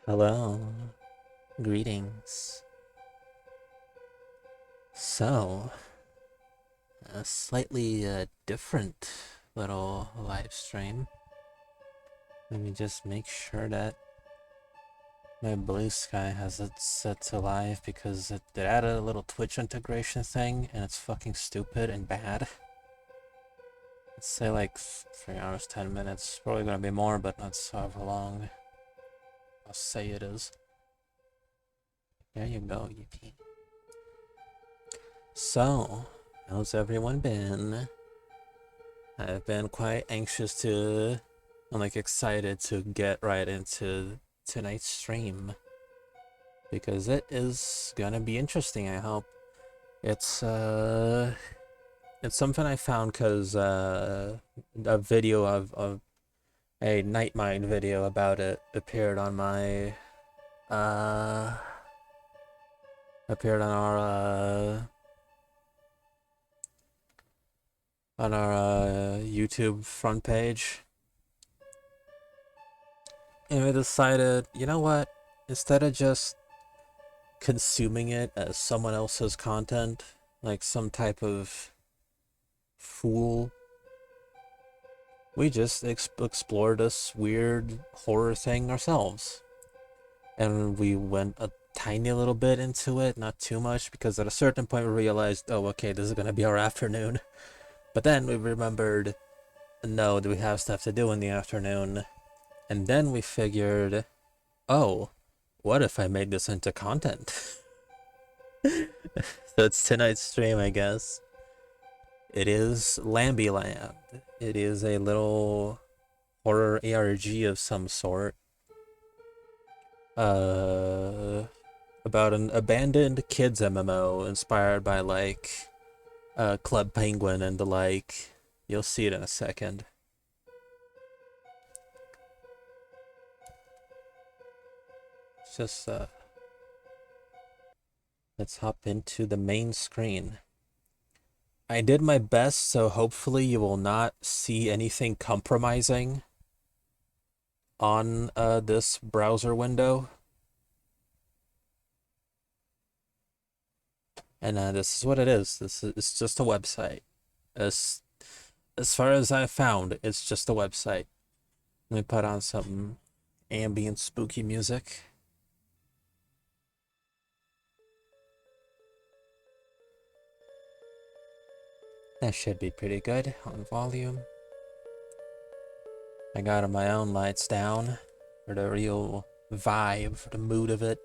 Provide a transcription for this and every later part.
Hello, greetings. So, a slightly different little live stream. Let me just make sure that my blue sky has it set to live because it added a little Twitch integration thing and it's fucking stupid and bad. Let's say like 3 hours, 10 minutes. Probably gonna be more, but not so however long I'll say it is. There you go, Yippee. So, how's everyone been? I've been quite anxious to, I'm like excited to get right into tonight's stream because it is gonna be interesting, I hope. It's something I found because a video of a Nightmind video about it appeared on my appeared on our YouTube front page. And I decided, you know what? Instead of just consuming it as someone else's content, like some type of fool, we just explored this weird horror thing ourselves. And we went a tiny little bit into it, not too much, because at a certain point we realized, oh, okay, this is gonna be our afternoon. But then we remembered, no, we have stuff to do in the afternoon. And then we figured, oh, what if I made this into content? So it's tonight's stream, I guess. It is Lambyland. It is a little horror ARG of some sort. About an abandoned kids MMO inspired by like Club Penguin and the like. You'll see it in a second. It's just let's hop into the main screen. I did my best, so hopefully you will not see anything compromising on this browser window. And this is what it is. It's just a website. As far as I found, it's just a website. Let me put on some ambient spooky music. That should be pretty good on volume. I got my own lights down for the real vibe, for the mood of it.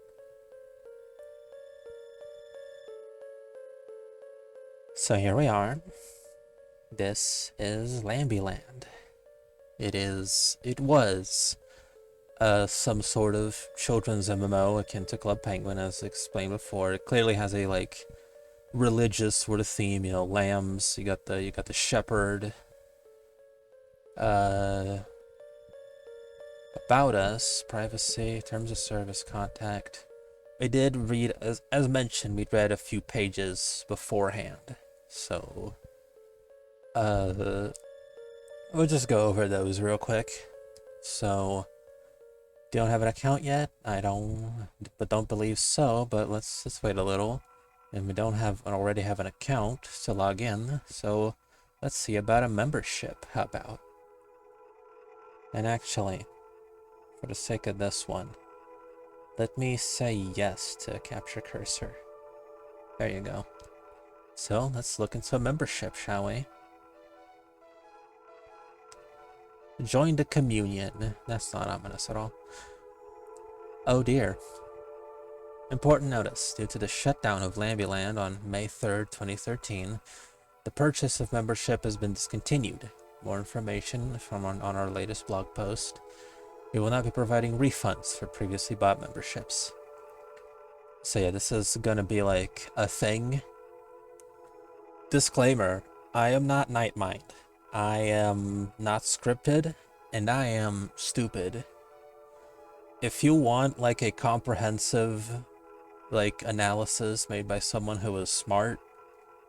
So here we are. This is Lambyland. It was some sort of children's MMO akin to Club Penguin, as explained before. It clearly has a like religious sort of theme, you know, lambs. You got the shepherd. About us, privacy, terms of service, contact. I did read, as mentioned, we'd read a few pages beforehand, so we'll just go over those real quick. So, don't have an account yet? I don't believe so, but let's wait a little. And we don't already have an account to log in, so let's see about a membership. How about? And actually, for the sake of this one, let me say yes to capture cursor. There you go. So let's look into a membership, shall we? Join the communion. That's not ominous at all. Oh dear. Important notice. Due to the shutdown of Lambyland on May 3rd, 2013, the purchase of membership has been discontinued. More information from on our latest blog post. We will not be providing refunds for previously bought memberships. So yeah, this is gonna be like a thing. Disclaimer, I am not Nightmind. I am not scripted, and I am stupid. If you want like a comprehensive like analysis made by someone who is smart,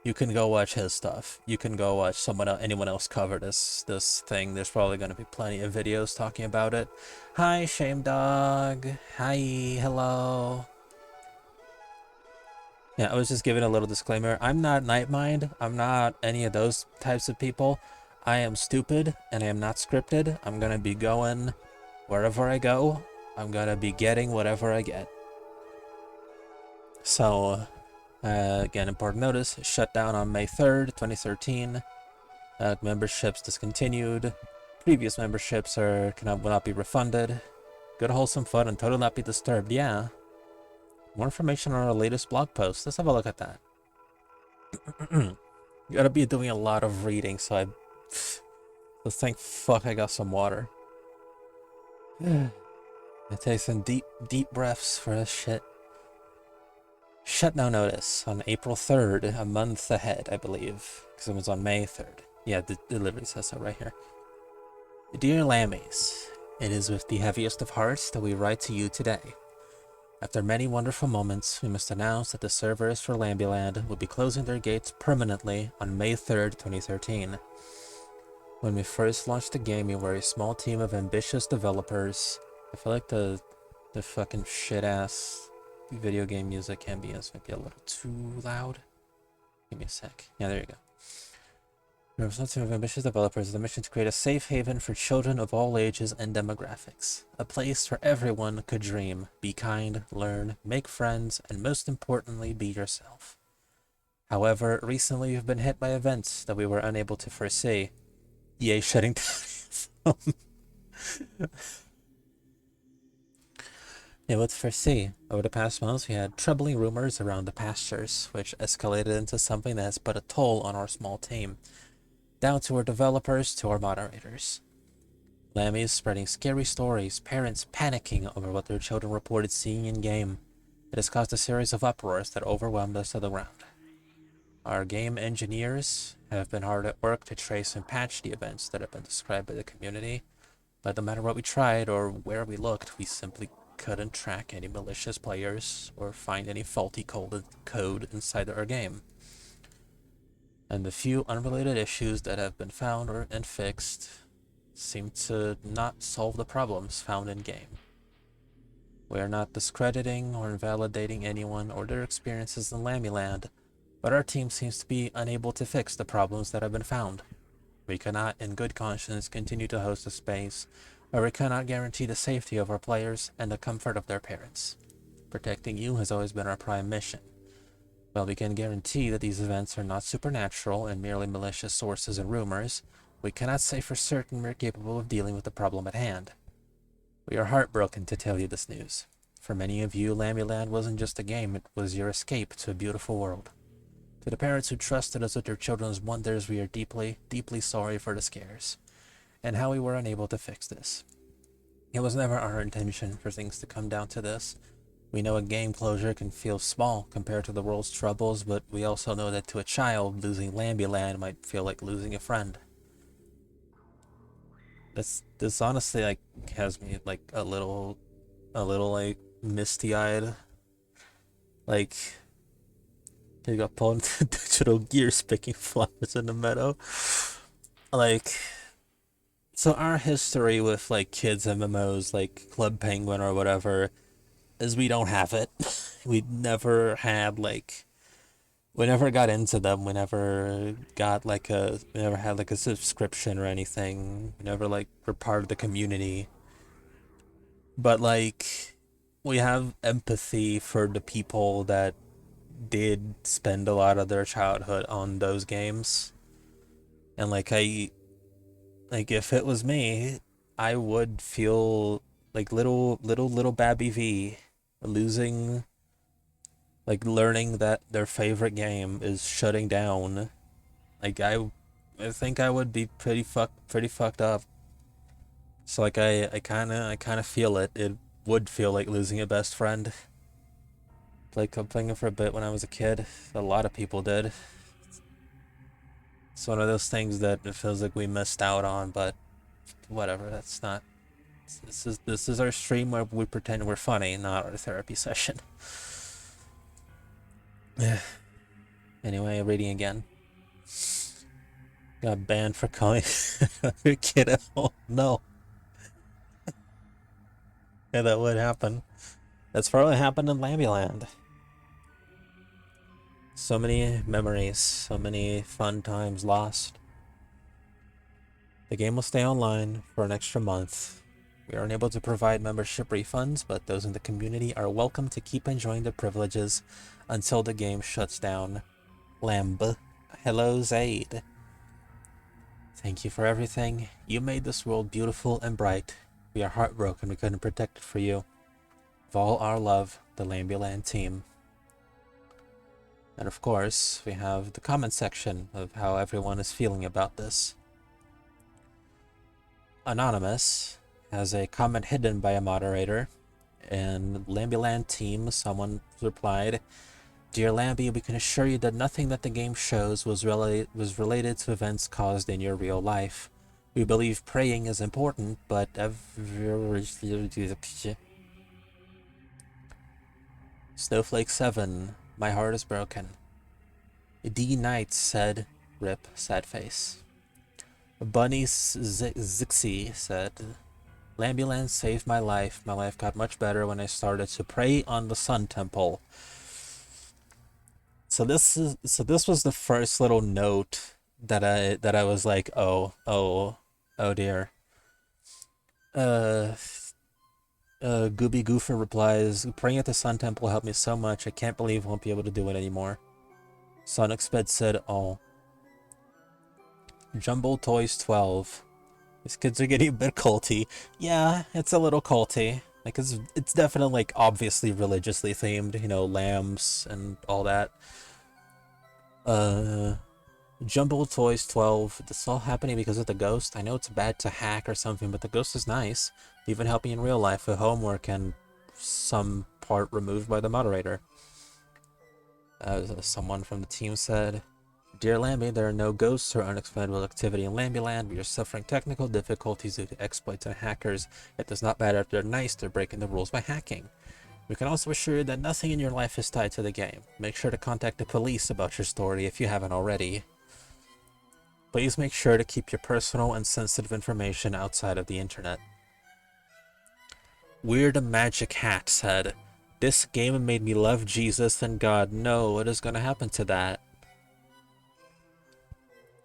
You can go watch his stuff. You can go watch anyone else cover this thing. There's probably going to be plenty of videos talking about it. Hi, Shame Dog. Hi, hello. Yeah, I was just giving a little disclaimer. I'm not Nightmind. I'm not any of those types of people. I am stupid, and I am not scripted. I'm going to be going wherever I go. I'm going to be getting whatever I get. So, again, important notice, shut down on May 3rd, 2013. Memberships discontinued. Previous memberships will not be refunded. Good wholesome fun and totally not be disturbed. Yeah. More information on our latest blog post. Let's have a look at that. Gotta be doing a lot of reading, so let's thank fuck I got some water. I take some deep breaths for this shit. Shutdown notice on April 3rd, a month ahead, I believe, because it was on May 3rd. Yeah, the delivery says so right here. Dear Lammies, it is with the heaviest of hearts that we write to you today. After many wonderful moments, we must announce that the servers for Lambyland will be closing their gates permanently on May 3rd, 2013. When we first launched the game, we were a small team of ambitious developers. I feel like the fucking shit-ass video game music ambience might be a little too loud. Give me a sec. Yeah, there you go. We were a small team of ambitious developers with a mission to create a safe haven for children of all ages and demographics. A place where everyone could dream, be kind, learn, make friends, and most importantly, be yourself. However, recently we've been hit by events that we were unable to foresee. EA shutting down. Yeah, let's foresee. Over the past months, we had troubling rumors around the pastures, which escalated into something that has put a toll on our small team. Down to our developers, to our moderators. Lammies spreading scary stories, parents panicking over what their children reported seeing in-game. It has caused a series of uproars that overwhelmed us to the ground. Our game engineers have been hard at work to trace and patch the events that have been described by the community, but no matter what we tried or where we looked, we simply couldn't track any malicious players or find any faulty code inside our game. And the few unrelated issues that have been found and fixed seem to not solve the problems found in-game. We are not discrediting or invalidating anyone or their experiences in Lambyland, but our team seems to be unable to fix the problems that have been found. We cannot, in good conscience, continue to host a space where we cannot guarantee the safety of our players and the comfort of their parents. Protecting you has always been our prime mission. While we can guarantee that these events are not supernatural and merely malicious sources and rumors, we cannot say for certain we're capable of dealing with the problem at hand. We are heartbroken to tell you this news. For many of you, Lambyland wasn't just a game, it was your escape to a beautiful world. To the parents who trusted us with their children's wonders, we are deeply, deeply sorry for the scares, and how we were unable to fix this. It was never our intention for things to come down to this. We know a game closure can feel small compared to the world's troubles, but we also know that to a child, losing Lambyland might feel like losing a friend. This honestly like has me like a little like misty-eyed. Like he got pulled into digital gears picking flowers in the meadow. Like, so our history with like kids MMOs like Club Penguin or whatever is we don't have it. We never had like, we never got into them. We never got like we never had like a subscription or anything. We never like were part of the community. But like, we have empathy for the people that did spend a lot of their childhood on those games. And like if it was me, I would feel like little Babby V losing, like learning that their favorite game is shutting down. Like I think I would be pretty fucked up. So like I kind of feel it. It would feel like losing a best friend. Played Club Penguin for a bit when I was a kid. A lot of people did. It's one of those things that it feels like we missed out on, but whatever. That's not. This is our stream where we pretend we're funny, not our therapy session. Yeah. Anyway, reading again. Got banned for calling your kid at home. No. Yeah, that would happen. That's probably happened in Lambyland. So many memories, so many fun times lost. The game will stay online for an extra month. We are unable to provide membership refunds, but those in the community are welcome to keep enjoying the privileges until the game shuts down. Lamb. Hello, Zaid. Thank you for everything. You made this world beautiful and bright. We are heartbroken we couldn't protect it for you. With all our love, the Lambyland team. And of course, we have the comment section of how everyone is feeling about this. Anonymous has a comment hidden by a moderator, and Lambyland team, someone replied, Dear Lamby, we can assure you that nothing that the game shows was related to events caused in your real life. We believe praying is important, but Snowflake 7, my heart is broken. D Knight said, rip, sad face. Bunny Zixie said, Lambyland saved my life. My life got much better when I started to pray on the Sun Temple. So this was the first little note that I was like, oh dear. Gooby Goofer replies, praying at the Sun Temple helped me so much. I can't believe I won't be able to do it anymore. Sonic Sped said, oh. Jumbo Toys 12. These kids are getting a bit culty. Yeah, it's a little culty. Like, it's definitely, like, obviously religiously themed, you know, lambs and all that. Jumbo Toys 12. This all happening because of the ghost. I know it's bad to hack or something, but the ghost is nice. Even helping in real life with homework and some part removed by the moderator. Someone from the team said, Dear Lamby, there are no ghosts or unexplainable activity in Lambyland. We are suffering technical difficulties due to exploits and hackers. It does not matter if they're nice, they're breaking the rules by hacking. We can also assure you that nothing in your life is tied to the game. Make sure to contact the police about your story if you haven't already. Please make sure to keep your personal and sensitive information outside of the internet. Weird Magic Hat said, This game made me love Jesus and God. No, what is going to happen to that?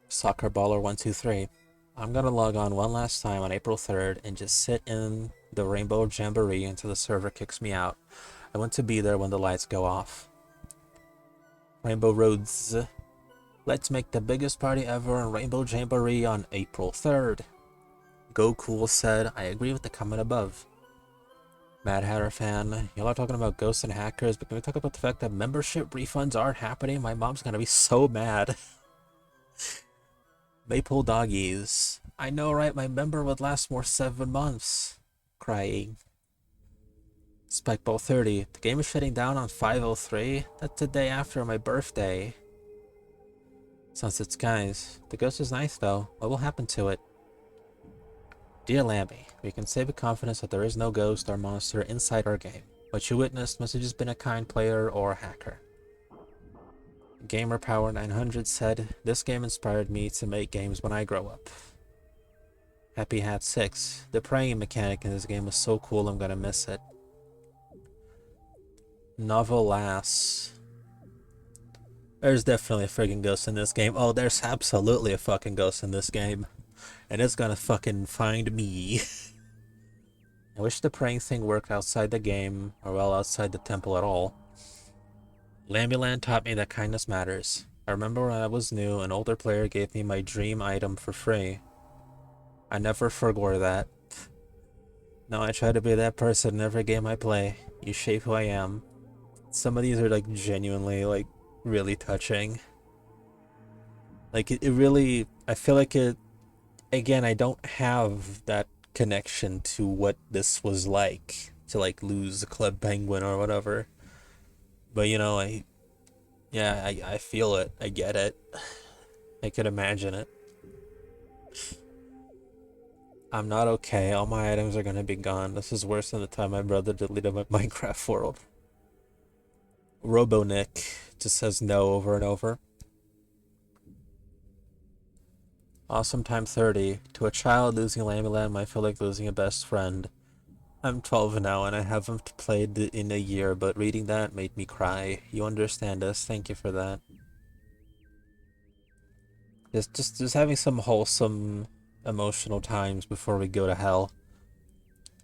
Soccer Baller 123. I'm gonna log on one last time on April 3rd and just sit in the Rainbow Jamboree until the server kicks me out. I want to be there when the lights go off. Rainbow Roads. Let's make the biggest party ever in Rainbow Jamboree on April 3rd. Go Cool said, I agree with the comment above. Mad Hatter fan, y'all are talking about ghosts and hackers, but can we talk about the fact that membership refunds aren't happening? My mom's gonna be so mad. Maple Doggies. I know, right? My member would last more 7 months. Crying. Spikeball 30. The game is shutting down on 5/03. That's the day after my birthday. Sunset Skies. The ghost is nice, though. What will happen to it? Dear Lamby, we can say with confidence that there is no ghost or monster inside our game. What you witnessed must have just been a kind player or a hacker. Gamer Power 900 said, This game inspired me to make games when I grow up. Happy Hat 6. The praying mechanic in this game was so cool, I'm gonna miss it. Novel Lass. There's definitely a friggin' ghost in this game. Oh, there's absolutely a fucking ghost in this game. And it's gonna fucking find me. I wish the praying thing worked outside the game, or well, outside the temple at all. Lambyland taught me that kindness matters. I remember when I was new, an older player gave me my dream item for free. I never forgot that. Now I try to be that person in every game I play. You shape who I am. Some of these are like genuinely like really touching. Like it really, I feel like it, again, I don't have that connection to what this was like to like lose a Club Penguin or whatever. But you know, I feel it. I get it. I could imagine it. I'm not okay. All my items are gonna be gone. This is worse than the time my brother deleted my Minecraft world. Robonick. just says no over and over. Awesome time 30. To a child, losing Lambyland might feel like losing a best friend. I'm 12 now and I haven't played in a year, but reading that made me cry. You understand us. Thank you for that. Just having some wholesome emotional times before we go to hell.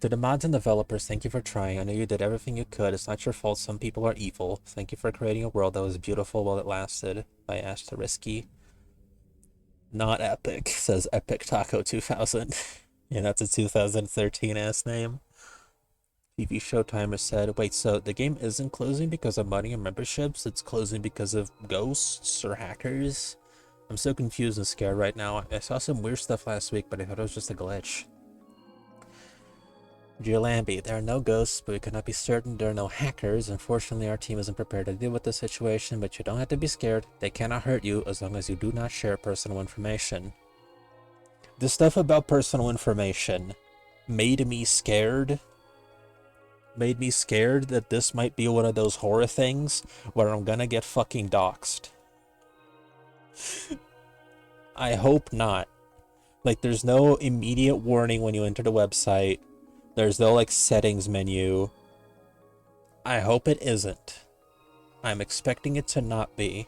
To the mods and developers, thank you for trying. I know you did everything you could. It's not your fault some people are evil. Thank you for creating a world that was beautiful while it lasted. By Asteriski. Not epic, says Epic Taco 2000. Yeah, that's a 2013 ass name. TV Showtimer said, wait, so the game isn't closing because of money and memberships? It's closing because of ghosts or hackers? I'm so confused and scared right now. I saw some weird stuff last week, but I thought it was just a glitch. Dear Lambie, there are no ghosts, but we cannot be certain there are no hackers. Unfortunately, our team isn't prepared to deal with the situation, but you don't have to be scared. They cannot hurt you as long as you do not share personal information. The stuff about personal information made me scared. Made me scared that this might be one of those horror things where I'm gonna get fucking doxxed. I hope not. Like, there's no immediate warning when you enter the website. There's no, like, settings menu. I hope it isn't. I'm expecting it to not be.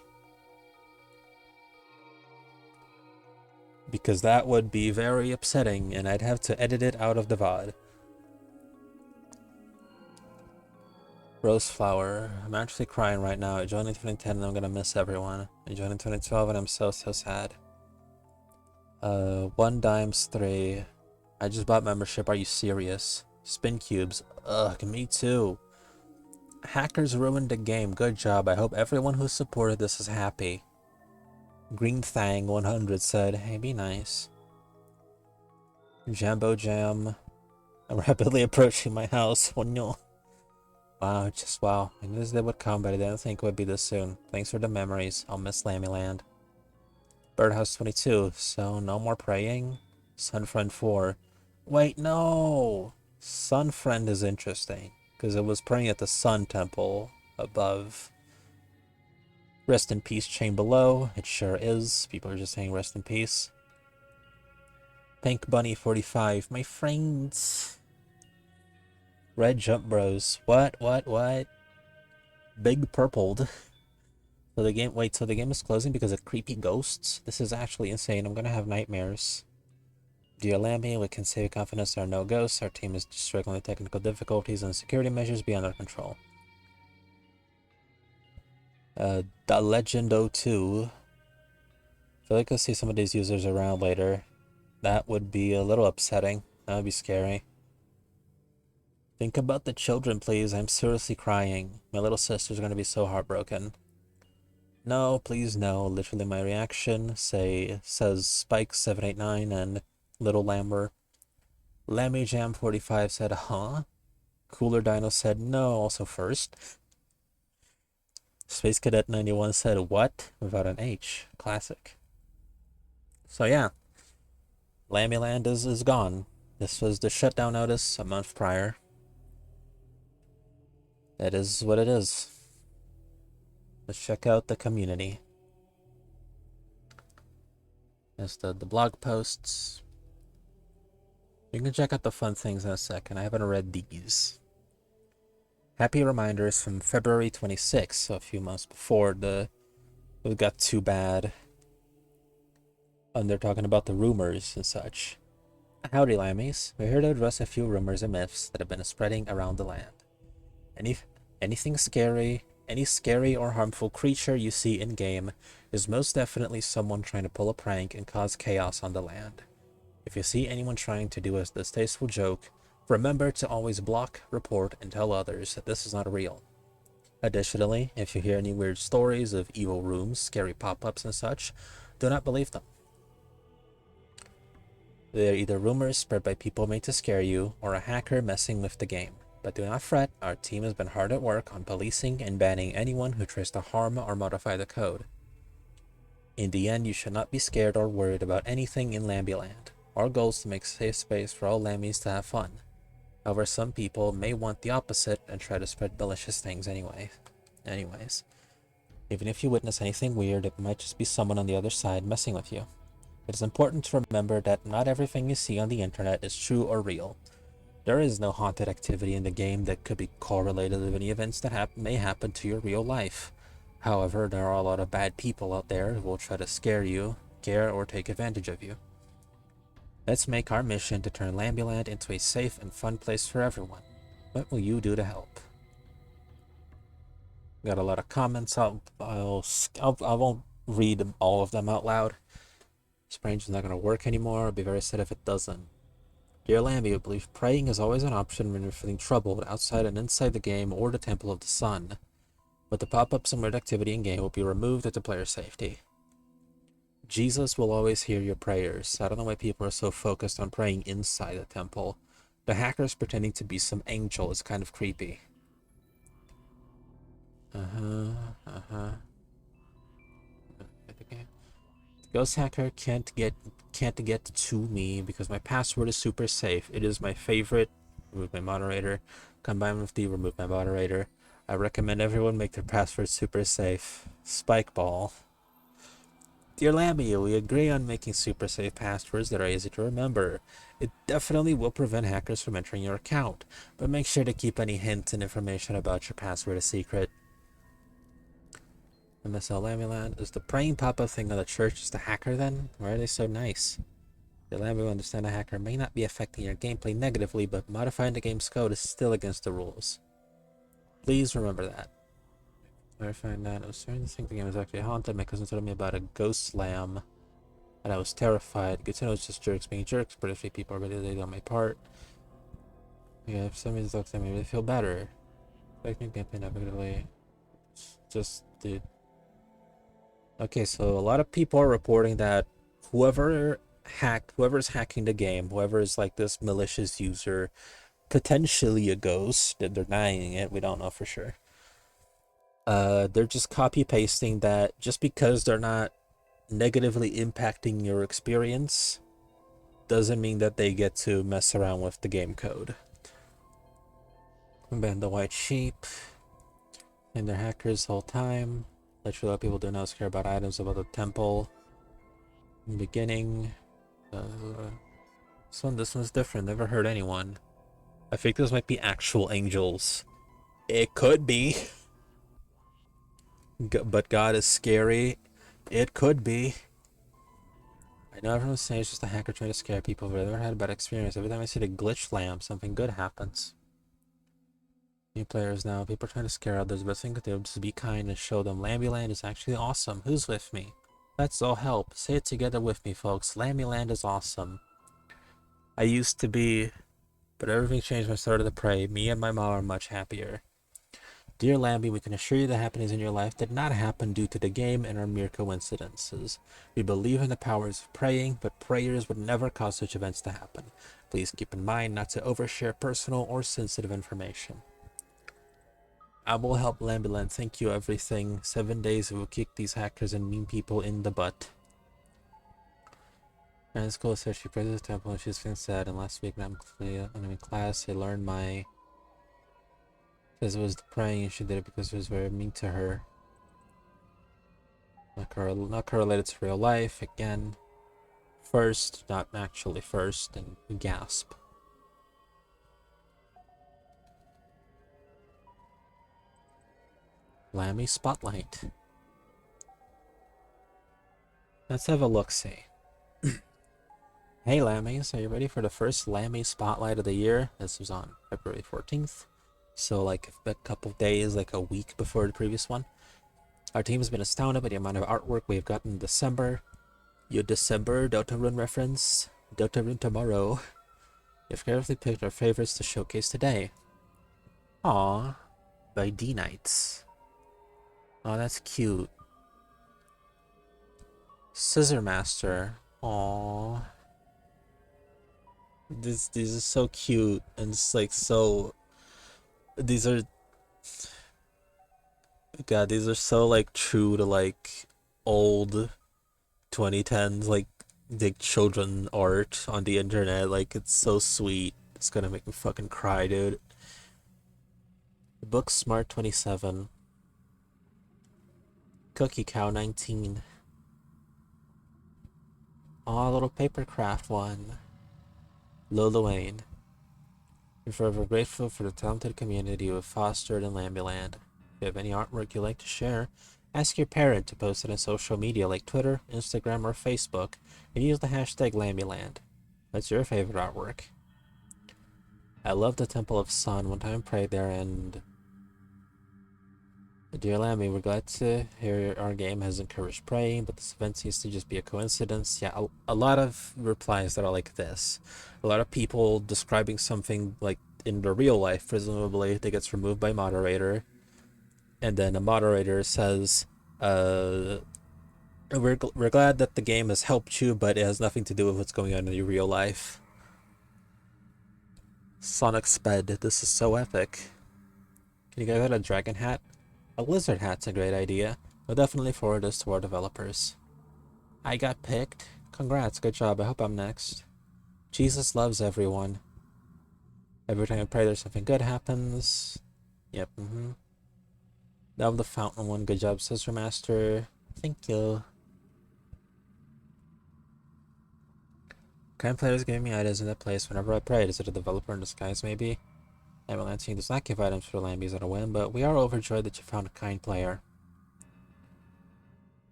Because that would be very upsetting, and I'd have to edit it out of the VOD. Roseflower. I'm actually crying right now. I joined in 2010 and I'm gonna miss everyone. I joined in 2012 and I'm so sad. 1 dimes 3. I just bought membership. Are you serious? Spin cubes. Ugh, me too. Hackers ruined the game. Good job. I hope everyone who supported this is happy. Green Thang 100 said, hey, be nice. Jambo Jam. I'm rapidly approaching my house. Oh no. Wow, just wow. I knew this day would come, but I didn't think it would be this soon. Thanks for the memories. I'll miss Lambyland. Birdhouse 22. So, no more praying? Sunfriend 4. Wait, no! Sunfriend is interesting, because it was praying at the Sun Temple above. Rest in peace, chain below. It sure is. People are just saying rest in peace. Pink Bunny 45. My friends. Red Jump Bros. What? Big purpled. So the game, wait, so the game is closing because of creepy ghosts? This is actually insane. I'm gonna have nightmares. Dear Lambie, we can say with confidence there are no ghosts. Our team is just struggling with technical difficulties and security measures beyond our control. The Legend 02. I feel like I'll see some of these users around later. That would be a little upsetting. That would be scary. Think about the children, please. I'm seriously crying. My little sister's gonna be so heartbroken. No, please no. Literally my reaction says Spike789 and Little Lamber. Lammy Jam 45 said, huh? Cooler Dino said no, also first. Space Cadet 91 said what? Without an H. Classic. So yeah. Lambyland is gone. This was the shutdown notice a month prior. It is what it is. Let's check out the community. There's the blog posts. You can check out the fun things in a second. I haven't read these. Happy reminders from February 26th, so a few months before it got too bad. And they're talking about the rumors and such. Howdy, Lammies. We're here to address a few rumors and myths that have been spreading around the land. Anything scary, any scary or harmful creature you see in-game is most definitely someone trying to pull a prank and cause chaos on the land. If you see anyone trying to do a distasteful joke, remember to always block, report, and tell others that this is not real. Additionally, if you hear any weird stories of evil rooms, scary pop-ups and such, do not believe them. They are either rumors spread by people made to scare you, or a hacker messing with the game. But do not fret, our team has been hard at work on policing and banning anyone who tries to harm or modify the code. In the end, you should not be scared or worried about anything in Lambyland. Our goal is to make a safe space for all Lammies to have fun. However, some people may want the opposite and try to spread malicious things anyways. Even if you witness anything weird, it might just be someone on the other side messing with you. It is important to remember that not everything you see on the internet is true or real. There is no haunted activity in the game that could be correlated with any events that may happen to your real life. However, there are a lot of bad people out there who will try to scare you, scare, or take advantage of you. Let's make our mission to turn Lambyland into a safe and fun place for everyone. What will you do to help? Got a lot of comments. I won't read all of them out loud. Strange is not going to work anymore. I'll be very sad if it doesn't. Dear Lamby, we believe praying is always an option when you're feeling troubled outside and inside the game or the Temple of the Sun. But the pop-ups and weird activity in-game will be removed at the player's safety. Jesus will always hear your prayers. I don't know why people are so focused on praying inside the temple. The hackers pretending to be some angel is kind of creepy. The ghost hacker can't get to me because my password is super safe. It is my favorite. Remove my moderator. Combine with the remove my moderator. I recommend everyone make their password super safe. Spike ball. Dear Lamby, we agree on making super safe passwords that are easy to remember. It definitely will prevent hackers from entering your account, but make sure to keep any hints and information about your password a secret. MSL Lambyland, is the praying pop-up thing on the church just a hacker then? Why are they so nice? Dear Lamby will understand a hacker may not be affecting your gameplay negatively, but modifying the game's code is still against the rules. Please remember that. Verifying that, I was starting to think the game was actually haunted. My cousin told me about a ghost lamb, and I was terrified. Good to know it's just jerks being jerks, but if people are really laid on my part. Yeah, if some reason looks at me, really feel better. Affecting gameplay negatively. Just, dude. Okay, so a lot of people are reporting that whoever's hacking the game, whoever is like this malicious user, potentially a ghost, they're denying it, we don't know for sure. They're just copy pasting that just because they're not negatively impacting your experience doesn't mean that they get to mess around with the game code. Ban the white sheep, and they're hackers the whole time. Literally, a lot of people do not care about items about the temple. In the beginning, this one's different. Never hurt anyone. I think those might be actual angels. It could be. But God is scary. It could be. I know everyone's saying it's just a hacker trying to scare people, but I've never had a bad experience. Every time I see the glitch lamp, something good happens. New players now, people are trying to scare others, but I think they'll just be kind and show them Lambyland is actually awesome. Who's with me? Let's all help. Say it together with me, folks. Lambyland is awesome. I used to be, but everything changed when I started to pray. Me and my mom are much happier. Dear Lamby, we can assure you the happenings in your life did not happen due to the game and are mere coincidences. We believe in the powers of praying, but prayers would never cause such events to happen. Please keep in mind not to overshare personal or sensitive information. I will help Lambyland. Thank you, everything. 7 days we will kick these hackers and mean people in the butt. And school says she praises the temple and she's feeling sad. And last week when I'm in class, I learned my... Says it was praying and she did it because it was very mean to her. Not correlated to real life. Again, first, not actually first, and gasp. Lammy Spotlight. Let's have a look-see. Hey Lammies, are you ready for the first Lammy Spotlight of the year? This was on February 14th. So like a couple of days, like a week before the previous one. Our team has been astounded by the amount of artwork we've gotten in December. Your December Deltarune reference. Deltarune tomorrow. We've carefully picked our favorites to showcase today. Aww. By D-Nights. Oh, that's cute. Scissor Master. Aww. These are so cute and it's like so... These are... God, these are so like true to like old 2010s like children art on the internet. Like it's so sweet. It's gonna make me fucking cry, dude. The book Smart 27. Cookie Cow 19. Aw, little paper craft one. Lil Wayne. We're forever grateful for the talented community we've fostered in Lambyland. If you have any artwork you'd like to share, ask your parent to post it on social media like Twitter, Instagram, or Facebook, and use the hashtag Lambyland. What's your favorite artwork? I love the Temple of Sun. One time I prayed there, and dear Lammy, we're glad to hear our game has encouraged praying, but this event seems to just be a coincidence. Yeah, a lot of replies that are like this. A lot of people describing something like in the real life, presumably that gets removed by moderator, and then a moderator says, we're glad that the game has helped you, but it has nothing to do with what's going on in your real life. Sonic Sped, this is so epic. Can you guys get a dragon hat? A lizard hat's a great idea. We'll definitely forward this to our developers. I got picked. Congrats, good job. I hope I'm next. Jesus loves everyone. Every time I pray there's something good happens. Yep, Love the fountain one. Good job, Sister Master. Thank you. Kind players giving me items in that place whenever I pray. Is it a developer in disguise, maybe? Lambyland team does not give items for Lambies at a win, but we are overjoyed that you found a kind player.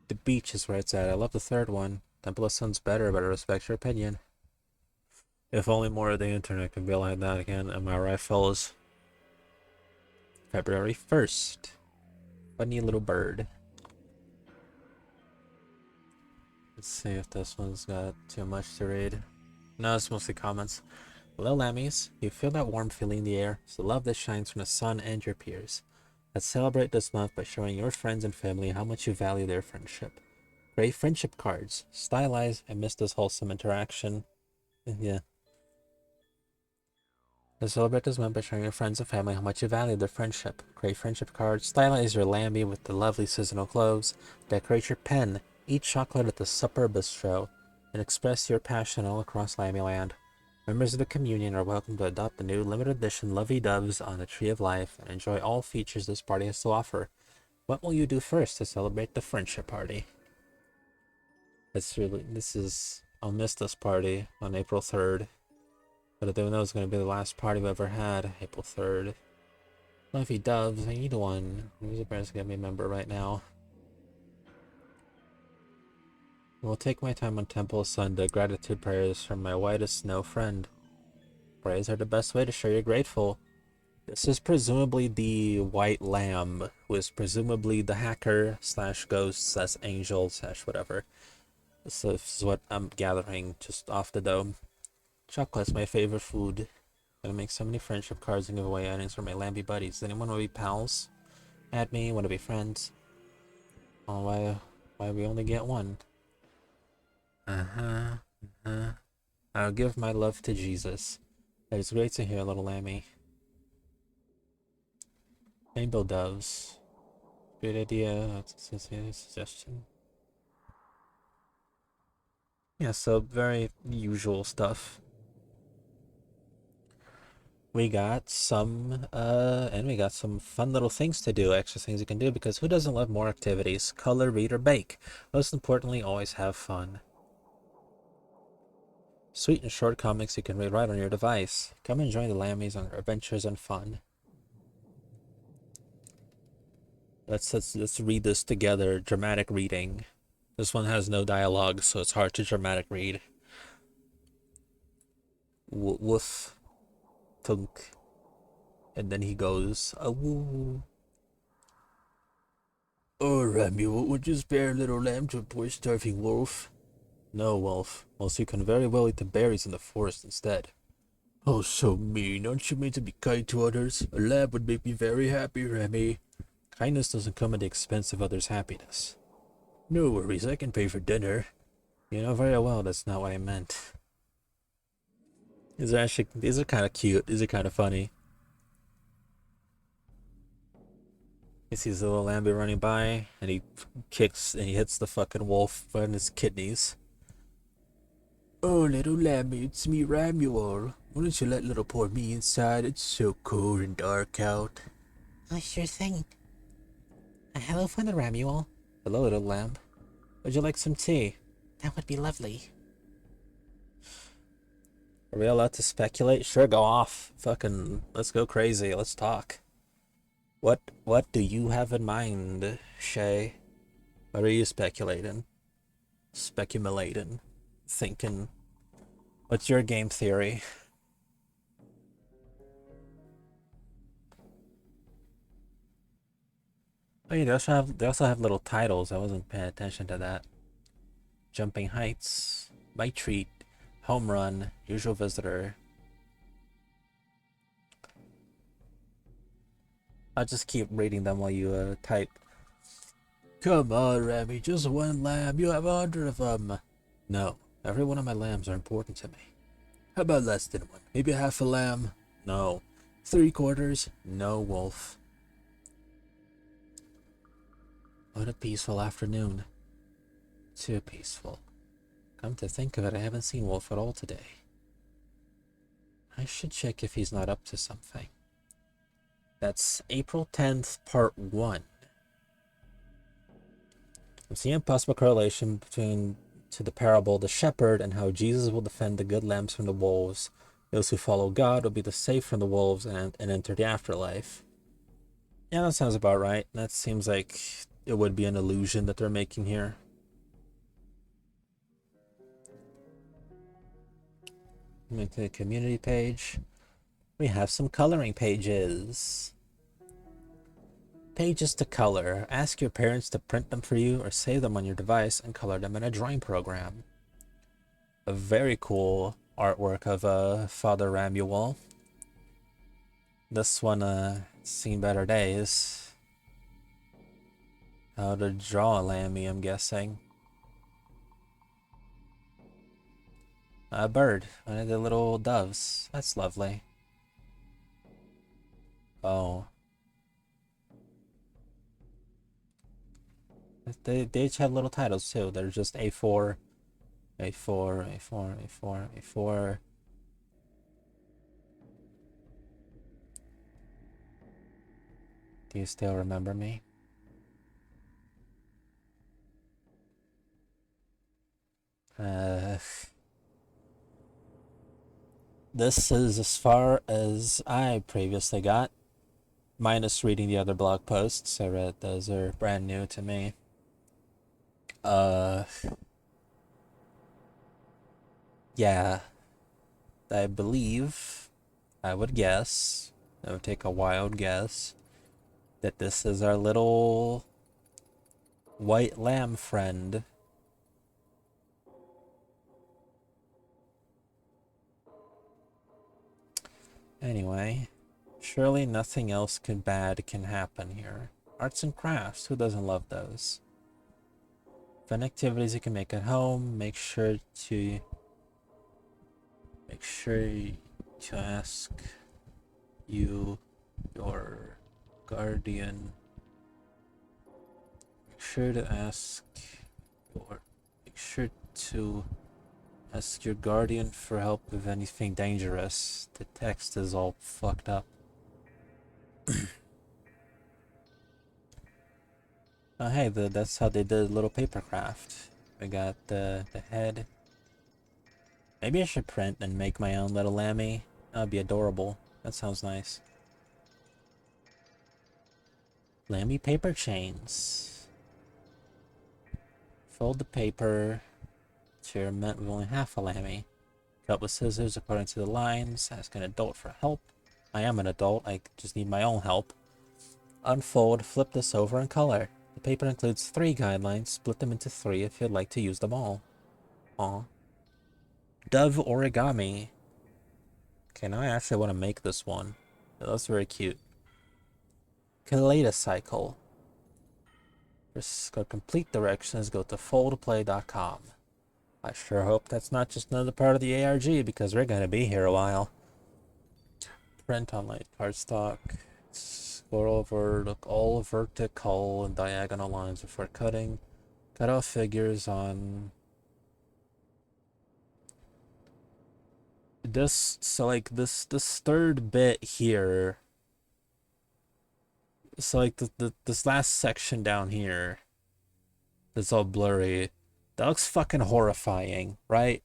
The beach is where it's at. I love the third one. Temple of Sun's better, but I respect your opinion. If only more of the internet could be like that again. Am I right, fellas? February 1st. Funny little bird. Let's see if this one's got too much to read. No, it's mostly comments. Hello, Lammies. You feel that warm feeling in the air? It's the love that shines from the sun and your peers. Let's celebrate this month by showing your friends and family how much you value their friendship. Great friendship cards. Stylized. I miss this wholesome interaction. Yeah. Let's celebrate this month by showing your friends and family how much you value their friendship. Create friendship cards. Stylize your Lambie with the lovely seasonal clothes. Decorate your pen. Eat chocolate at the supper bistro. And express your passion all across Lambyland. Members of the communion are welcome to adopt the new limited edition lovey-doves on the Tree of Life and enjoy all features this party has to offer. What will you do first to celebrate the friendship party? I'll miss this party on April 3rd. But I don't know it's going to be the last party I've ever had, April 3rd. Lovey doves, I need one. Who's the best get me a member right now? We'll take my time on Temple Sunday. Gratitude prayers from my whitest snow friend. Prayers are the best way to show you're grateful. This is presumably the White Lamb, who is presumably the hacker slash ghost slash angel slash whatever. So this is what I'm gathering just off the dome. Chocolate's my favorite food. Gonna make so many friendship cards and give away items for my Lambie buddies. Does anyone want to be pals? Add me, want to be friends? Oh, why we only get one? I'll give my love to Jesus. That is great to hear, little Lammy. Rainbow doves. Great idea. That's a suggestion. Yeah, so very usual stuff. We got some fun little things to do, extra things you can do, because who doesn't love more activities? Color, read, or bake. Most importantly, always have fun. Sweet and short comics you can read right on your device. Come and join the Lammies on their adventures and fun. Let's read this together. Dramatic reading. This one has no dialogue, so it's hard to dramatic read. Woof. Tunk. And then he goes, "Awoo." "Oh, Remy, what would you spare little lamb to a poor starving wolf?" "No, wolf, else you can very well eat the berries in the forest instead." "Oh, so mean. Aren't you meant to be kind to others? A lamb would make me very happy, Remy." "Kindness doesn't come at the expense of others' happiness." "No worries, I can pay for dinner." "You know very well that's not what I meant." These are kind of cute. These are kind of funny. He sees the little Lambie running by, and he kicks and he hits the fucking wolf in his kidneys. "Oh, little Lambie, it's me, Ramuel. Why don't you let little poor me inside? It's so cold and dark out." "Oh, sure thing." Hello, Father Ramuel. Hello, little lamb. Would you like some tea? That would be lovely. Are we allowed to speculate? Sure, go off. Fucking, let's go crazy. Let's talk. What do you have in mind, Shay? What are you speculating? Speculating. Thinking. What's your game theory? Oh yeah, they also have little titles. I wasn't paying attention to that. Jumping Heights, My Treat, Home Run, Usual Visitor. I'll just keep reading them while you type. Come on, Remy, just one lamb. You have 100 of them. No, every one of my lambs are important to me. How about less than one? Maybe half a lamb? No. 3/4? No, Wolf. What a peaceful afternoon. Too peaceful. Come to think of it, I haven't seen Wolf at all today. I should check if he's not up to something. That's April 10th, part 1. I'm seeing a possible correlation between to the parable of the shepherd and how Jesus will defend the good lambs from the wolves. Those who follow God will be the safe from the wolves and enter the afterlife. Yeah, that sounds about right. That seems like it would be an illusion that they're making here. Going to the community page. We have some coloring pages. Pages to color. Ask your parents to print them for you or save them on your device and color them in a drawing program. A very cool artwork of Father Ramuel. This one seen better days. How to draw a lammy, I'm guessing. A bird, one of the little doves. That's lovely. Oh. They each have little titles too. They're just A4, A4, A4, A4, A4. Do you still remember me? This is as far as I previously got, minus reading the other blog posts I read. Those are brand new to me. Yeah, I believe, I would guess, I would take a wild guess, that this is our little white lamb friend. Anyway, surely nothing else bad can happen here. Arts and crafts, who doesn't love those? Fun activities you can make at home. Make sure to ask your guardian. Make sure to ask your guardian for help with anything dangerous. The text is all fucked up. Oh hey, that's how they did little paper craft. We got the head. Maybe I should print and make my own little lammy. That would be adorable. That sounds nice. Lammy paper chains. Fold the paper to your meant with only half a lammy. Cut with scissors according to the lines. Ask an adult for help. I am an adult, I just need my own help. Unfold, flip this over, and color. The paper includes 3 guidelines. Split them into 3 if you'd like to use them all. Aw. Dove origami. Okay, now I actually want to make this one. That's very cute. Kaleidocycle. For complete directions, go to foldplay.com. I sure hope that's not just another part of the ARG because we're going to be here a while. Print on light cardstock. Scroll over, look all vertical and diagonal lines before cutting. Cut off figures on this. So like this third bit here So like this last section down here that's all blurry, that looks fucking horrifying, right?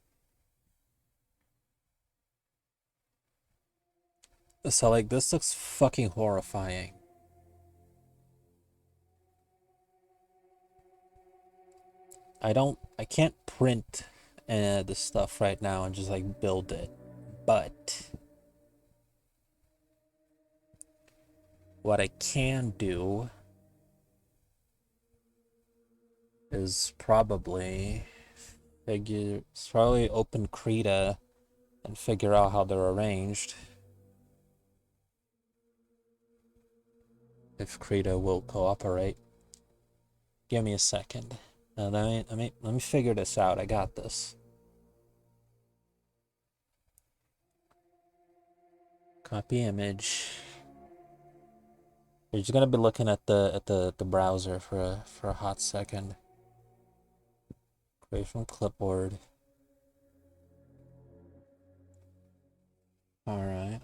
So like this looks fucking horrifying. I can't print this stuff right now and just like build it, but what I can do is probably open Krita and figure out how they're arranged. If Krita will cooperate. Give me a second. Let me figure this out. I got this. Copy image. You're just gonna be looking at the browser for a hot second. Create from clipboard. Alright,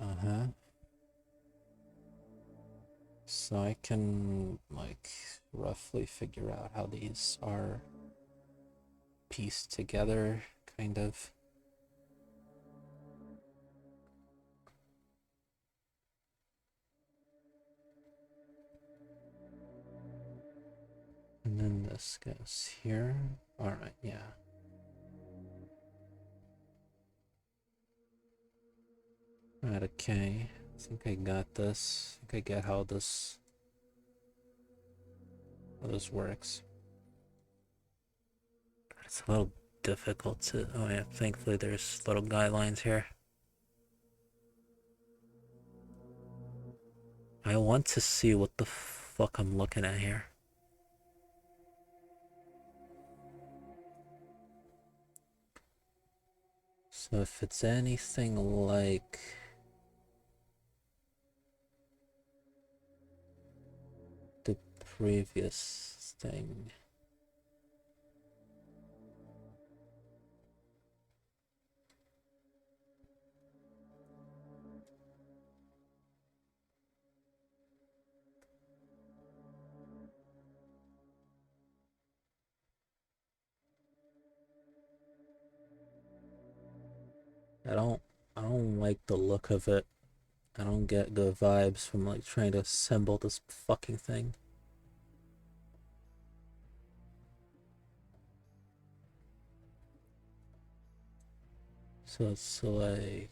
So I can like roughly figure out how these are pieced together, kind of. And then this goes here. Alright, yeah. Alright, okay. I think I got this. I think I get how this works. It's a little difficult to... Oh yeah, thankfully there's little guidelines here. I want to see what the fuck I'm looking at here. So if it's anything like... the previous thing... I don't like the look of it. I don't get good vibes from like trying to assemble this fucking thing. So it's like...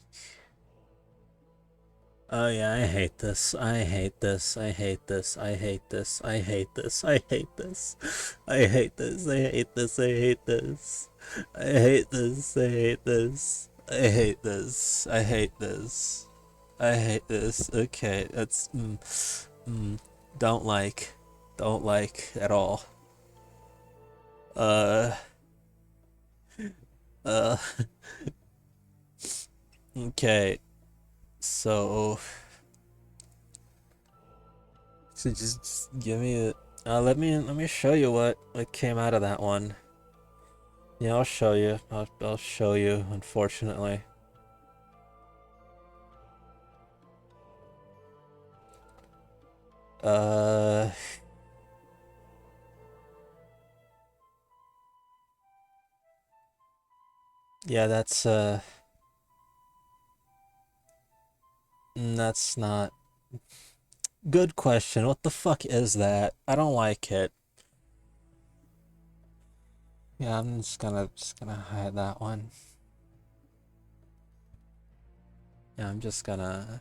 Oh yeah, I hate this. I hate this. I hate this. I hate this. I hate this. I hate this. I hate this. I hate this. I hate this. I hate this. I hate this. I hate this. I hate this. I hate this. Okay, that's don't like at all. Uh uh okay. So just give me a let me show you what came out of that one. Yeah, I'll show you. I'll show you, unfortunately. Uh yeah, that's not good question. What the fuck is that? I don't like it. Yeah, I'm just gonna hide that one. Yeah, I'm just gonna...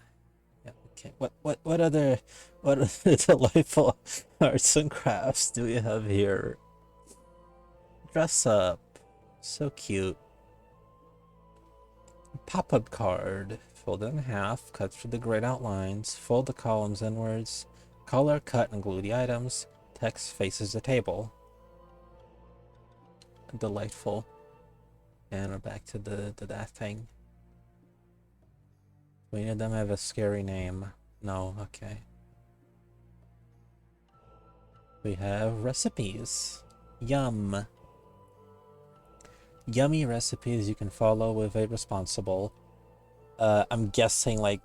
Yeah, okay. What other delightful arts and crafts do we have here? Dress up. So cute. Pop-up card. Fold it in half, cut through the grayed outlines, fold the columns inwards, color, cut, and glue the items. Text faces the table. Delightful. And we're back to that thing. Do any of them have a scary name? No, okay. We have recipes. Yum. Yummy recipes you can follow with a responsible. I'm guessing like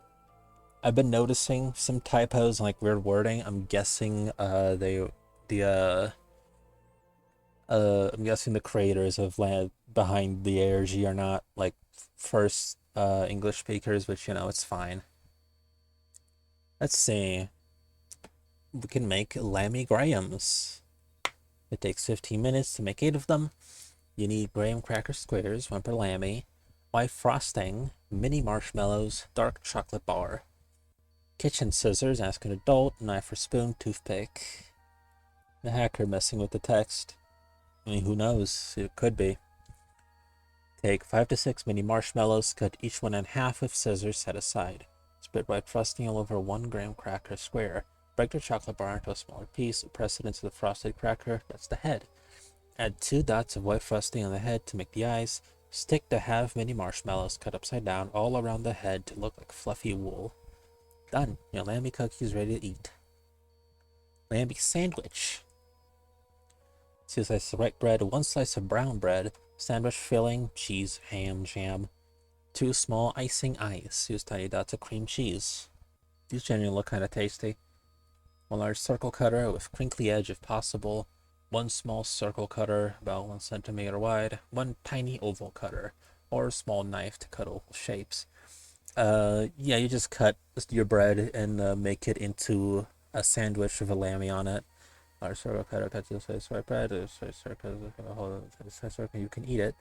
I've been noticing some typos and like weird wording. I'm guessing the I'm guessing the creators of Land behind the ARG are not like first English speakers, which you know it's fine. Let's see. We can make Lammy Grahams. It takes 15 minutes to make 8 of them. You need graham cracker squares, 1 per Lammy, white frosting, mini marshmallows, dark chocolate bar. Kitchen scissors, ask an adult, knife or spoon, toothpick. The hacker messing with the text. I mean, who knows? It could be. Take 5 to 6 mini marshmallows, cut each one in half with scissors set aside. Spread white frosting all over 1 graham cracker square. Break the chocolate bar into a smaller piece, press it into the frosted cracker, that's the head. Add 2 dots of white frosting on the head to make the eyes. Stick the half mini marshmallows cut upside down all around the head to look like fluffy wool. Done. Your Lamby cookie is ready to eat. Lamby sandwich. 2 slices of white bread, 1 slice of brown bread, sandwich filling, cheese, ham, jam. 2 small icing eyes. Use tiny dots of cream cheese. These generally look kind of tasty. 1 large circle cutter with crinkly edge if possible. 1 small circle cutter about 1 centimeter wide. 1 tiny oval cutter or a small knife to cut oval shapes. Yeah, you just cut your bread and make it into a sandwich with a lammy on it. Large circle cutter cuts the slice white bread. Circle, you can eat it.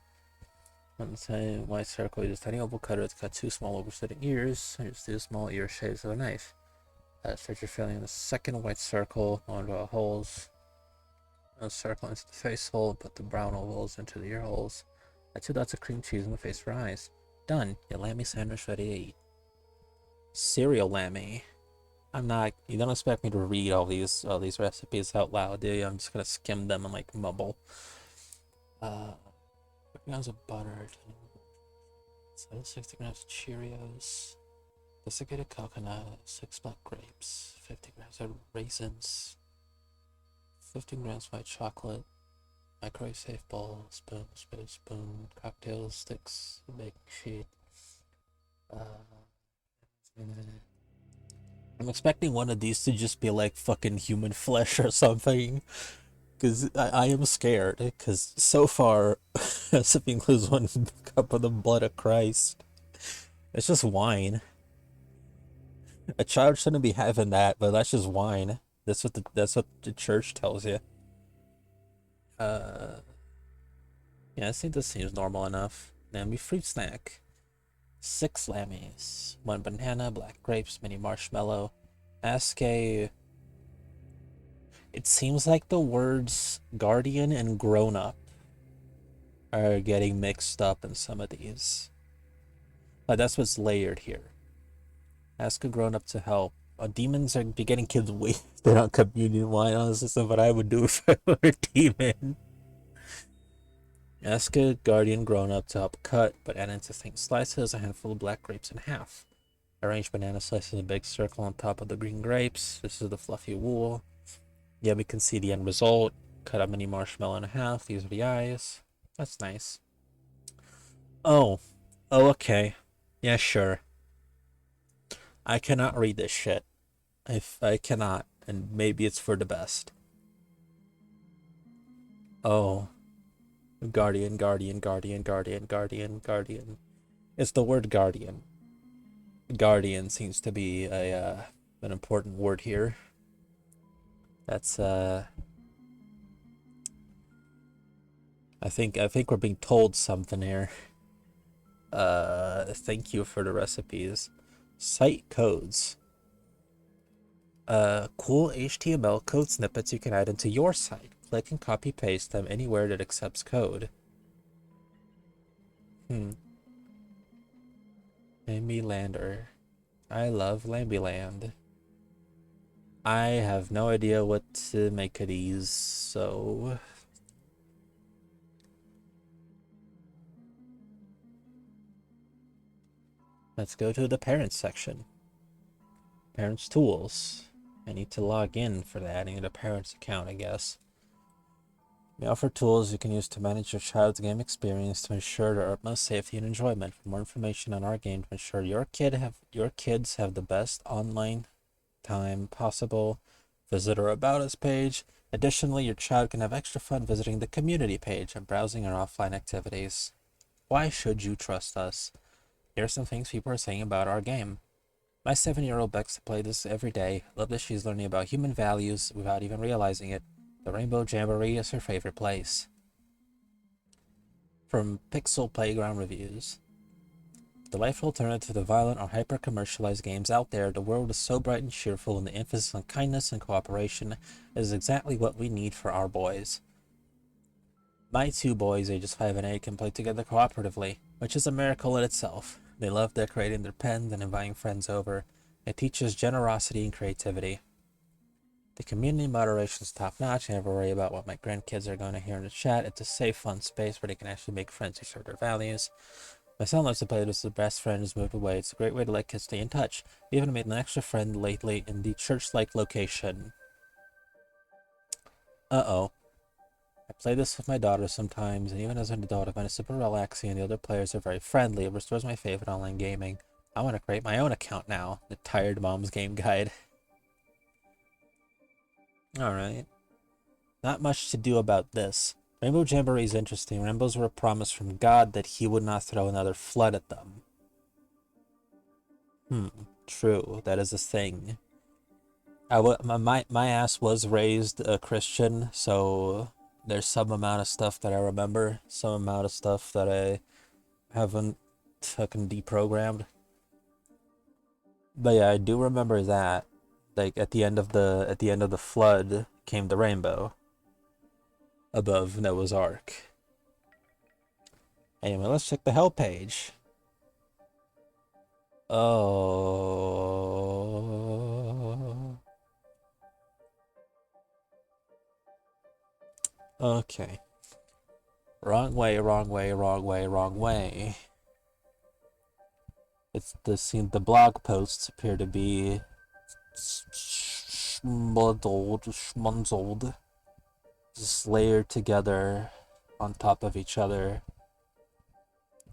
On the same white circle, use tiny oval cutter to cut 2 small oversitting ears. Use 2 small ear shapes of a knife. Start your filling in the second white circle, draw holes. A circle into the face hole, put the brown ovals into the ear holes. Add 2 dots of cream cheese in the face for eyes. Done. Your lammy sandwich ready to eat. Cereal lammy. You don't expect me to read all these recipes out loud, do you? I'm just gonna skim them and like mumble. 50 grams of butter, 60 grams of Cheerios, desiccated coconut, 6 black grapes, 50 grams of raisins, 15 grams white chocolate, microwave safe bowl, spoon, cocktail sticks, baking sheet. I'm expecting one of these to just be like fucking human flesh or something. Because I am scared. Because so far, as if includes 1 cup of the blood of Christ. It's just wine. A child shouldn't be having that, but that's just wine. That's what the church tells you. Yeah, I think this seems normal enough. Lammy fruit snack. 6 lammies. 1 banana, black grapes, mini marshmallow. Ask a... It seems like the words guardian and grown up are getting mixed up in some of these. That's what's layered here. Ask a grown up to help. Demons are getting kids wasted on communion wine. Honestly, this is what I would do if I were a demon. Ask a guardian grown up to help cut banana into thin slices, a handful of black grapes in half. Arrange banana slices in a big circle on top of the green grapes. This is the fluffy wool. Yeah, we can see the end result. Cut a mini marshmallow in half. These are the eyes. That's nice. Oh, okay. Yeah, sure. I cannot read this shit. If I cannot, and maybe it's for the best. Oh, guardian, guardian, guardian, guardian, guardian, guardian. It's the word guardian. Guardian seems to be an important word here. That's I think we're being told something here. Thank you for the recipes. Site codes. Cool HTML code snippets you can add into your site. Click and copy paste them anywhere that accepts code. Lambylander. I love Lambyland. I have no idea what to make of these, so... Let's go to the parents section. Parents tools. I need to log in for that. I need a parents account, I guess. We offer tools you can use to manage your child's game experience to ensure their utmost safety and enjoyment. For more information on our game to ensure your kids have the best online time possible, visit our About Us page. Additionally, your child can have extra fun visiting the community page and browsing our offline activities. Why should you trust us? Here are some things people are saying about our game. My 7-year-old begs to play this every day. Love that she's learning about human values without even realizing it. The Rainbow Jamboree is her favorite place. From Pixel Playground Reviews. Delightful alternative to the violent or hyper-commercialized games out there, the world is so bright and cheerful, and the emphasis on kindness and cooperation is exactly what we need for our boys. My 2 boys, ages 5 and 8, can play together cooperatively, which is a miracle in itself. They love decorating their pens and inviting friends over. It teaches generosity and creativity. The community moderation is top-notch. I never worry about what my grandkids are going to hear in the chat. It's a safe, fun space where they can actually make friends who share their values. My son loves to play with his best friend who's moved away. It's a great way to let kids stay in touch. We even made an extra friend lately in the church-like location. Uh-oh. I play this with my daughter sometimes, and even as an adult, I find it super relaxing, and the other players are very friendly. It restores my favorite online gaming. I want to create my own account now. The Tired Mom's Game Guide. Alright. Not much to do about this. Rainbow Jamboree is interesting. Rainbows were a promise from God that he would not throw another flood at them. True. That is a thing. My ass was raised a Christian, so there's some amount of stuff that I remember, some amount of stuff that I haven't fucking deprogrammed. But yeah, I do remember that. Like at the end of the flood came the rainbow above Noah's Ark. Anyway, let's check the help page. Oh. Okay. Wrong way, wrong way, wrong way, wrong way. It's the blog posts appear to be schmunzled, just layered together on top of each other.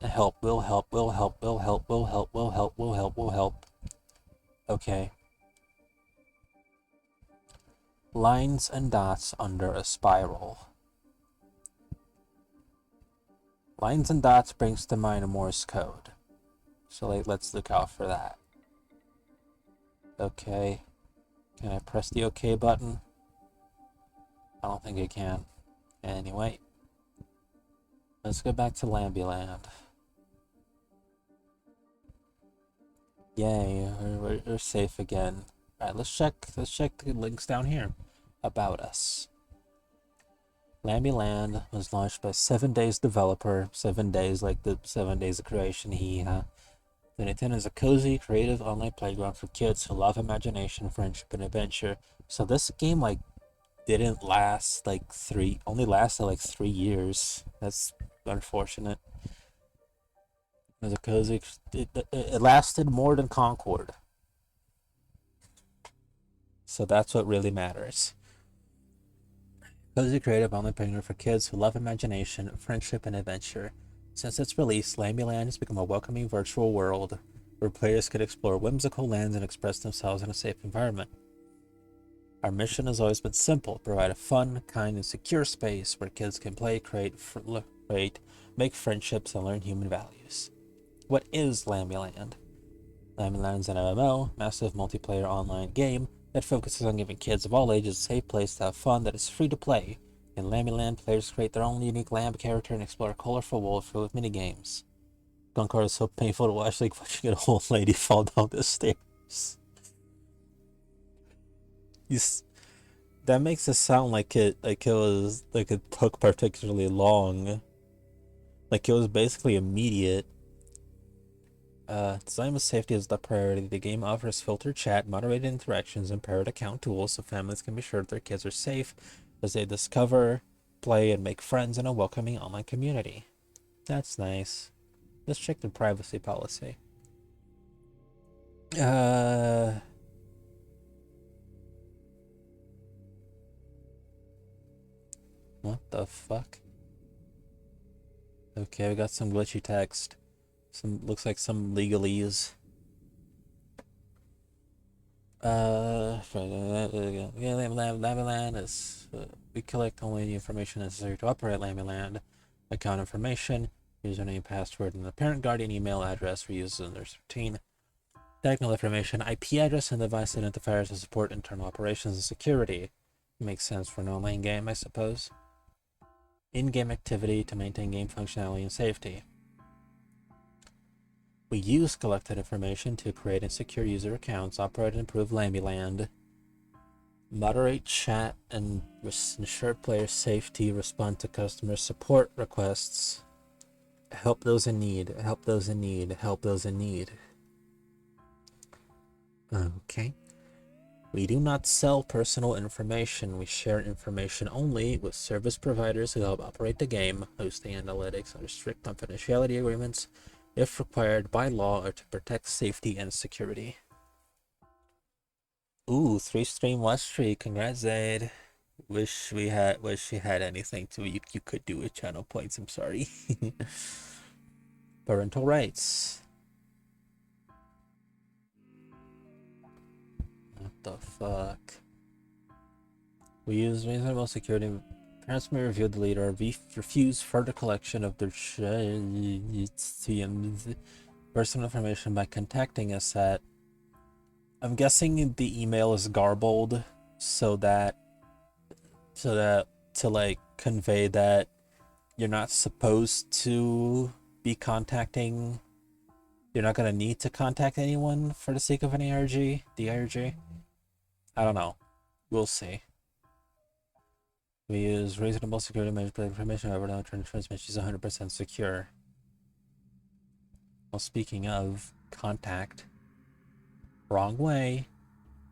Help, will help, will help, will help, will help, will help, will help, will help. Okay. Lines and dots under a spiral. Lines and dots brings to mind a Morse code. So let's look out for that. Okay. Can I press the OK button? I don't think I can. Anyway. Let's go back to Lambyland. Yay, we're safe again. Alright, let's check the links down here. About us. Lambyland was launched by 7 Days developer. 7 days like the 7 days of creation. The Nintendo is a cozy, creative online playground for kids who love imagination, friendship, and adventure. So this game didn't last only lasted 3 years. That's unfortunate. It was a cozy. It lasted more than Concord. So that's what really matters. Cozy creative online playground for kids who love imagination, friendship, and adventure. Since its release, Lambyland has become a welcoming virtual world where players can explore whimsical lands and express themselves in a safe environment. Our mission has always been simple: provide a fun, kind, and secure space where kids can play, create, make friendships, and learn human values. What is Lambyland? Lambyland is an MMO, massive multiplayer online game that focuses on giving kids of all ages a safe place to have fun that is free to play. In Lambyland, players create their own unique lamb character and explore a colorful world filled with minigames. Concord is so painful to watch, like watching an old lady fall down the stairs. That makes it sound like it took particularly long. Like it was basically immediate. Design with safety is the priority. The game offers filtered chat, moderated interactions, and parent account tools so families can be sure that their kids are safe as they discover, play, and make friends in a welcoming online community. That's nice. Let's check the privacy policy. What the fuck? Okay, we got some glitchy text. Looks like some legalese. Lambyland is, we collect only the information necessary to operate Lambyland. Account information, username, password, and the parent guardian email address for use in their routine. Technical information, IP address, and device identifiers to support internal operations and security. Makes sense for an online game, I suppose. In-game activity to maintain game functionality and safety. We use collected information to create and secure user accounts, operate and improve Lambyland, moderate chat and ensure player safety, respond to customer support requests, help those in need, help those in need, help those in need. Okay. We do not sell personal information. We share information only with service providers who help operate the game, host the analytics under strict confidentiality agreements, if required by law or to protect safety and security. Ooh, 3-stream watch streak. Congrats, Zaid. Wish you had anything to you could do with channel points. I'm sorry. Parental rights. What the fuck? We use reasonable security. Parents may review the leader. Refuse further collection of their personal information by contacting us at. I'm guessing the email is garbled so that to like convey that you're not supposed to be contacting. You're not gonna need to contact anyone for the sake of an ARG, the ARG. I don't know. We'll see. We use reasonable security measures to information over the transmission is 100% secure. Well, speaking of contact, wrong way.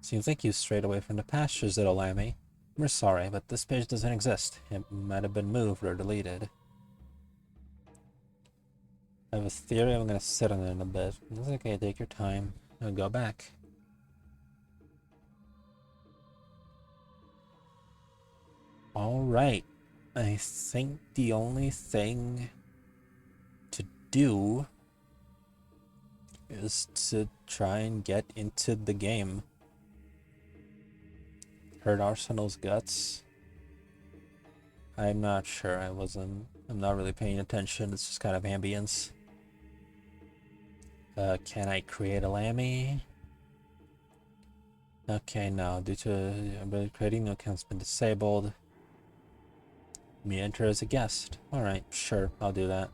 Seems like you strayed away from the pastures, little Lammy. We're sorry, but this page doesn't exist. It might have been moved or deleted. I have a theory. I'm gonna sit on it in a bit. It's okay. Take your time. I'll go back. All right. I think the only thing to do is to try and get into the game. Heard Arsenal's guts. I'm not sure. I'm not really paying attention. It's just kind of ambience. Can I create a Lammy? Okay, no. Due to creating no account's been disabled. Me enter as a guest. Alright, sure. I'll do that.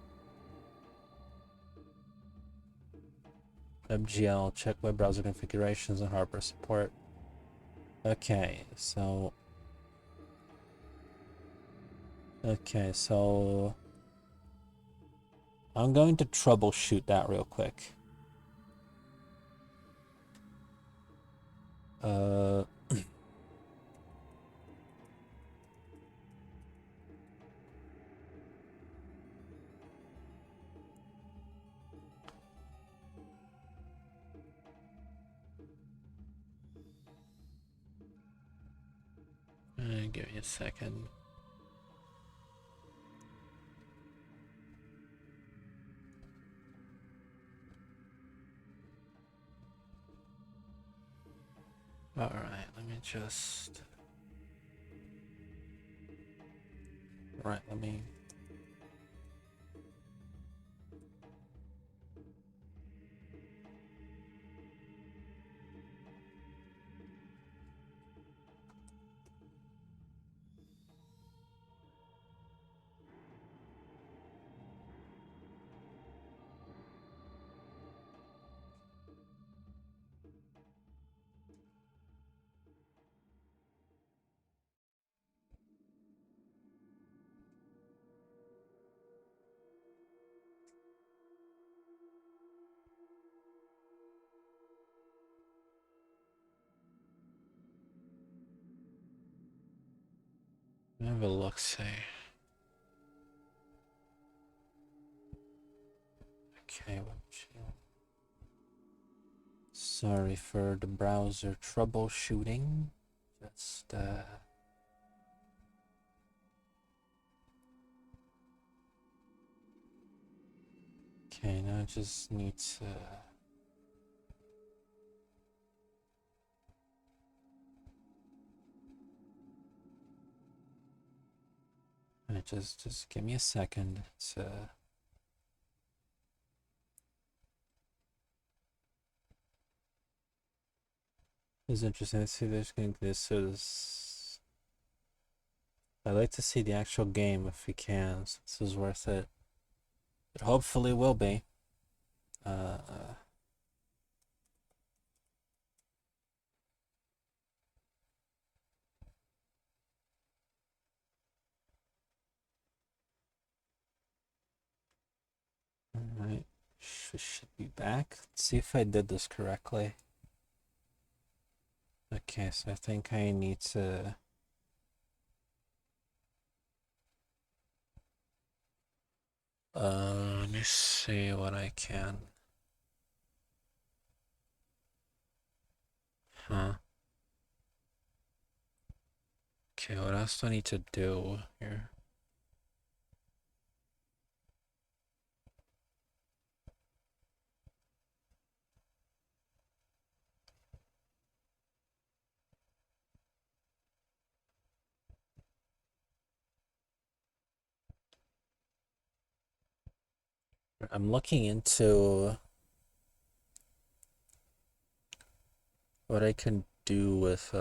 WebGL, check web browser configurations and hardware support. Okay, so I'm going to troubleshoot that real quick. Give me a second. All right, let me just. Right, let me. Have a look, see. Okay, sorry for the browser troubleshooting. Just Okay, now I just need to... Just give me a second to... It's interesting to see this is... I'd like to see the actual game if we can, so this is worth it. It hopefully will be. Alright, should be back. Let's see if I did this correctly. Okay, so I think I need to... let me see what I can. Huh. Okay, what else do I need to do here? I'm looking into what I can do with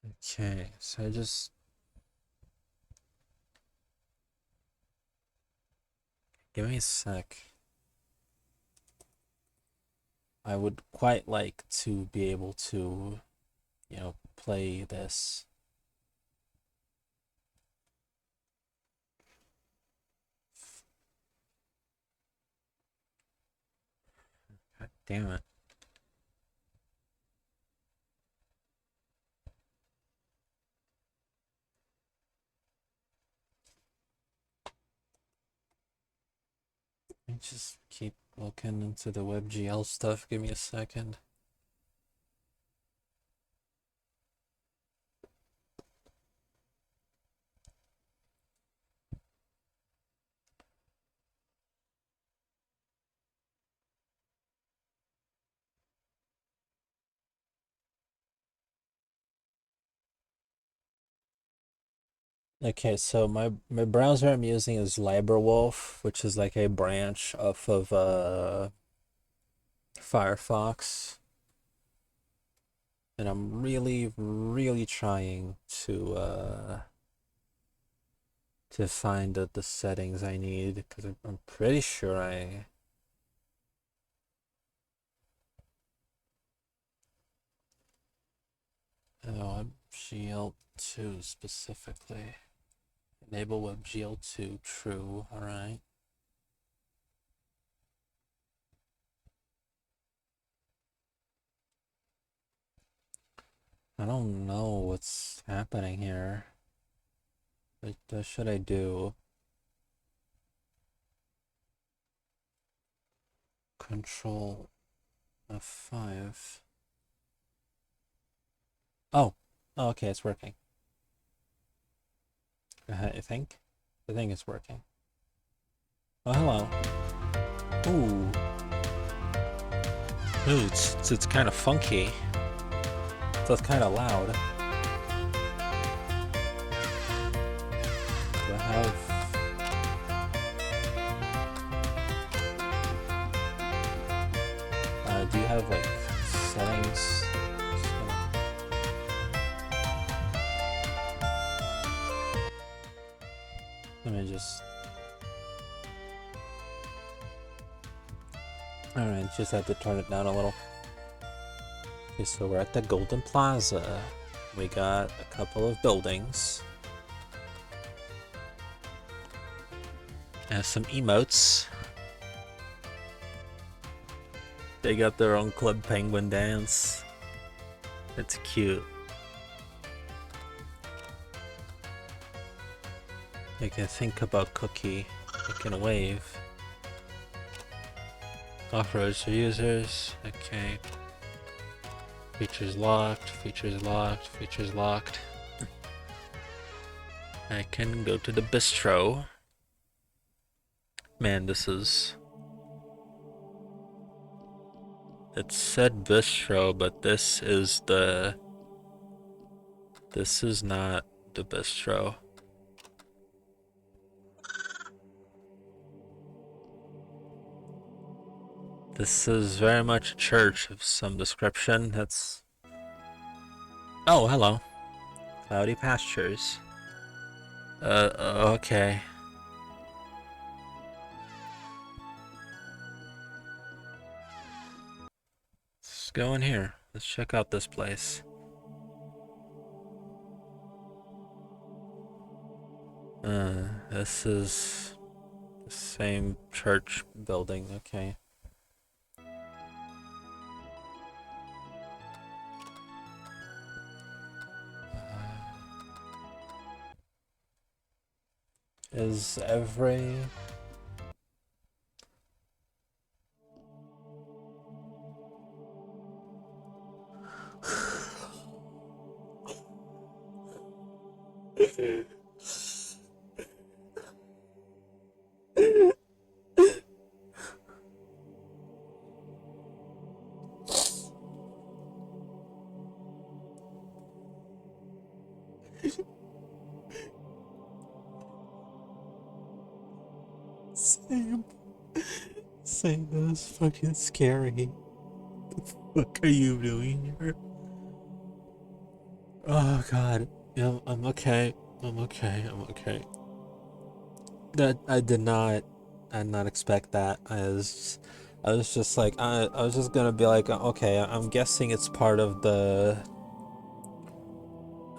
okay, so I just give me a sec. I would quite like to be able to, you know, play this. God damn it. Let me just keep looking into the WebGL stuff. Give me a second. Okay, so my browser I'm using is LibreWolf, which is like a branch off of Firefox. And I'm really trying to find the settings I need, because I'm pretty sure WebGL2 specifically. Enable WebGL2 true, alright. I don't know what's happening here. What should I do? Control F5. Oh, okay, it's working. I think it's working. Oh, hello. Ooh. Ooh, it's kind of funky. So it's kind of loud. Do I have... do you have like settings? Let me just... Alright, just have to turn it down a little. Okay, so we're at the Golden Plaza. We got a couple of buildings. And some emotes. They got their own Club Penguin dance. It's cute. Make I think about Cookie. I can wave. Off-roads for users. Okay. Features locked, features locked, features locked. I can go to the bistro. Man, this is... It said bistro, but this is the... This is not the bistro. This is very much a church of some description. That's... Oh, hello. Cloudy pastures. Okay. Let's go in here. Let's check out this place. This is the same church building, okay. Is every... Sam, that's fucking scary. What are you doing here? Oh god. Yeah, I'm okay. I'm okay. That I did not expect that. I was just like I was just gonna be like, okay, I'm guessing it's part of the...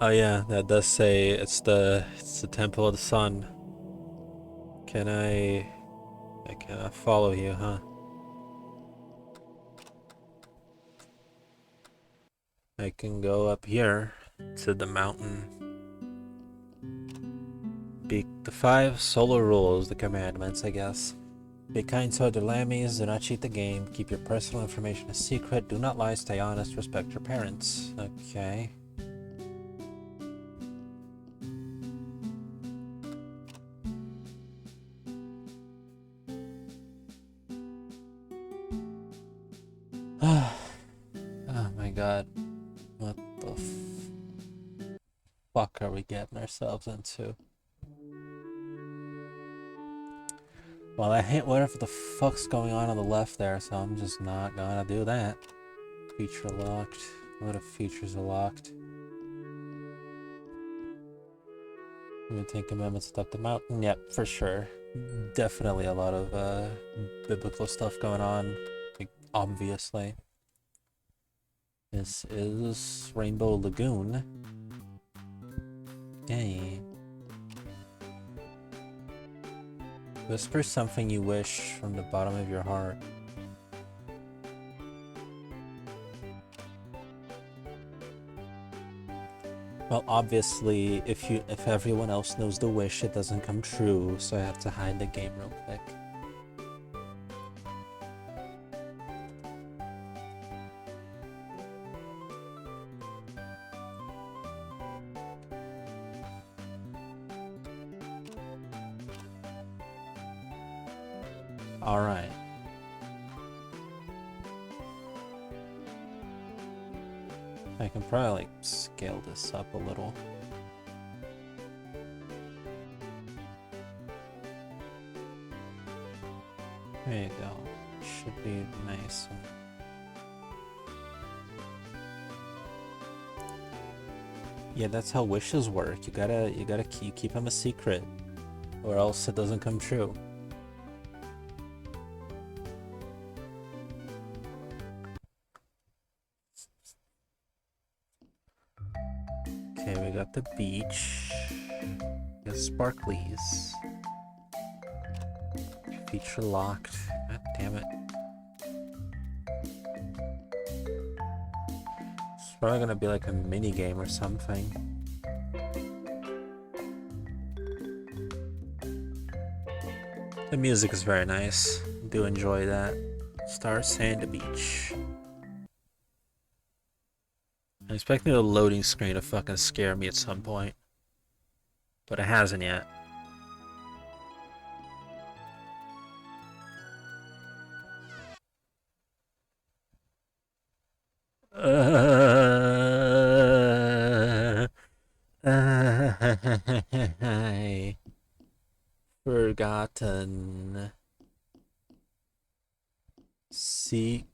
Oh yeah, that does say it's the Temple of the Sun. I cannot follow you, huh? I can go up here to the mountain. Be the 5 solar rules, the commandments, I guess. Be kind to other lammies, do not cheat the game, keep your personal information a secret, do not lie, stay honest, respect your parents. Okay. Oh my god. What the fuck are we getting ourselves into? Well, I hate whatever the fuck's going on the left there, so I'm just not gonna do that. Feature locked. What if features are locked? We take commandments up the mountain. Yep, for sure. Definitely a lot of biblical stuff going on. Like, obviously. This is Rainbow Lagoon. Dang. Whisper something you wish from the bottom of your heart. Well, obviously, if everyone else knows the wish, it doesn't come true, so I have to hide the game real quick. Alright. I can probably, like, scale this up a little. There you go. Should be nice. Yeah, that's how wishes work. You keep them a secret, or else it doesn't come true. Okay, we got the beach. The sparklies. Feature locked. God damn it. It's probably gonna be like a mini game or something. The music is very nice. Do enjoy that. Star Sand Beach. I'm expecting the loading screen to fucking scare me at some point. But it hasn't yet. Forgotten. Seek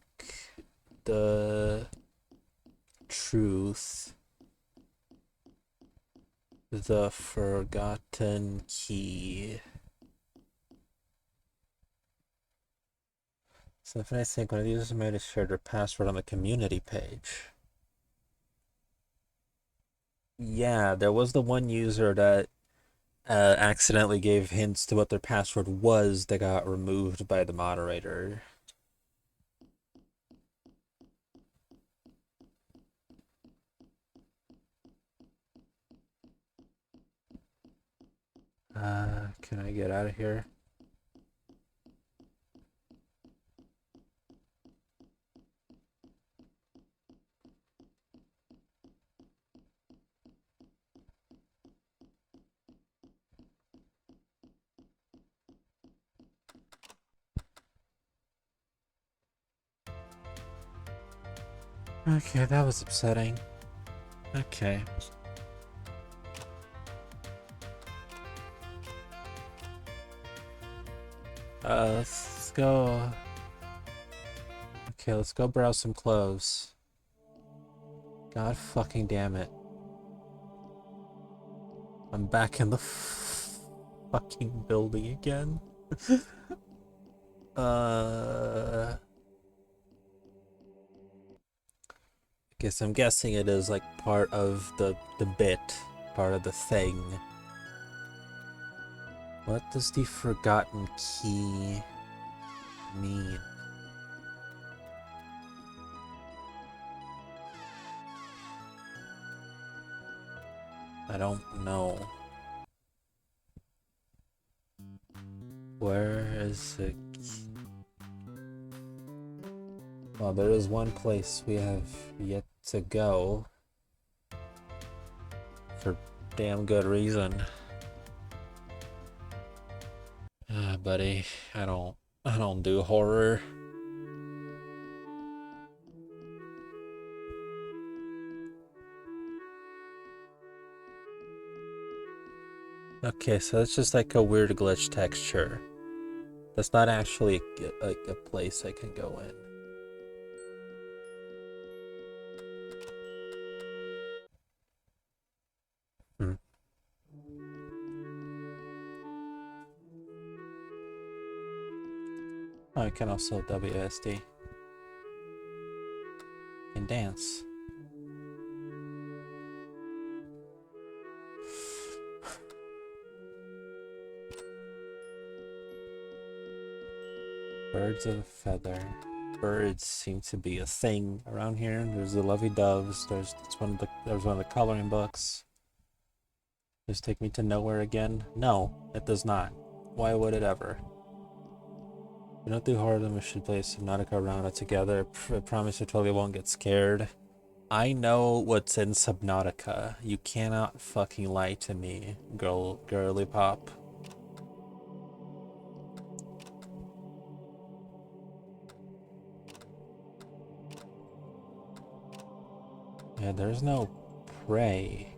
the truth. The forgotten key. So if I think one of these made a shared their password on the community page. Yeah, there was the one user that accidentally gave hints to what their password was that got removed by the moderator. Can I get out of here? Okay, that was upsetting. Okay. Let's go. Okay, let's go browse some clothes. God fucking damn it. I'm back in the fucking building again. Guess I'm guessing it is like part of the bit, part of the thing. What does the forgotten key mean? I don't know. Where is it? Well, there is one place we have yet to go. For damn good reason. Buddy, I don't do horror. Okay, so it's just like a weird glitch texture. That's not actually a place I can go in. Oh, I can also WSD. And dance. Birds of a feather. Birds seem to be a thing around here. There's the lovey doves. There's one of the coloring books. Does this take me to nowhere again? No, it does not. Why would it ever? We don't do horror, then we should play Subnautica around it together. I promise you totally won't get scared. I know what's in Subnautica. You cannot fucking lie to me, girly pop. Yeah, there's no prey.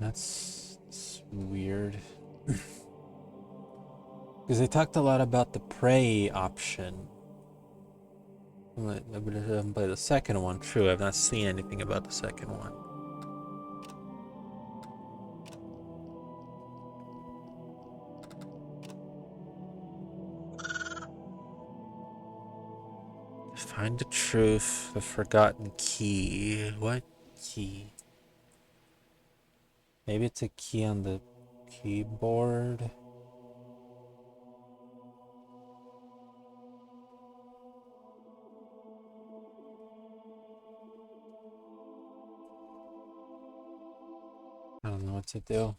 That's weird. Because they talked a lot about the prey option. I haven't played the second one. True, I've not seen anything about the second one. Find the truth, the forgotten key. What key? Maybe it's a key on the keyboard. have to do.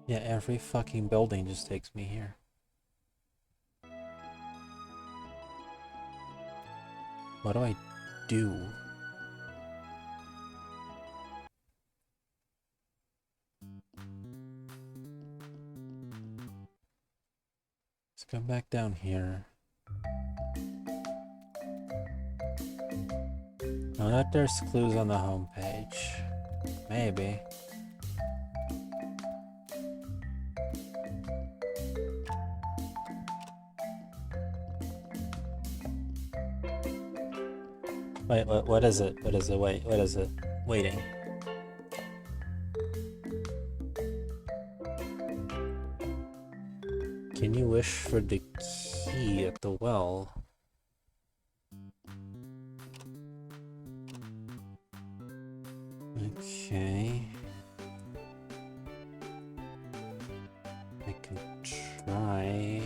Yeah, every fucking building just takes me here. What do I do? Let's go back down here. I bet there's clues on the homepage. Maybe. Wait, what is it? What is it? Wait, what is it? Waiting. Can you wish for the key at the well? Okay. I can try.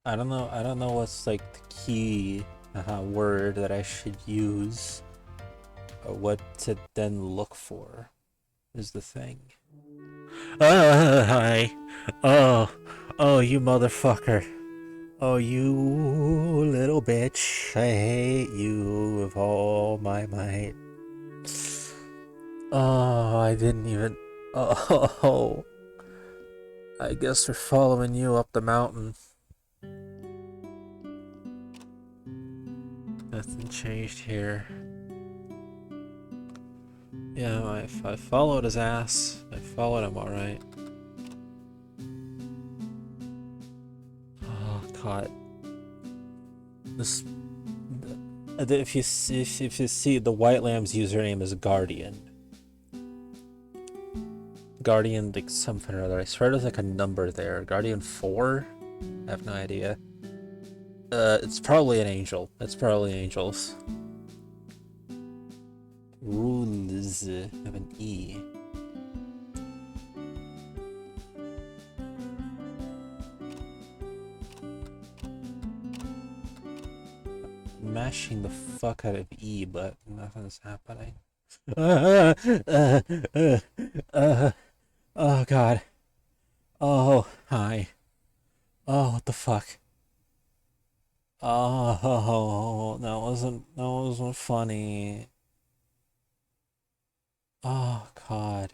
I don't know what's like the key word that I should use, or what to then look for is the thing. Hi. Oh, you motherfucker. Oh, you little bitch. I hate you with all my might. Oh, I didn't even... Oh, I guess we're following you up the mountain. Nothing changed here. Yeah, I followed his ass. I followed him alright. Oh, God. This... If you see, the White Lamb's username is Guardian. Guardian, like something or other. I swear there's like a number there. Guardian 4? I have no idea. It's probably an angel. It's probably angels. Rules have an E. I'm mashing the fuck out of E, but nothing's happening. Oh God. Oh, hi. Oh, what the fuck? Oh, that wasn't funny. Oh God,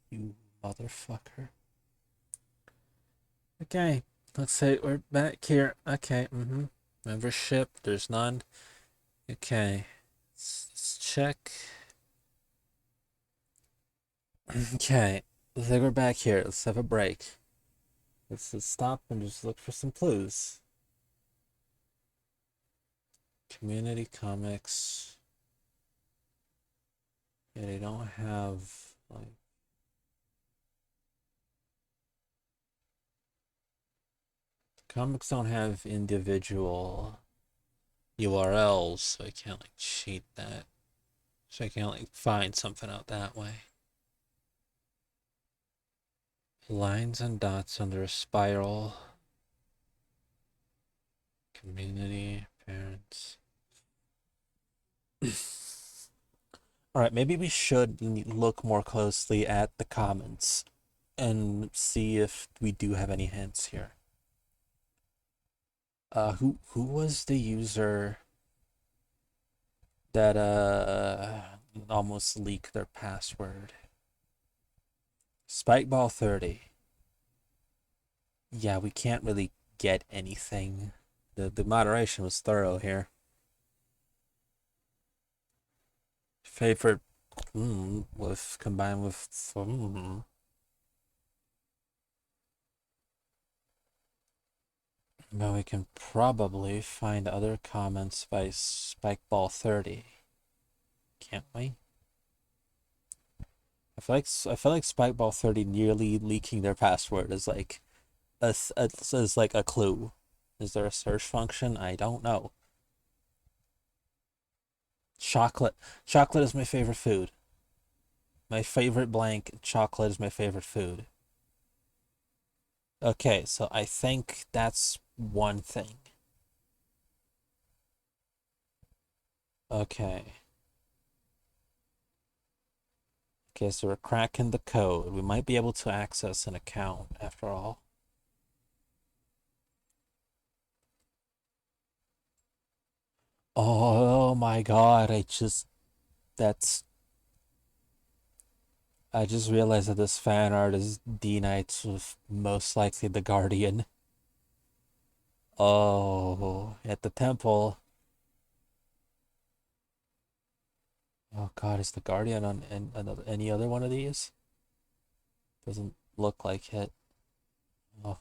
you motherfucker. Okay, let's say we're back here. Okay, Membership, there's none. Okay, let's check. Okay, looks like we're back here. Let's have a break. Let's stop and just look for some clues. Community comics. Yeah, they don't have like. Comics don't have individual URLs, so I can't like cheat that. So I can't like find something out that way. Lines and dots under a spiral. Community, parents. Alright, maybe we should look more closely at the comments and see if we do have any hints here. Who was the user that almost leaked their password? Spikeball30. Yeah, we can't really get anything. The moderation was thorough here. Favorite with combined with But we can probably find other comments by Spikeball30. Can't we? I feel like Spikeball30 nearly leaking their password is like is like a clue. Is there a search function? I don't know. Chocolate. Chocolate is my favorite food. My favorite blank chocolate is my favorite food. Okay, so I think that's one thing. Okay. Okay, so we're cracking the code. We might be able to access an account after all. Oh my god, I just realized that this fan art is D-Knights with most likely the Guardian. Oh, at the temple. Oh god, is the Guardian on any other one of these? Doesn't look like it. Oh,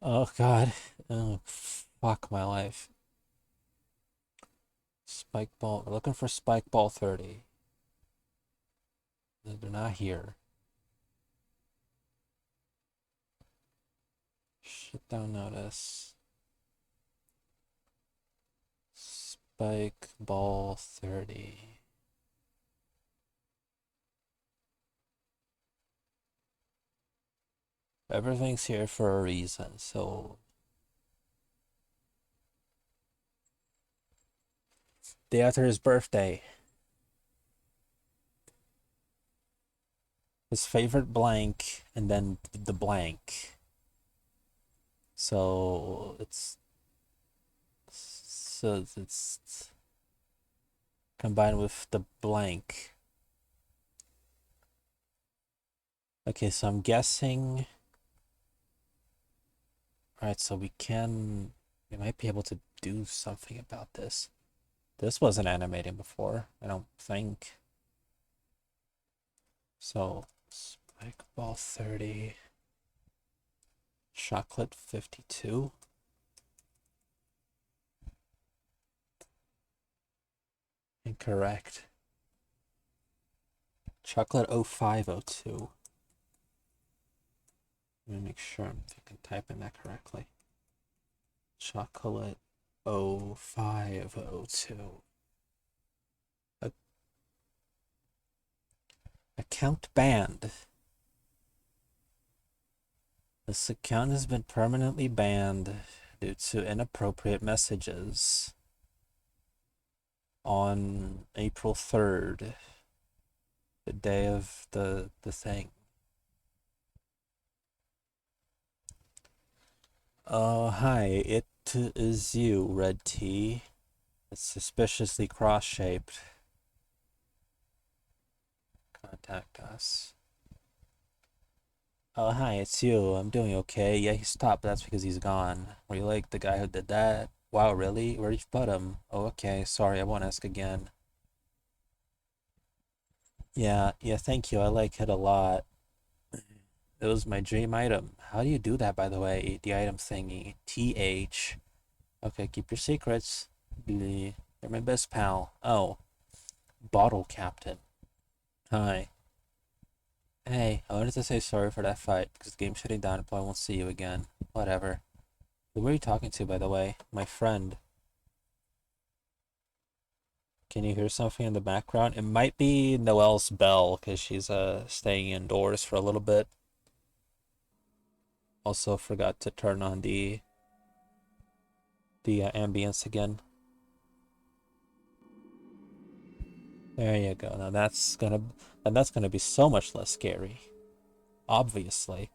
oh god. Oh, fuck my life. Spike ball. We're looking for spike ball 30. They're not here. Shut down notice. Spike ball 30. Everything's here for a reason, so day after his birthday. His favorite blank and then the blank. So it's combined with the blank. Okay, so I'm guessing. Alright, so we might be able to do something about this. This wasn't animating before, I don't think. So, spike ball 30. Chocolate 52. Incorrect. Chocolate 0502. Let me make sure I'm typing that correctly. Chocolate 0502. Account banned. This account has been permanently banned due to inappropriate messages on April 3rd, the day of the thing. Hi, it is you, Red Tea. It's suspiciously cross-shaped. Contact us. Oh, hi, it's you. I'm doing okay. Yeah, he stopped, but that's because he's gone. Were you like the guy who did that? Wow, really? Where did you put him? Oh, okay. Sorry, I won't ask again. Yeah, thank you. I like it a lot. It was my dream item. How do you do that, by the way? The item thingy. TH. Okay, keep your secrets. You're my best pal. Oh, Bottle Captain. Hi. Hey, I wanted to say sorry for that fight, because the game's shutting down and probably won't see you again. Whatever. Who were you talking to, by the way? My friend. Can you hear something in the background? It might be Noelle's bell, because she's staying indoors for a little bit. Also forgot to turn on the ambience again. There you go. Now that's gonna be so much less scary. Obviously.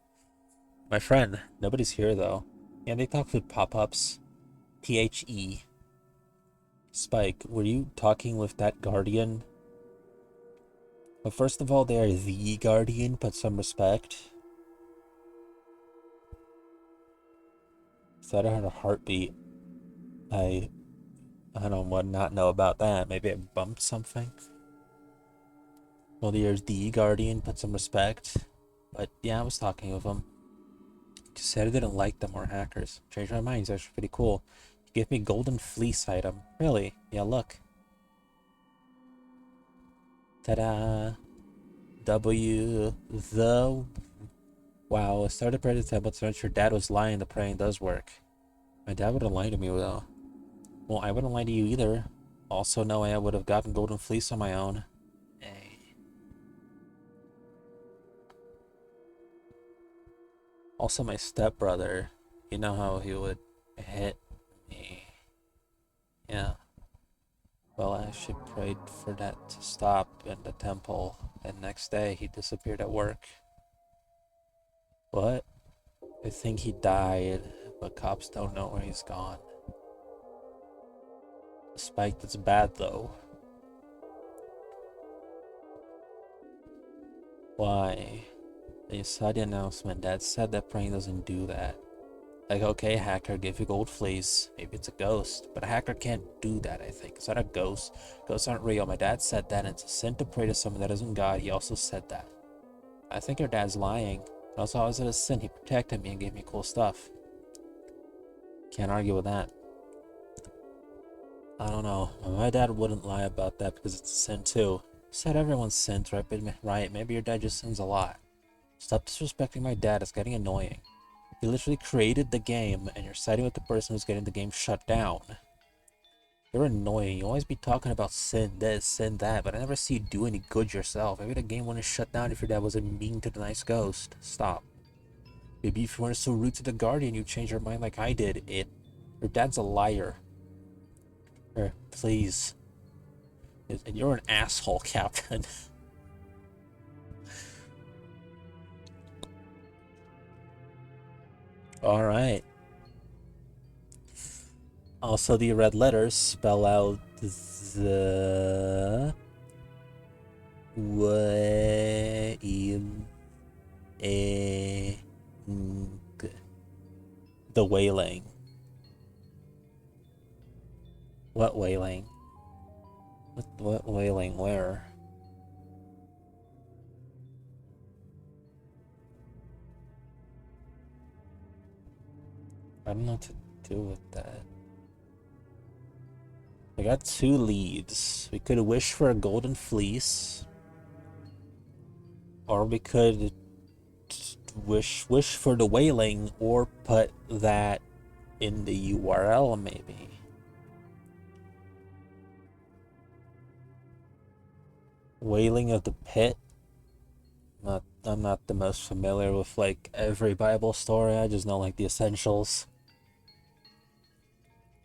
My friend, nobody's here though. Yeah, they talk with pop-ups. THE. Spike, were you talking with that guardian? Well, first of all, they are the guardian, put some respect. Said I had a heartbeat. I don't not know about that. Maybe I bumped something. Well, there's the guardian, put some respect. But yeah, I was talking with him. Just said I didn't like them or hackers. Changed my mind. He's actually pretty cool. He gave me golden fleece item. Really? Yeah, look. Ta-da! Wow, I started praying to temple to your dad was lying. The praying does work. My dad wouldn't lie to me though. Well, I wouldn't lie to you either. Also, no way I would have gotten golden fleece on my own. Hey. Also, my stepbrother, you know how he would hit me? Yeah. Well, I actually prayed for that to stop in the temple, and next day he disappeared at work. What? I think he died, but cops don't know where he's gone. The spike that's bad though. Why? They saw the announcement. Dad said that praying doesn't do that. Like, okay, hacker, give you gold fleece. Maybe it's a ghost, but a hacker can't do that, I think. It's not a ghost. Ghosts aren't real. My dad said that, and it's a sin to pray to someone that isn't God. He also said that. I think your dad's lying. Also, how is it a sin? He protected me and gave me cool stuff. Can't argue with that. I don't know. My dad wouldn't lie about that because it's a sin too. He said everyone sins, right? Right, maybe your dad just sins a lot. Stop disrespecting my dad. It's getting annoying. You literally created the game, and you're siding with the person who's getting the game shut down. You're annoying. You always be talking about sin this, sin that, but I never see you do any good yourself. Maybe the game wouldn't shut down if your dad wasn't mean to the nice ghost. Stop. Maybe if you weren't so rude to the Guardian, you'd change your mind like I did. Your dad's a liar. Please. And you're an asshole, Captain. Alright. Also, the red letters spell out the the wailing. What wailing? What wailing? Where? I don't know what to do with that. I got 2 leads. We could wish for a golden fleece, or we could wish for the wailing, or put that in the URL maybe. Wailing of the Pit. I'm not the most familiar with like every Bible story. I just know like the essentials.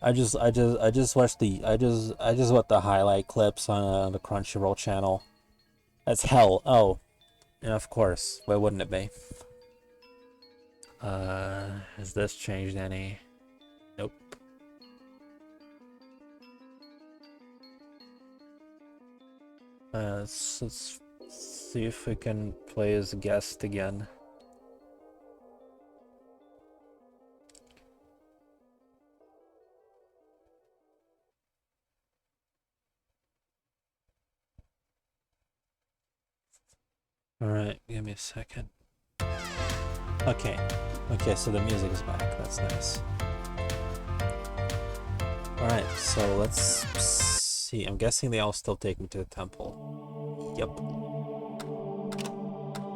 I just watched the highlight clips on the Crunchyroll channel. That's hell. Oh, and of course, why wouldn't it be? Has this changed any? Nope. Let's see if we can play as a guest again. Alright, give me a second. Okay, so the music is back. That's nice. Alright, so let's see. I'm guessing they all still take me to the temple. Yep.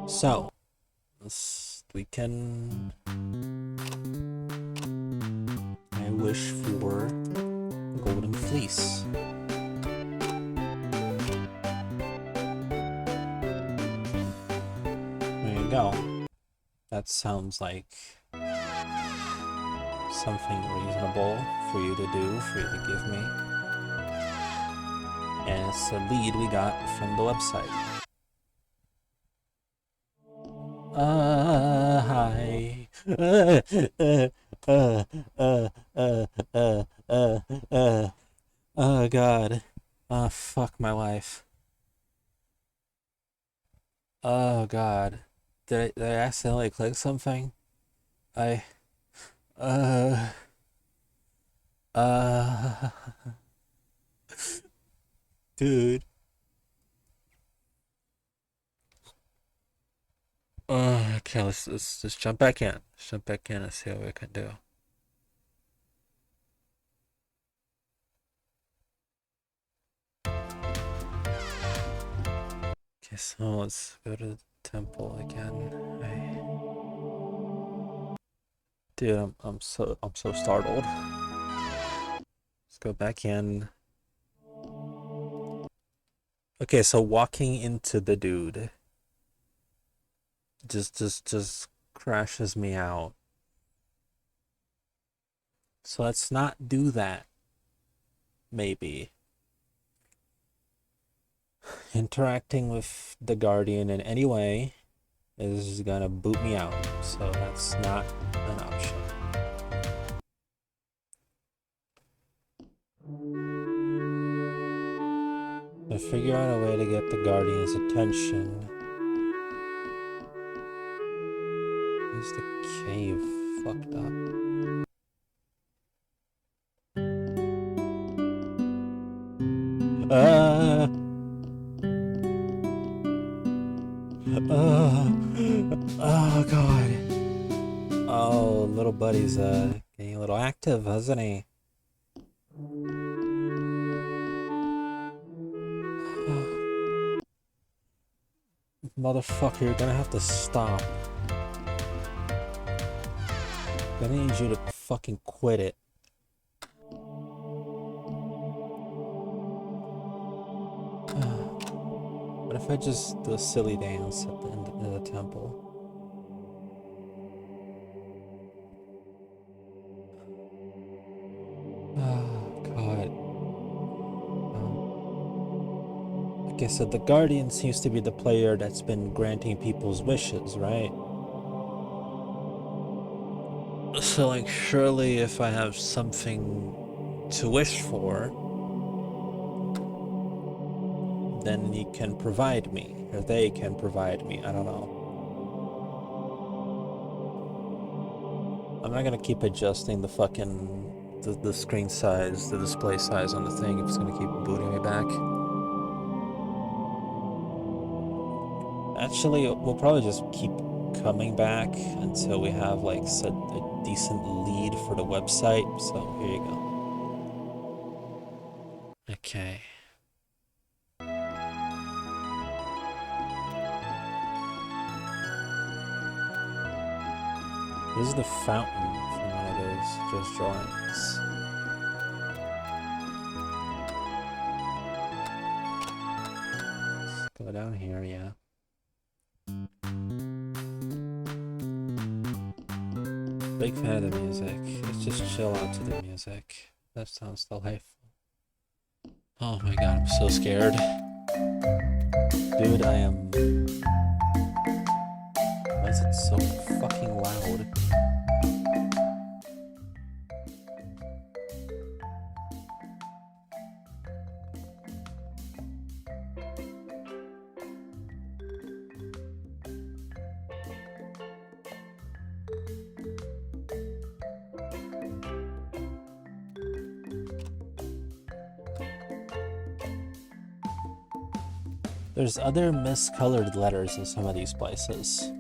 So, we can... I wish for a golden fleece. There you go. That sounds like something reasonable for you to do, for you to give me. And it's a lead we got from the website. Hi. Oh god. Oh fuck my life. Oh god. Did I accidentally click something? I uh uh dude. Okay, let's just jump back in. Let's jump back in and see what we can do. Okay, so let's go to the temple again. Dude, I'm so startled. Let's go back in. Okay, so walking into the dude. Just crashes me out. So let's not do that. Maybe. Interacting with the Guardian in any way is gonna boot me out. So that's not an option. To figure out a way to get the Guardian's attention. Is the cave fucked up? Oh god. Oh, little buddy's getting a little active, hasn't he? Motherfucker, you're gonna have to stop. I'm gonna need you to fucking quit it. What if I just do a silly dance at the end of the temple? Oh, God. Like I said, the Guardian seems to be the player that's been granting people's wishes, right? So, like, surely if I have something to wish for, then he can provide me, or they can provide me, I don't know. I'm not gonna keep adjusting the fucking, the screen size, the display size on the thing if it's gonna keep booting me back. Actually, we'll probably just keep coming back until we have, like, a decent lead for the website, so here you go. Okay. This is the fountain from one of those just drawings. Let's go down here, yeah. Big fan of the music. Let's just chill out to the music. That sounds delightful. Oh my god, I'm so scared. Dude, I am... Why is it so fucking loud? There's other miscolored letters in some of these places.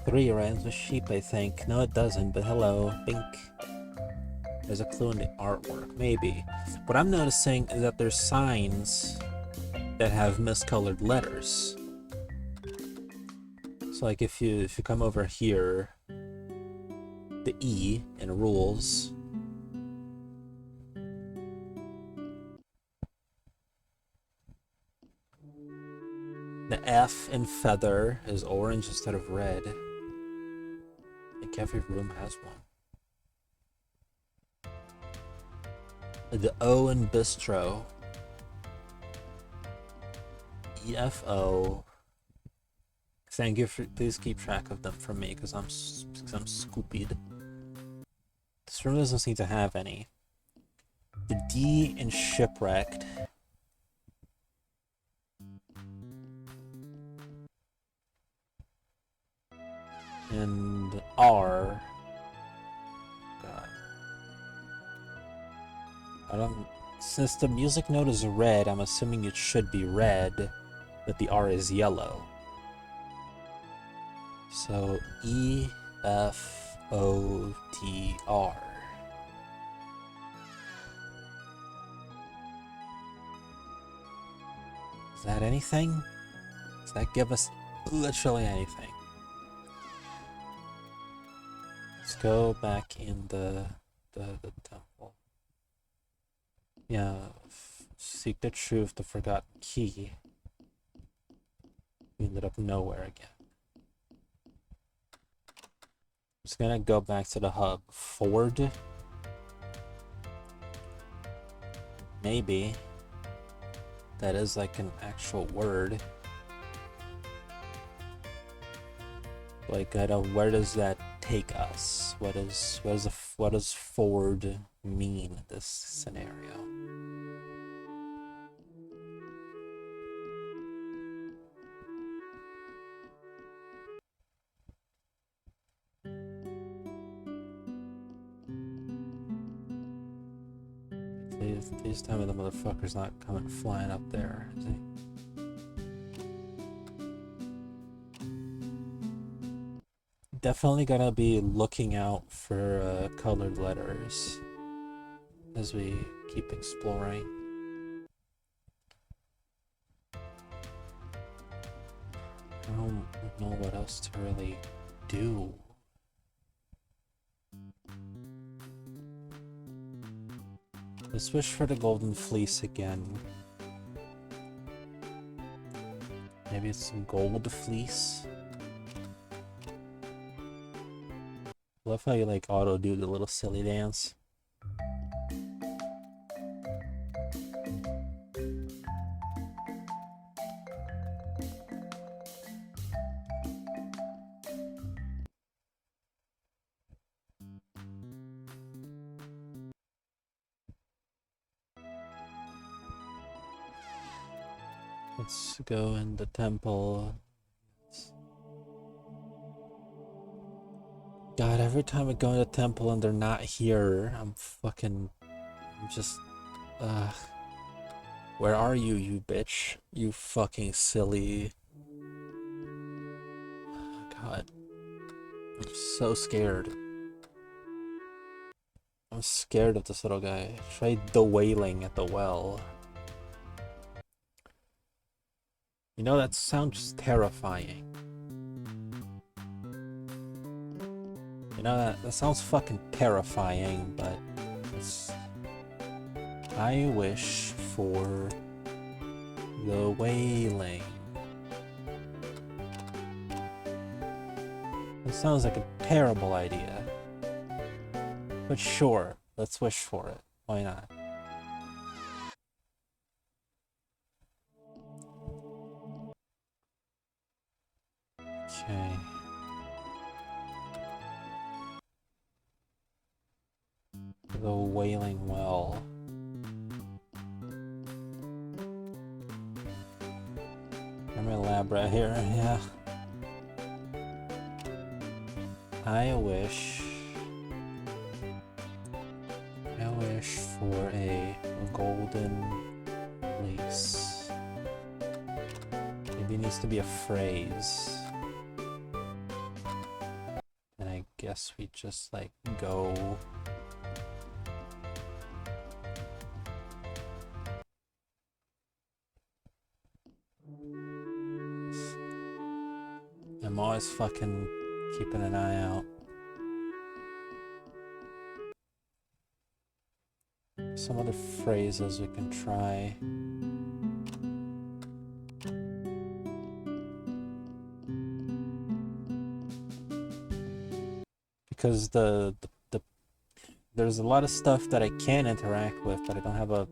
3 rhymes with sheep, I think. No, it doesn't, but hello, Bink. There's a clue in the artwork, maybe. What I'm noticing is that there's signs that have miscolored letters. So like if you come over here, the E in rules, the F in feather is orange instead of red. I think every room has one. The O in bistro. EFO. Thank you for, please keep track of them for me because I'm stupid. This room doesn't seem to have any. The D in shipwrecked. And R. God. I don't... Since the music note is red, I'm assuming it should be red, but the R is yellow. So E, F, O, T, R. Is that anything? Does that give us literally anything? Let's go back in the temple. Yeah, seek the truth, the forgotten key. We ended up nowhere again. Just gonna go back to the hub. Forward. Maybe. That is like an actual word. Like, I don't, where does that take us? What does forward mean in this scenario? Please tell me the motherfucker's not coming flying up there, is he? Definitely gotta be looking out for colored letters as we keep exploring. I don't know what else to really do. Let's wish for the golden fleece again. Maybe it's some gold fleece. I love how you like auto do the little silly dance. Let's go in the temple. God, every time I go in the temple and they're not here, I'm just, where are you, you bitch? You fucking silly. Oh, God. I'm so scared. I'm scared of this little guy. Try wailing at the well. You know, that sounds terrifying. You know, that sounds fucking terrifying, but it's... I wish for the wailing. It sounds like a terrible idea. But sure, let's wish for it. Why not? Okay. The Wailing Well. I'm gonna lab right here, yeah. I wish for a golden lace. Maybe it needs to be a phrase. And I guess we just like go. I'm always fucking keeping an eye out. Some other phrases we can try. Because there's a lot of stuff that I can interact with, but I don't have but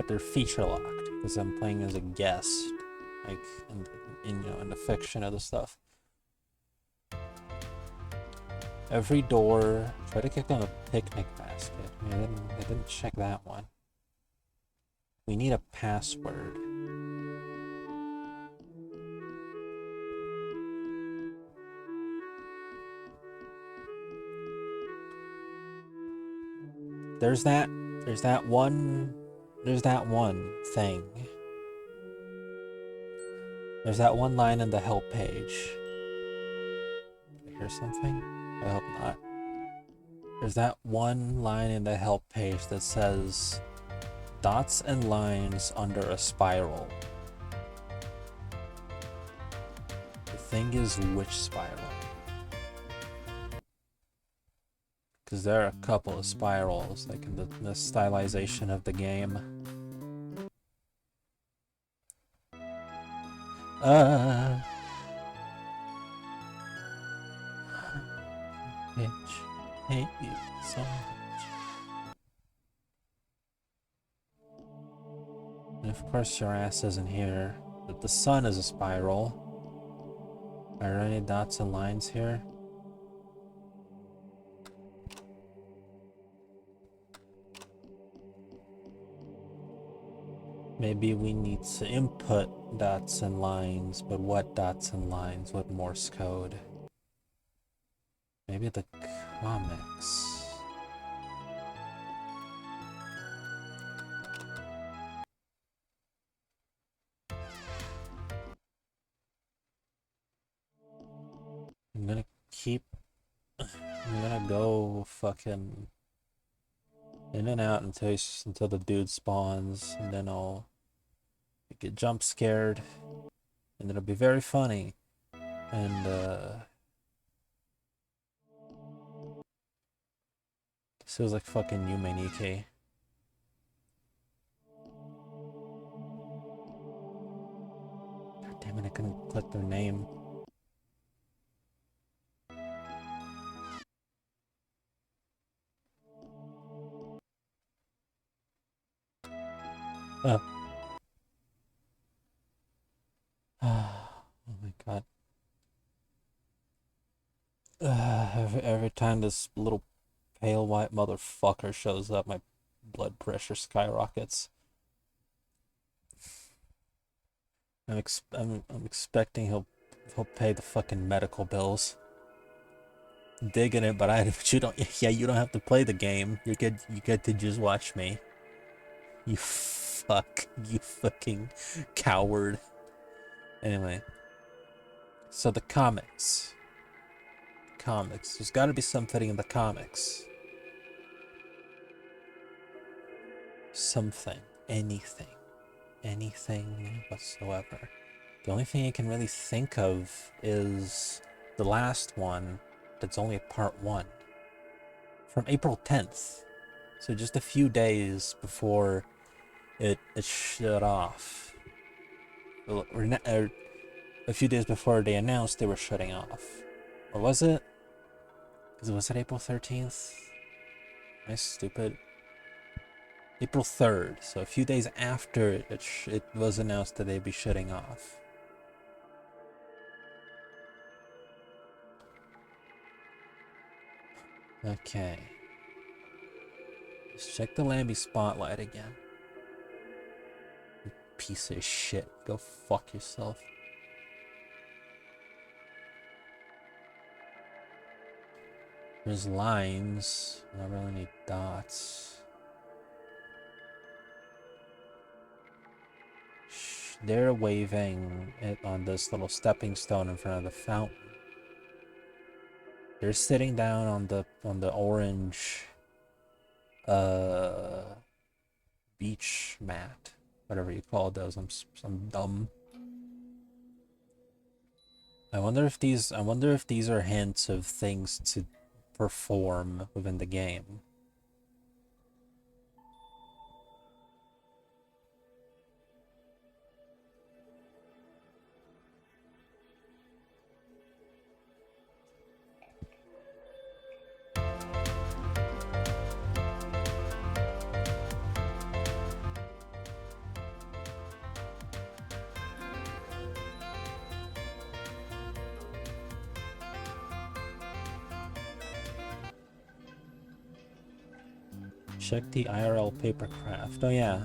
they're feature locked because I'm playing as a guest, like in the fiction of the stuff. Every door. Try to kick on a picnic basket. I didn't check that one. We need a password. There's that one thing. There's that one line in the help page. Did I hear something? I hope not. There's that one line in the help page that says dots and lines under a spiral. The thing is, which spiral? Because there are a couple of spirals, like in the stylization of the game. Bitch, hate you so much. And of course your ass isn't here. But the sun is a spiral. Are there any dots and lines here? Maybe we need to input dots and lines, but what dots and lines? What Morse code? Maybe the comics. I'm gonna keep... I'm gonna go fucking in and out until the dude spawns, and then I'll get jump scared, and it'll be very funny. And this feels like fucking Yume Nikki. God damn it, I couldn't click their name. Oh my god. Every time this little pale white motherfucker shows up, my blood pressure skyrockets. I'm expecting he'll pay the fucking medical bills. Digging it, but you don't. Yeah, you don't have to play the game. You get to just watch me. You fucking coward. Anyway, so the comics. There's got to be something in the comics. Something, anything whatsoever. The only thing I can really think of is the last one that's only part 1 from April 10th. So just a few days before it shut off. Or a few days before they announced they were shutting off. Or was it? Was it April 13th? Am I stupid? April 3rd, so a few days after it was announced that they'd be shutting off. Okay. Let's check the Lamby spotlight again. You piece of shit. Go fuck yourself. There's lines. I don't really need dots. They're waving it on this little stepping stone in front of the fountain. They're sitting down on the orange beach mat, whatever you call those. I'm dumb. I wonder if these are hints of things to perform within the game. Check the IRL papercraft. Oh yeah.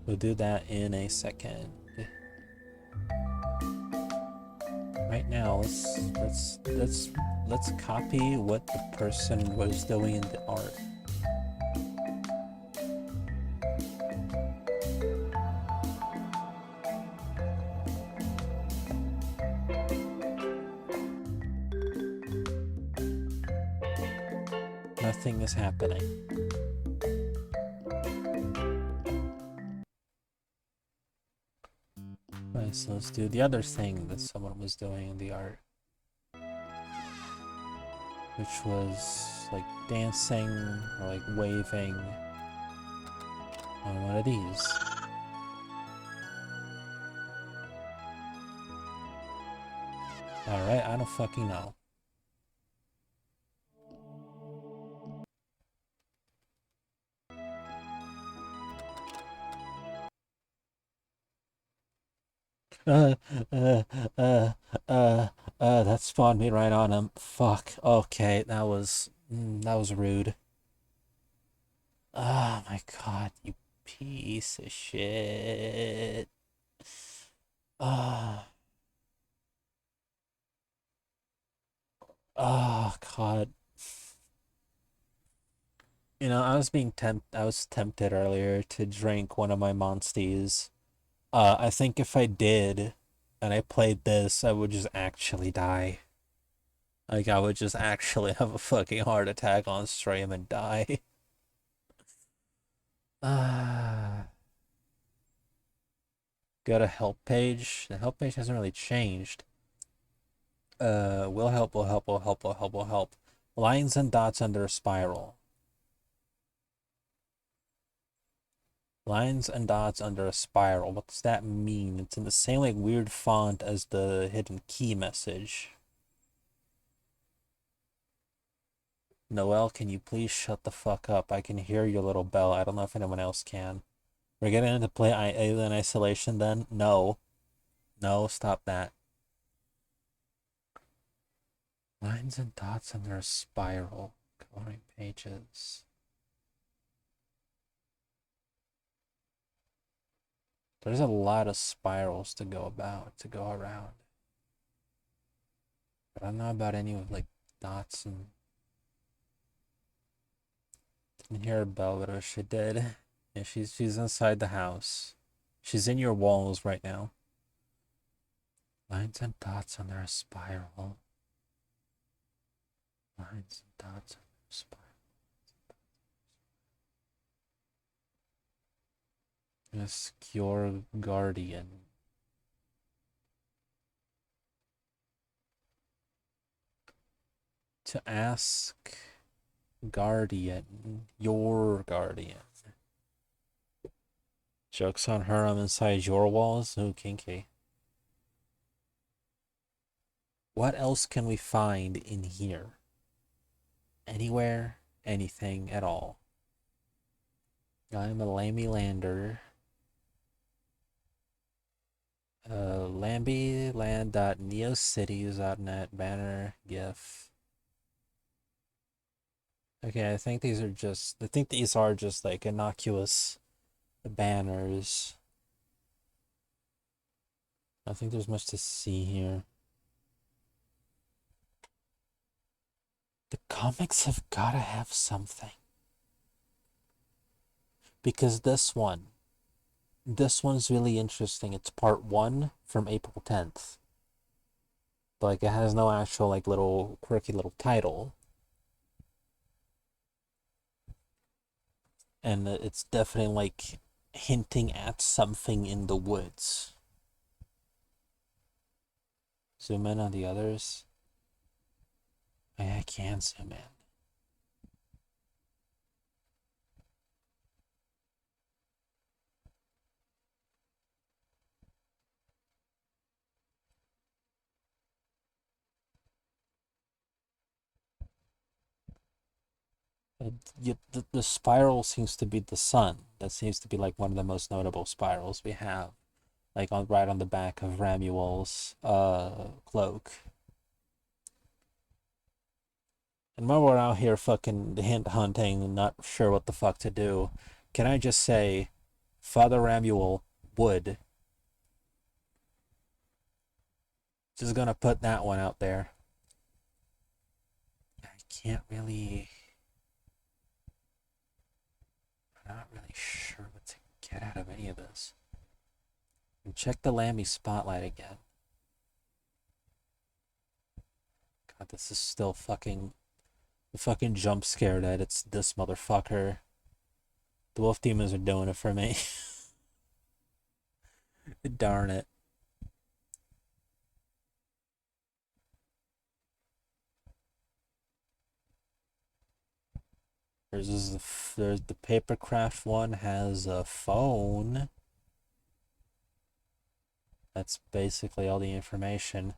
We'll do that in a second. Right now, let's copy what the person was doing in the art. Nothing is happening. Right, so let's do the other thing that someone was doing in the art, which was like dancing or like waving on one of these. Alright, I don't fucking know. Uh, uh, uh, that spawned me right on him. Fuck. Okay, that was rude. Oh my god, you piece of shit. Ah, oh god. You know, I was tempted earlier to drink one of my Monsties. I think if I did and I played this, I would just actually die. Like I would just actually have a fucking heart attack on stream and die. Ah, got a help page. The help page hasn't really changed. Will help. Lines and dots under a spiral. Lines and dots under a spiral. What does that mean? It's in the same like weird font as the hidden key message. Noelle, can you please shut the fuck up? I can hear your little bell. I don't know if anyone else can. We're getting into play Alien Isolation then? No. No, stop that. Lines and dots under a spiral. Coloring pages. There's a lot of spirals to go around. But I don't know about any with like dots and didn't hear a bell, but I wish she did. Yeah, she's inside the house. She's in your walls right now. Lines and dots under a spiral. Lines and dots under a spiral. Obscure guardian. To ask guardian, your guardian. Joke's on her, I'm inside your walls. Ooh, kinky. What else can we find in here? Anywhere, anything at all. I'm a Lambylander. Lambyland.neocities.net banner GIF. Okay, I think these are just like innocuous banners. I think there's much to see here. The comics have gotta have something. Because this one's really interesting. It's part 1 from April 10th. But like it has no actual like little quirky little title. And it's definitely like hinting at something in the woods. Zoom in on the others. I can zoom in. The spiral seems to be the sun. That seems to be like one of the most notable spirals we have. Like right on the back of Ramuel's cloak. And while we're out here fucking hint hunting, not sure what the fuck to do, can I just say, Father Ramuel would. Just gonna put that one out there. I can't really. I'm not really sure what to get out of any of this. And check the Lammy spotlight again. God, this is still fucking. The fucking jump scared at it's this motherfucker. The wolf demons are doing it for me. Darn it. There's the papercraft one has a phone. That's basically all the information.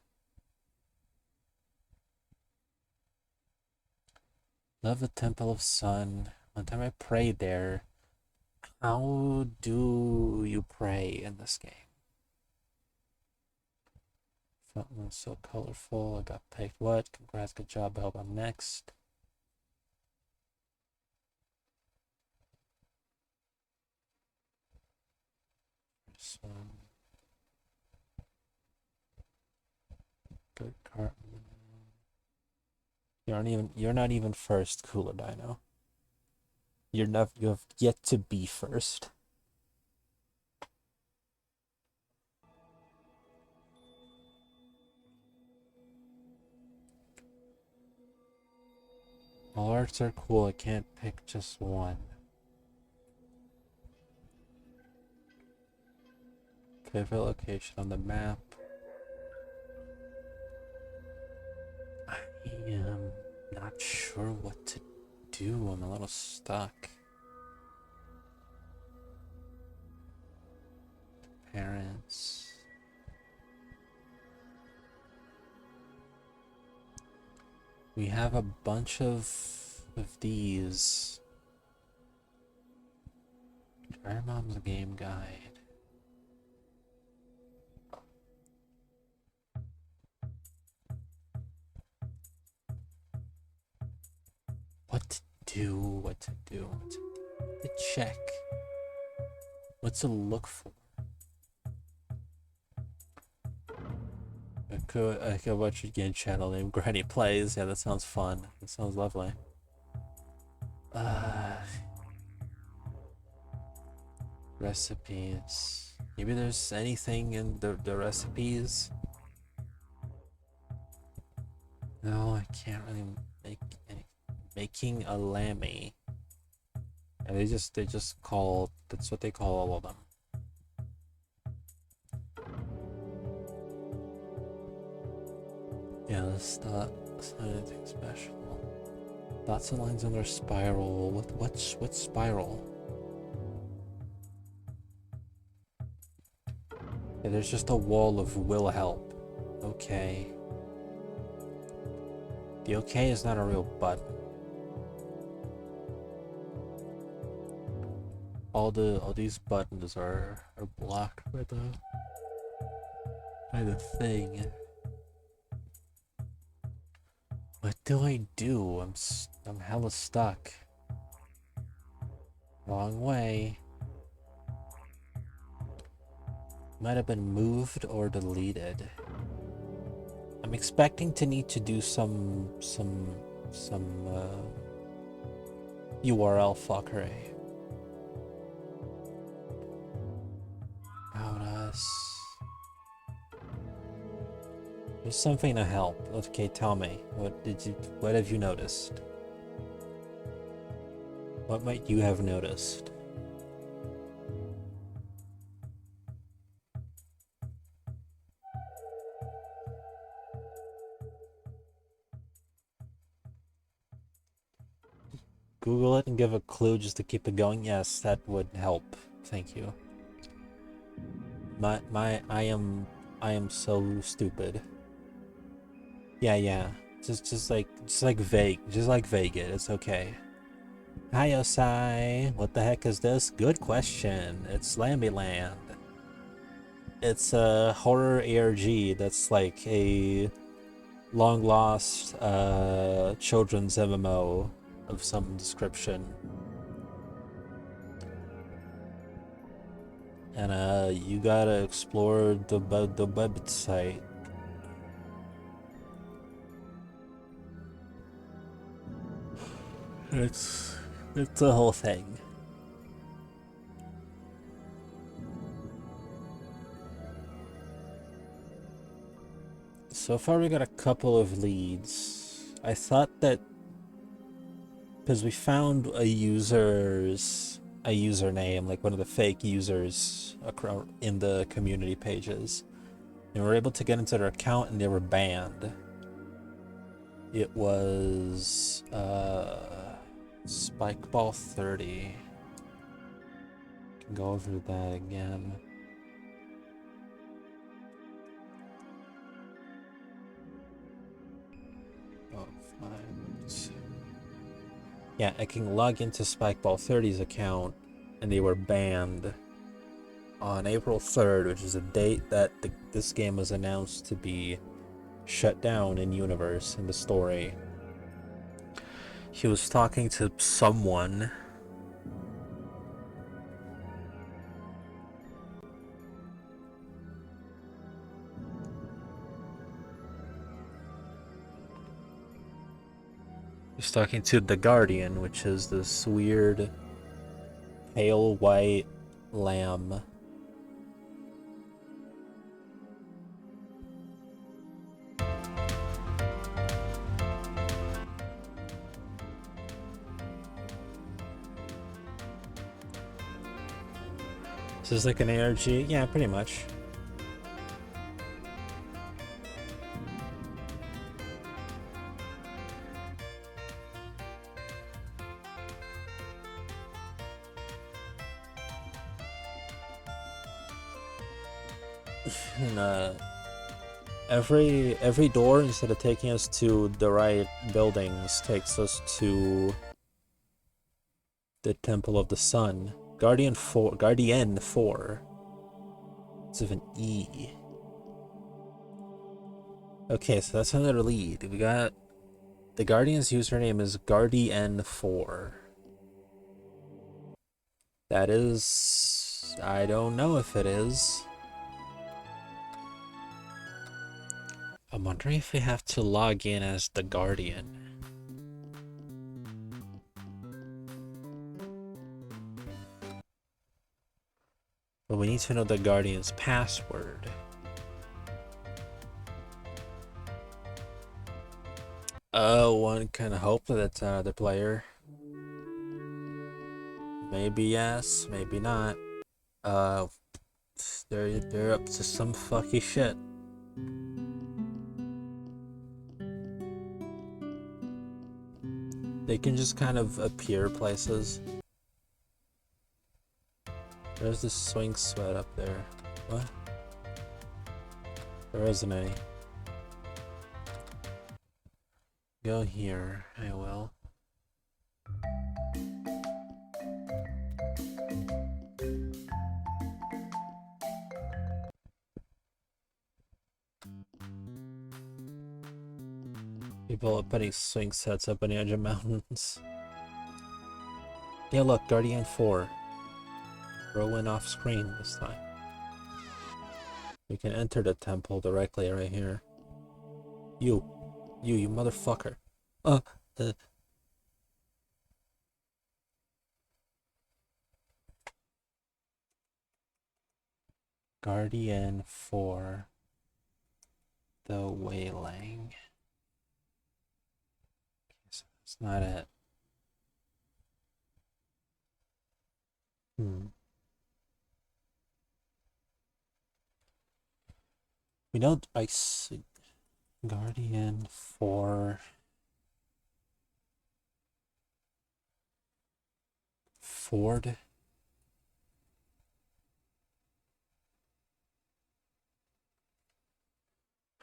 Love the Temple of Sun. One time I prayed there. How do you pray in this game? Fountain so colorful. I got picked. What? Congrats, good job. I hope I'm next. First one. Good card. You're not even first, Cooler Dino. You have yet to be first. All arts are cool. I can't pick just one. Favorite location on the map. I am not sure what to do. I'm a little stuck. Parents. We have a bunch of these. Try Mom's game guide. What to do, what to do, what to check. What to look for. I could watch your game channel named Granny Plays. Yeah, that sounds fun. That sounds lovely. Recipes. Maybe there's anything in the recipes. No, I can't really make any. Making a lammy. And they just call, that's what they call all of them. Yeah, that's not anything special. Dots and lines on their spiral. What's spiral? Yeah, there's just a wall of will help. Okay. The okay is not a real button. All these buttons are blocked by the thing. What do I do? I'm hella stuck. Wrong way. Might have been moved or deleted. I'm expecting to need to do some URL fuckery. About us. There's something to help. Okay, tell me. What have you noticed? What might you have noticed? Google it and give a clue just to keep it going. Yes, that would help. Thank you. I am so stupid. Yeah. Just like vague it. It's okay. Hi Osai. What the heck is this? Good question. It's Lambyland. It's a horror ARG that's like a long lost children's MMO of some description. And you gotta explore the website. It's a whole thing. So far we got a couple of leads. I thought that because we found a username, like one of the fake users in the community pages, and we were able to get into their account and they were banned. It was Spikeball 30. Can go over that again. Oh, 5. Yeah, I can log into Spikeball 30's account and they were banned on April 3rd, which is a date that this game was announced to be shut down in universe in the story. He was talking to someone. He's talking to the Guardian, which is this weird pale white lamb. This is like an ARG? Yeah, pretty much. And every door, instead of taking us to the right buildings, takes us to the Temple of the Sun. Guardian 4. It's with an E. Okay, so that's another lead. We got the Guardian's username is Guardian4. That is, I don't know if it is. I'm wondering if we have to log in as the Guardian. But we need to know the Guardian's password. One can hope that it's another player. Maybe yes, maybe not. They're up to some fucky shit. They can just kind of appear places. There's this swing sweat up there. What? There isn't any. Go here, I will. People are putting swing sets up on the edge of mountains. Yeah, look, Guardian 4. Rolling off screen this time. We can enter the temple directly right here. You motherfucker. Guardian 4. The Wailing. Okay, so that's not it. We don't. I see. Guardian 4. Ford.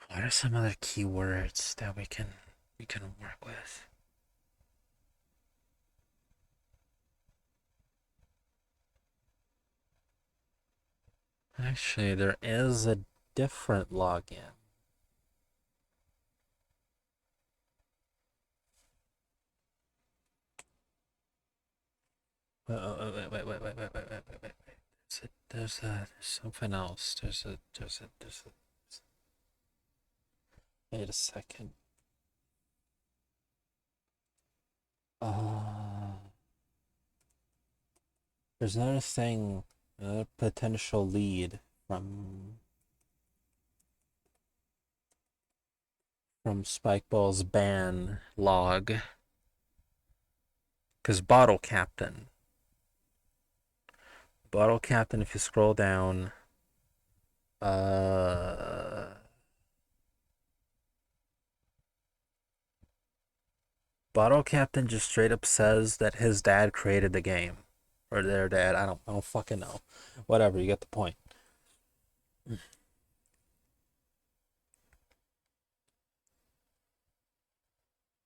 What are some other keywords that we can work with? Actually, there is a different login. Wait. There's something else. There's a. Wait a second. There's another thing, another potential lead from Spikeball's ban log. Because Bottle Captain, if you scroll down, Bottle Captain just straight up says that his dad created the game. Or their dad, I don't fucking know. Whatever, you get the point.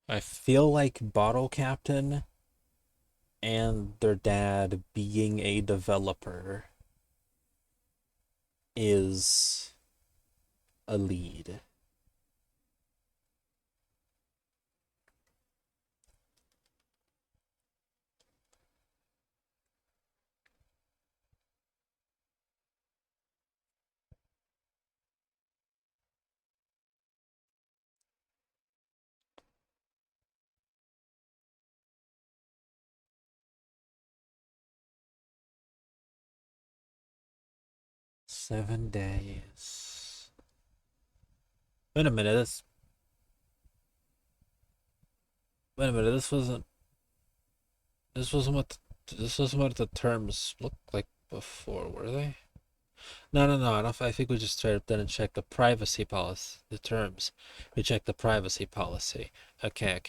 I feel like Bottle Captain and their dad being a developer is a lead. Seven days. Wait a minute, wait a minute, this wasn't what the terms looked like before, were they? No, I think we just straight up didn't check the privacy policy, the terms. We checked the privacy policy. Okay.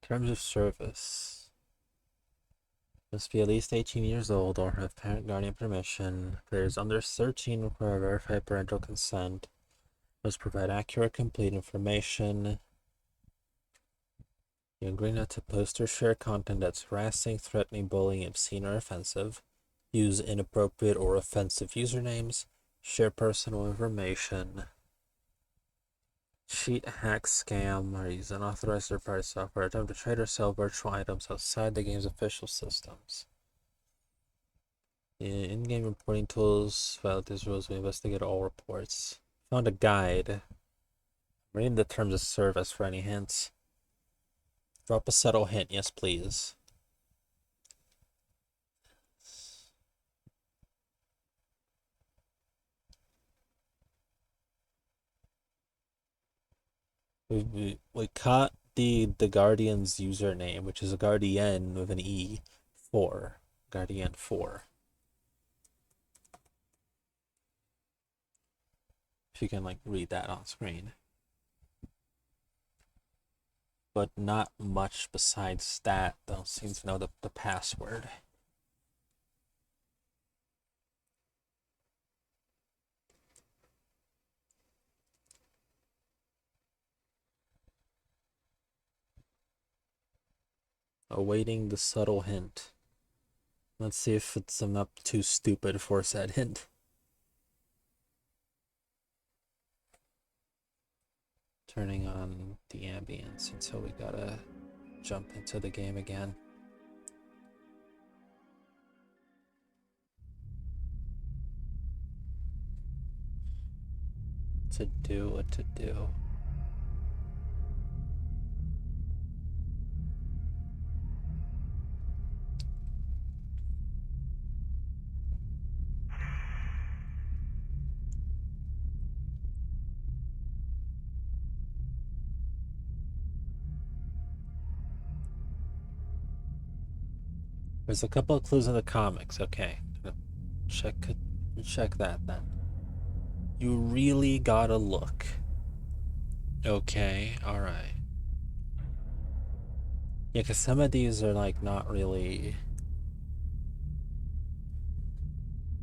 Terms of service. Must be at least 18 years old or have parent guardian permission. Players under 13 require verified parental consent. Must provide accurate, complete information. You agree not to post or share content that's harassing, threatening, bullying, obscene, or offensive. Use inappropriate or offensive usernames. Share personal information. Cheat, hack, scam, or use unauthorized third-party software. Attempt to trade or sell virtual items outside the game's official systems. In-game reporting tools. Violate these rules. We investigate all reports. Found a guide. Reading the terms of service for any hints. Drop a subtle hint, yes please. We caught the Guardian's username, which is a Guardian with an E, 4. Guardian 4. If you can like read that on screen. But not much besides that. Don't seem to know the password. Awaiting the subtle hint. Let's see if I'm not too stupid for said hint. Turning on the ambience until we gotta jump into the game again. What to do. There's a couple of clues in the comics. Okay, check that then. You really gotta look. Okay, all right. Yeah, because some of these are like not really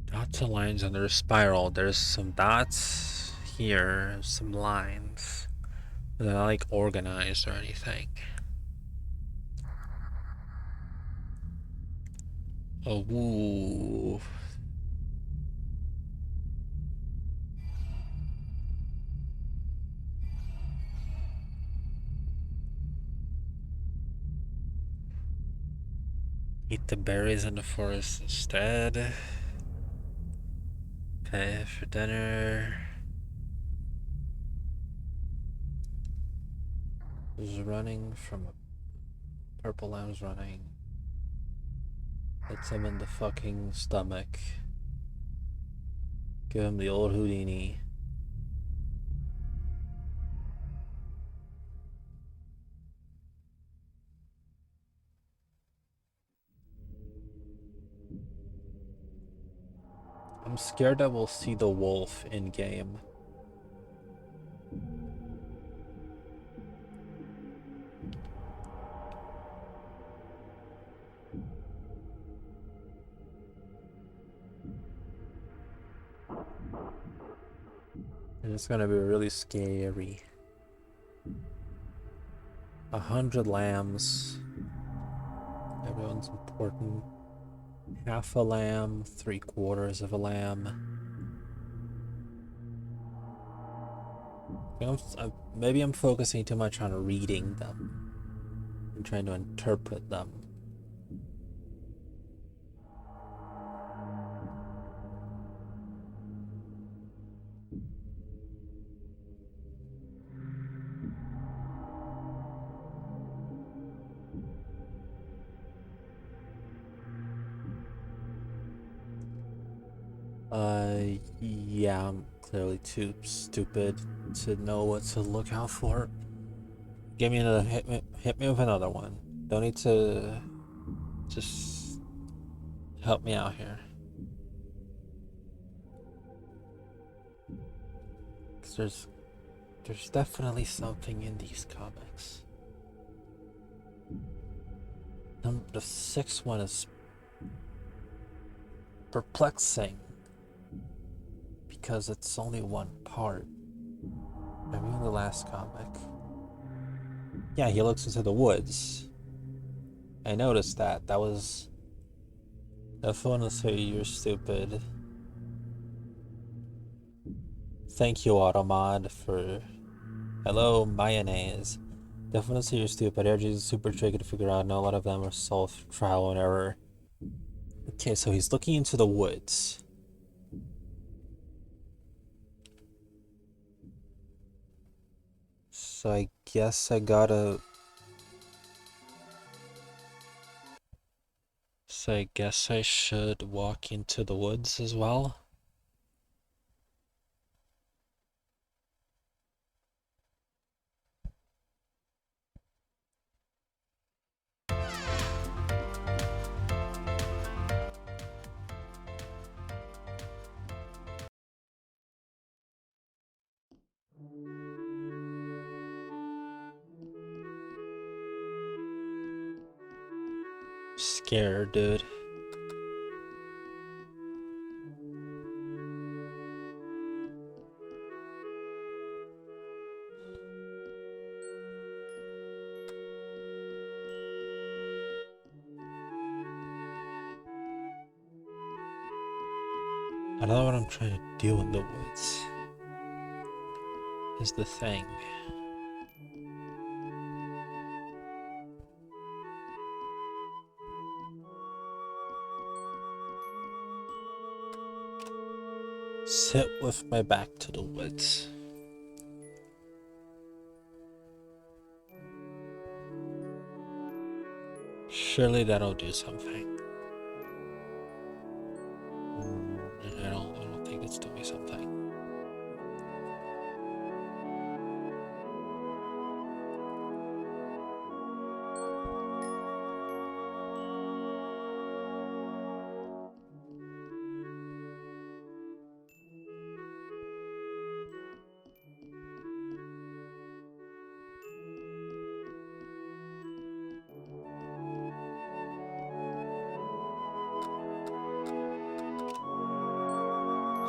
dots and lines under a spiral. There's some dots here, some lines. They're not like organized or anything. Oh, woo. Eat the berries in the forest instead. Pay for dinner. Who's running from a purple lamb's running. Hits him in the fucking stomach. Give him the old Houdini. I'm scared that we'll see the wolf in game. And it's gonna be really scary. 100 lambs. Everyone's important. half a lamb, 3/4 of a lamb. Maybe I'm focusing too much on reading them and trying to interpret them. Yeah, I'm clearly too stupid to know what to look out for. Give me another, hit me with another one. Don't need to, just help me out here. 'Cause there's definitely something in these comics. The sixth one is perplexing because it's only one part. Maybe in the last comic. Yeah, he looks into the woods. I noticed that. That was... If I want to say you're stupid. Thank you, Automod, for... Hello, mayonnaise. Definitely say you're stupid. RG is super tricky to figure out. Not a lot of them are solved trial and error. Okay, so he's looking into the woods. So I guess I gotta... So I guess I should walk into the woods as well? Scared, dude. I don't know what I'm trying to do in the woods. Is the thing. Sit with my back to the woods. Surely that'll do something. I don't think it's doing something.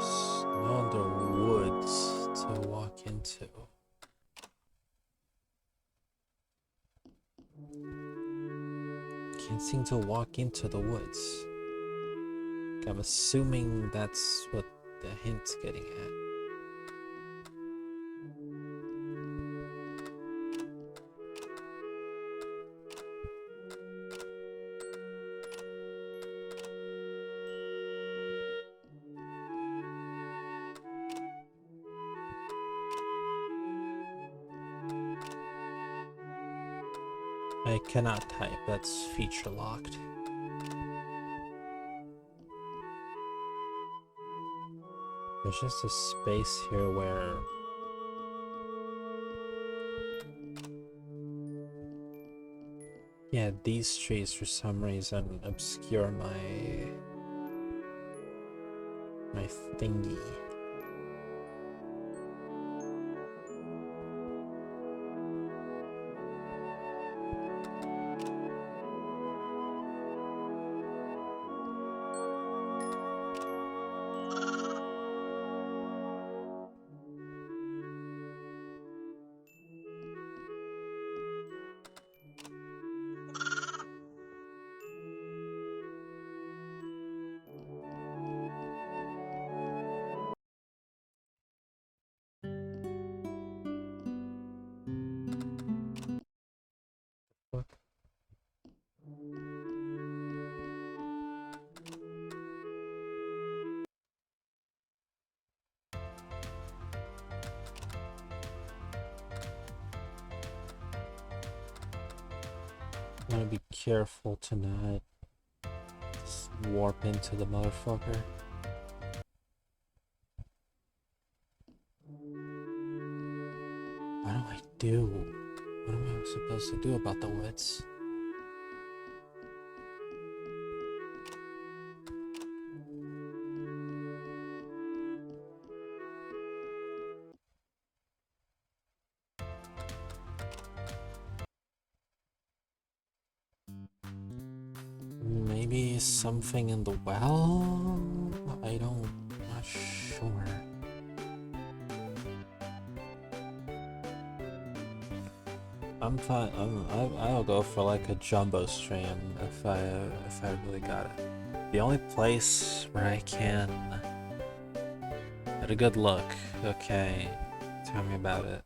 Smell the woods to walk into. Can't seem to walk into the woods. I'm assuming that's what the hint's getting at. I cannot type, that's feature locked. There's just a space here where... Yeah, these trees for some reason obscure my thingy. Gotta be careful to not warp into the motherfucker. What do I do? What am I supposed to do about the woods? Maybe something in the well? Not sure. I'm fine. I'll go for like a jumbo stream if I really got it. The only place where I can get a good look. Okay, tell me about it.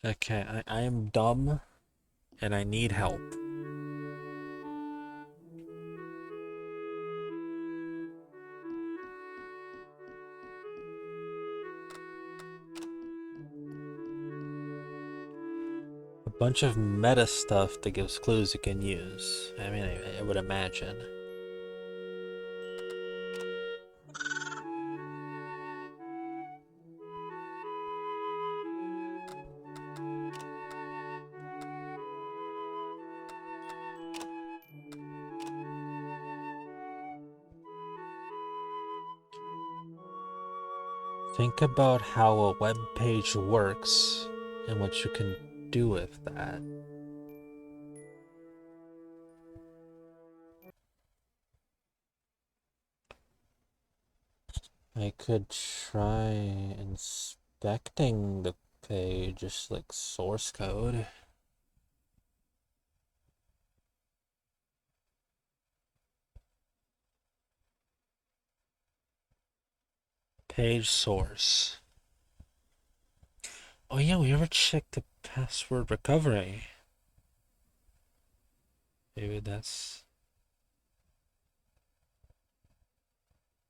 Okay, I am dumb and I need help. A bunch of meta stuff that gives clues you can use. I mean, I would imagine. Think about how a web page works and what you can do with that. I could try inspecting the page, just like source code. Page source. Oh yeah, we ever checked the password recovery? Maybe that's...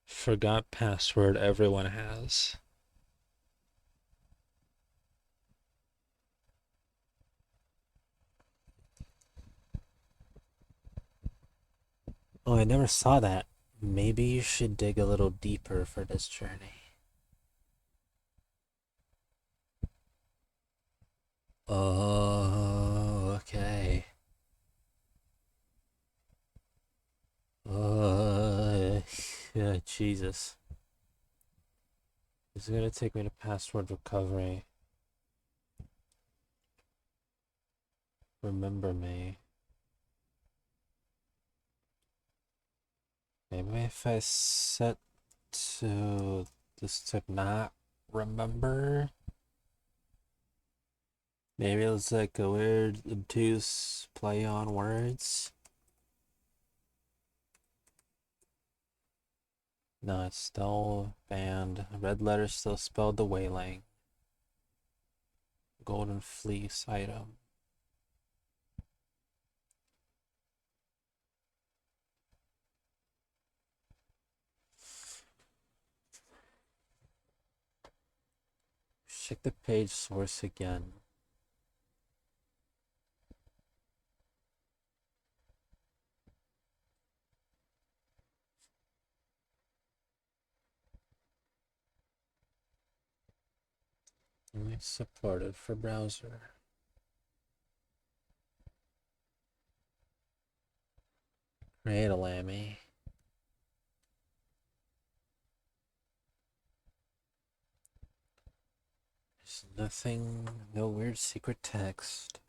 Forgot password everyone has. Oh, I never saw that. Maybe you should dig a little deeper for this journey. Oh, okay. Yeah, Jesus. It's gonna take me to password recovery. Remember me. Maybe if I set to this to not remember. Maybe it's like a weird obtuse play on words. No, it's still banned. Red letters still spelled the whaling. Golden fleece item. Check the page source again. Only supported for browser. Create a Lammy. There's nothing, no weird secret text.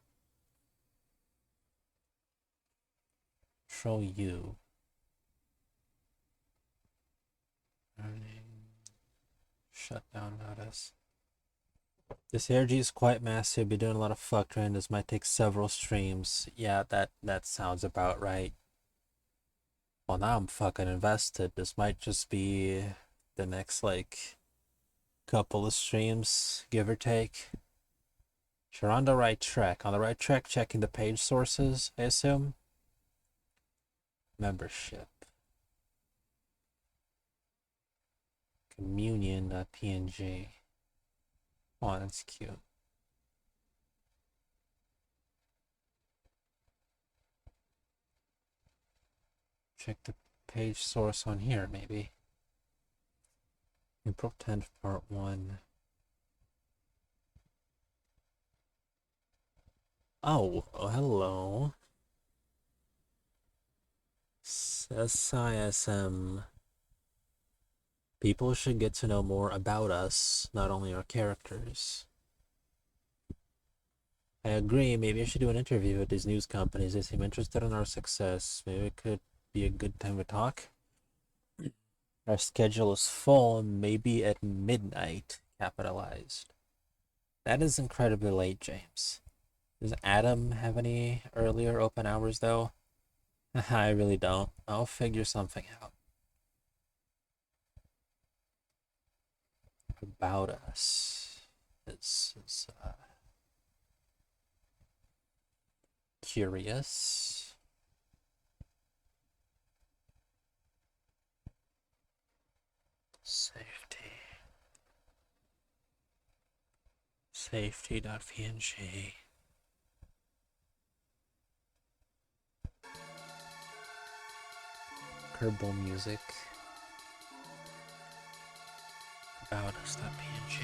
Control U. Shutdown notice. This ARG is quite massive. Be doing a lot of fuck trying. This might take several streams. Yeah, that sounds about right. Well, now I'm fucking invested. This might just be the next like couple of streams, give or take. You're on the right track. On the right track, checking the page sources, I assume. Membership. Communion.png. Oh, that's cute. Check the page source on here, maybe. April 10th, part 1. Oh, hello. SISM. People should get to know more about us, not only our characters. I agree, maybe I should do an interview with these news companies. They seem interested in our success. Maybe it could be a good time to talk. Our schedule is full, maybe at midnight, capitalized. That is incredibly late, James. Does Adam have any earlier open hours, though? I really don't. I'll figure something out. About us. This is curious. Safety. Safety.png. Kerbal music. About us.png.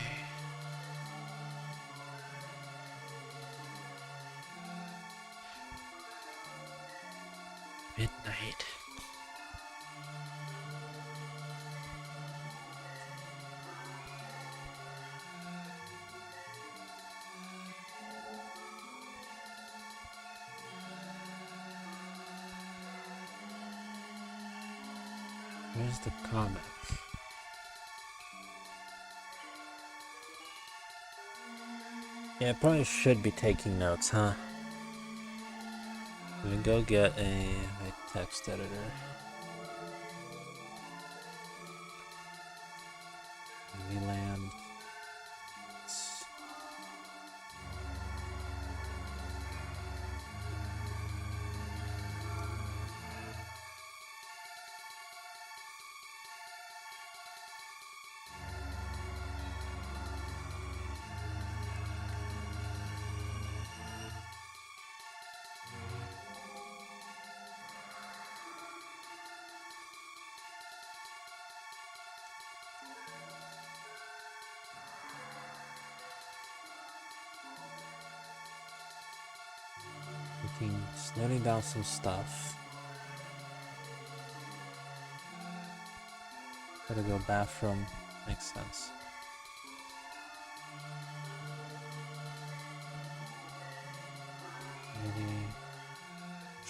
Midnight. Where's the comic? Yeah, I probably should be taking notes, huh? Let me go get a text editor. Lambyland. Just noting down some stuff. Gotta go bathroom. Makes sense. Maybe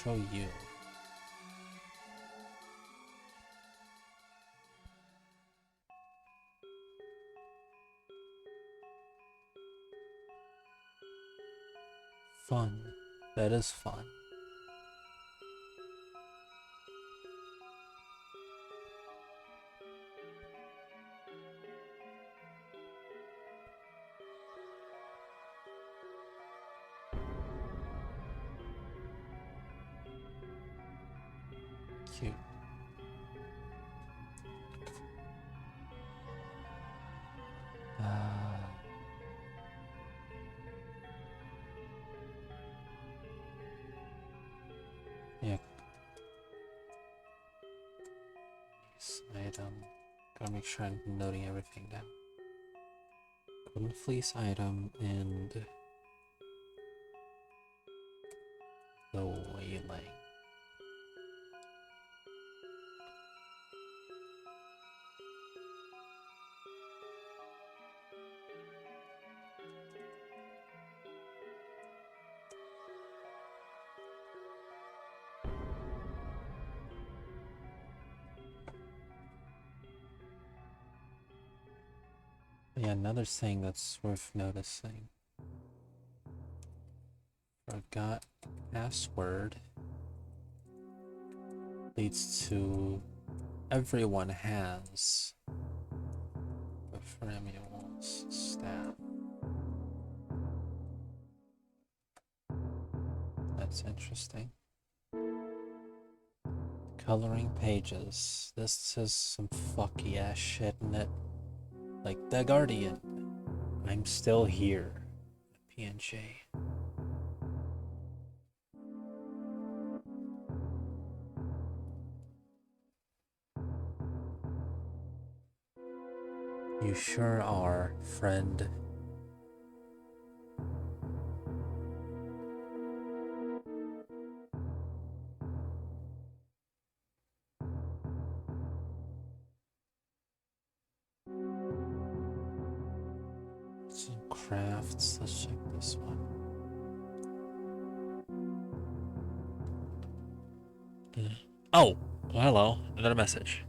show you. Fun. That is fun. Cute. Yeah. Item. Gotta make sure I'm noting everything down. Golden fleece item and the waylaying. Yeah, another thing that's worth noticing. Forgot password leads to everyone has Ephemeral's staff. That's interesting. Coloring pages. This is some fucky ass shit in it. Like The Guardian. I'm still here. PNG. You sure are, friend. Some crafts. Let's check this one. Oh, well, hello. Another message.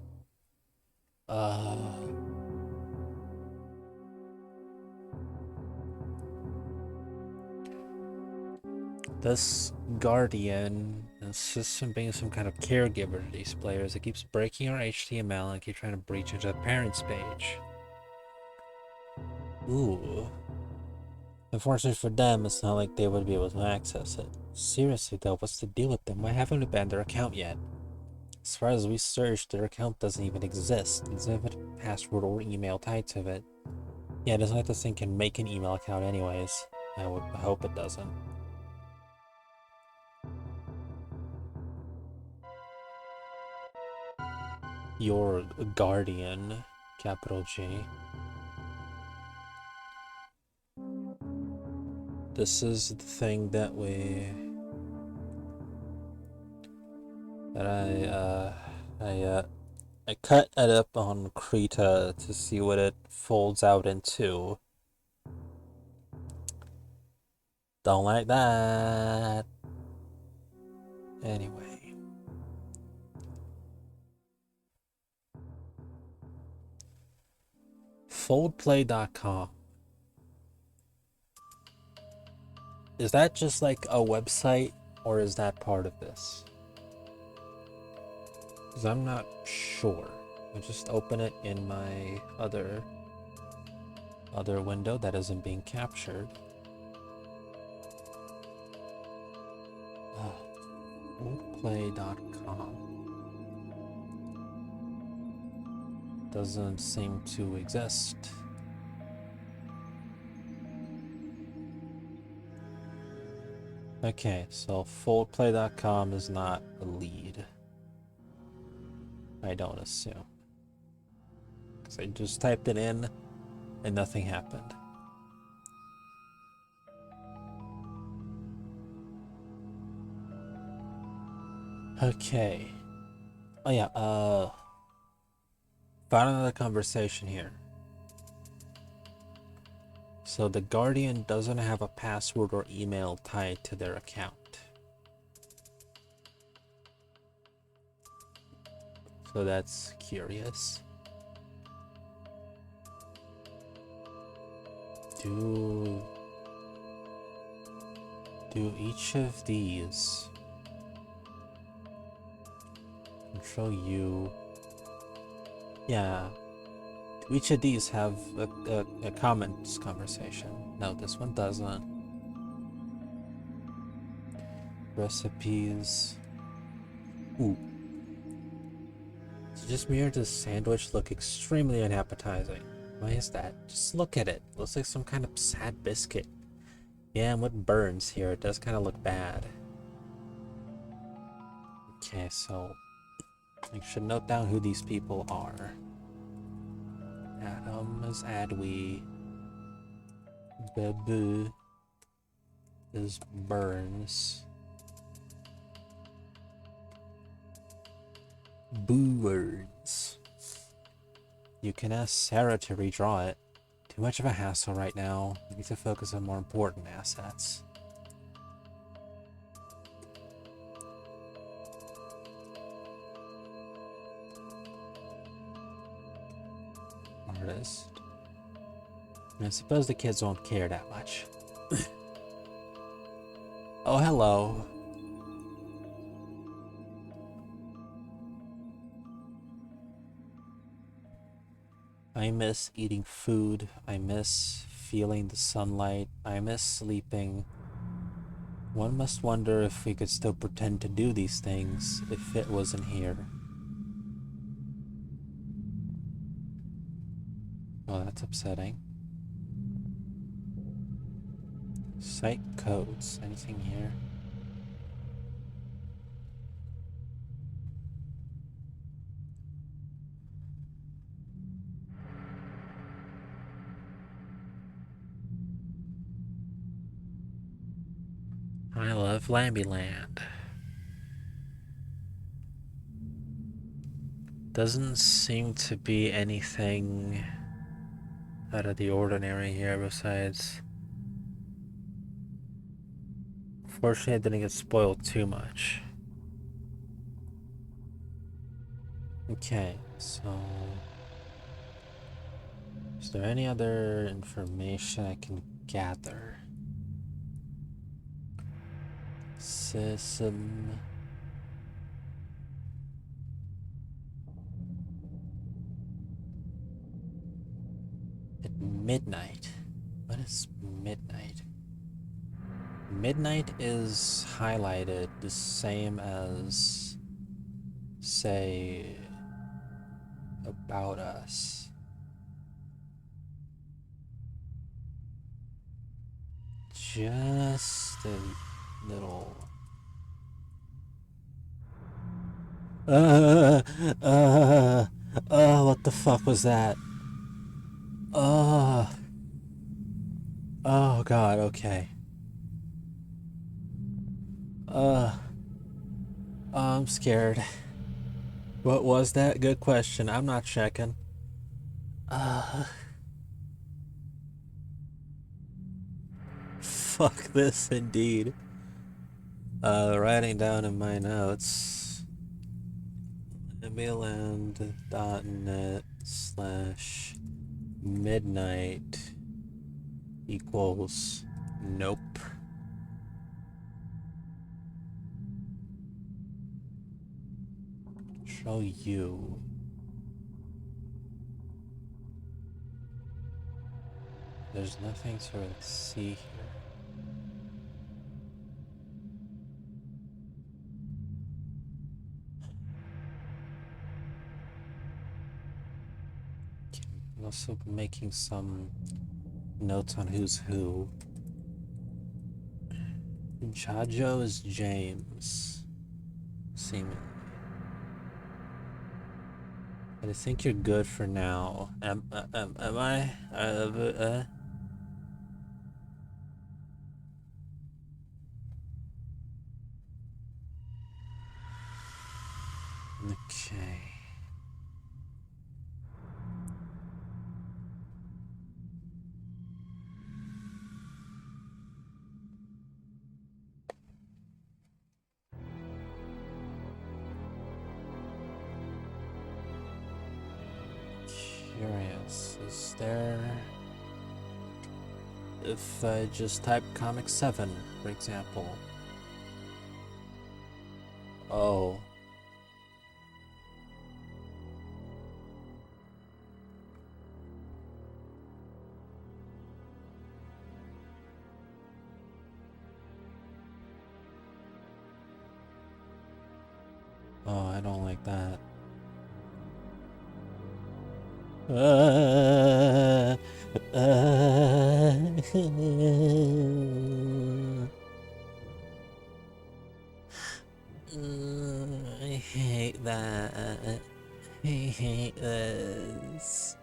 This guardian insists on being some kind of caregiver to these players. It keeps breaking our HTML and keeps trying to breach into the parents page. Ooh. Unfortunately for them, it's not like they would be able to access it. Seriously though, what's the deal with them? Why haven't we banned their account yet? As far as we searched, their account doesn't even exist. It doesn't have a password or email tied to it. Yeah, it doesn't like this thing can make an email account anyways. I would hope it doesn't. Your guardian, capital G. This is the thing that I cut it up on Krita to see what it folds out into. Don't like that. Anyway. Foldplay.com. Is that just like a website, or is that part of this? Because I'm not sure. I just open it in my other window that isn't being captured. Foldplay.com. Doesn't seem to exist. Okay, so foldplay.com is not a lead. I don't assume. Because I just typed it in and nothing happened. Okay. Oh yeah, found another conversation here. So the Guardian doesn't have a password or email tied to their account. So that's curious. Do each of these Control U? Yeah. Do each of these have a comments conversation? No, this one doesn't. Recipes. Ooh. So just mirror this sandwich look extremely unappetizing. Why is that? Just look at it. Looks like some kind of sad biscuit. Yeah, and with burns here, it does kind of look bad. Okay, so I should note down who these people are. Adam is Adwy. Babu is Burns. Boo words. You can ask Sarah to redraw it. Too much of a hassle right now. We need to focus on more important assets. Artist. I suppose the kids won't care that much. Oh, hello. I miss eating food. I miss feeling the sunlight. I miss sleeping. One must wonder if we could still pretend to do these things if it wasn't here. Oh, that's upsetting. Site codes. Anything here? I love Lambyland. Doesn't seem to be anything out of the ordinary here besides... Fortunately, I didn't get spoiled too much. Okay, so... Is there any other information I can gather? System... At midnight? What is midnight? Midnight is highlighted the same as, say, About Us. Just a little... what the fuck was that? Oh god, okay. I'm scared. What was that? Good question. I'm not checking. Fuck this indeed. Writing down in my notes. Lambyland.net/midnight equals nope. Show you. There's nothing to really see here. I'm also making some notes on who's who. Jajo is James, seemingly. But I think you're good for now. Am I? Okay. Curious, is there... If I just type Comic 7, for example. Oh. Oh, I don't like that. I hate that. I hate this.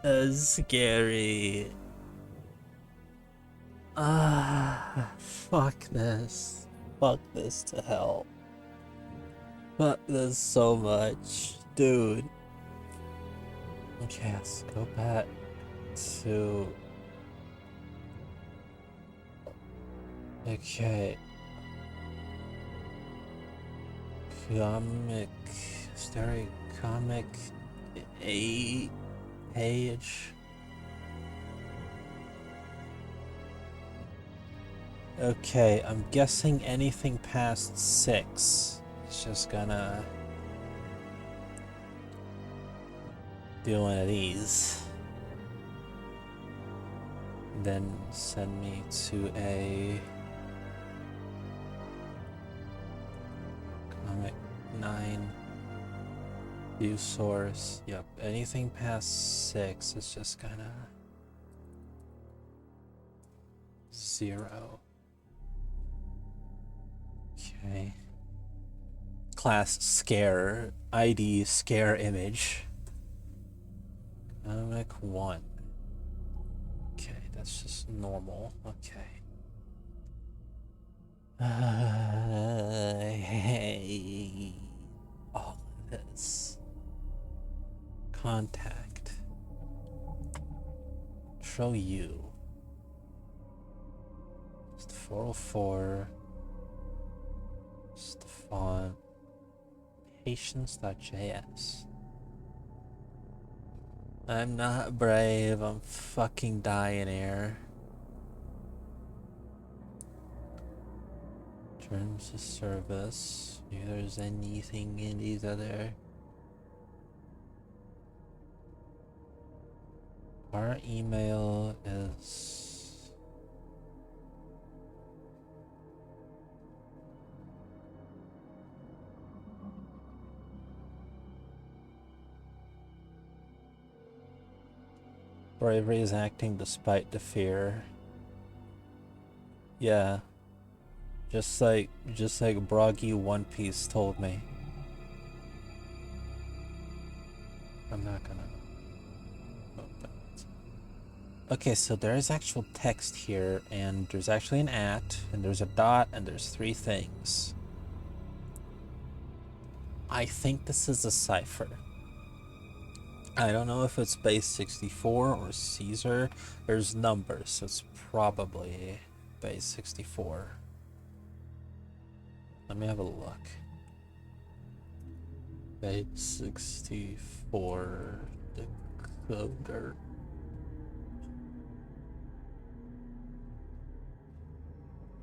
That's scary. Fuck this. Fuck this to hell. Fuck this so much. Dude. Okay, let's go back to... Okay. Comic... Story comic... A... page... Okay, I'm guessing anything past 6. It's just gonna... do one of these. Then send me to a... Comic 9. View source. Yep, anything past 6 is just gonna... 0. Okay. Class scare. ID scare image. Economic 1. Okay, that's just normal. Okay. I hate all of this. Contact. Show you. Just 404. Stefan. Patience.js. I'm not brave. I'm fucking dying here. Terms of service. If there's anything in these other. Our email is. Bravery is acting despite the fear. Yeah. Just like Broggy One Piece told me. I'm not gonna. Okay, so there is actual text here, and there's actually an at, and there's a dot, and there's 3 things. I think this is a cipher. I don't know if it's base 64 or Caesar. There's numbers, so it's probably base 64. Let me have a look. Base 64 decoder.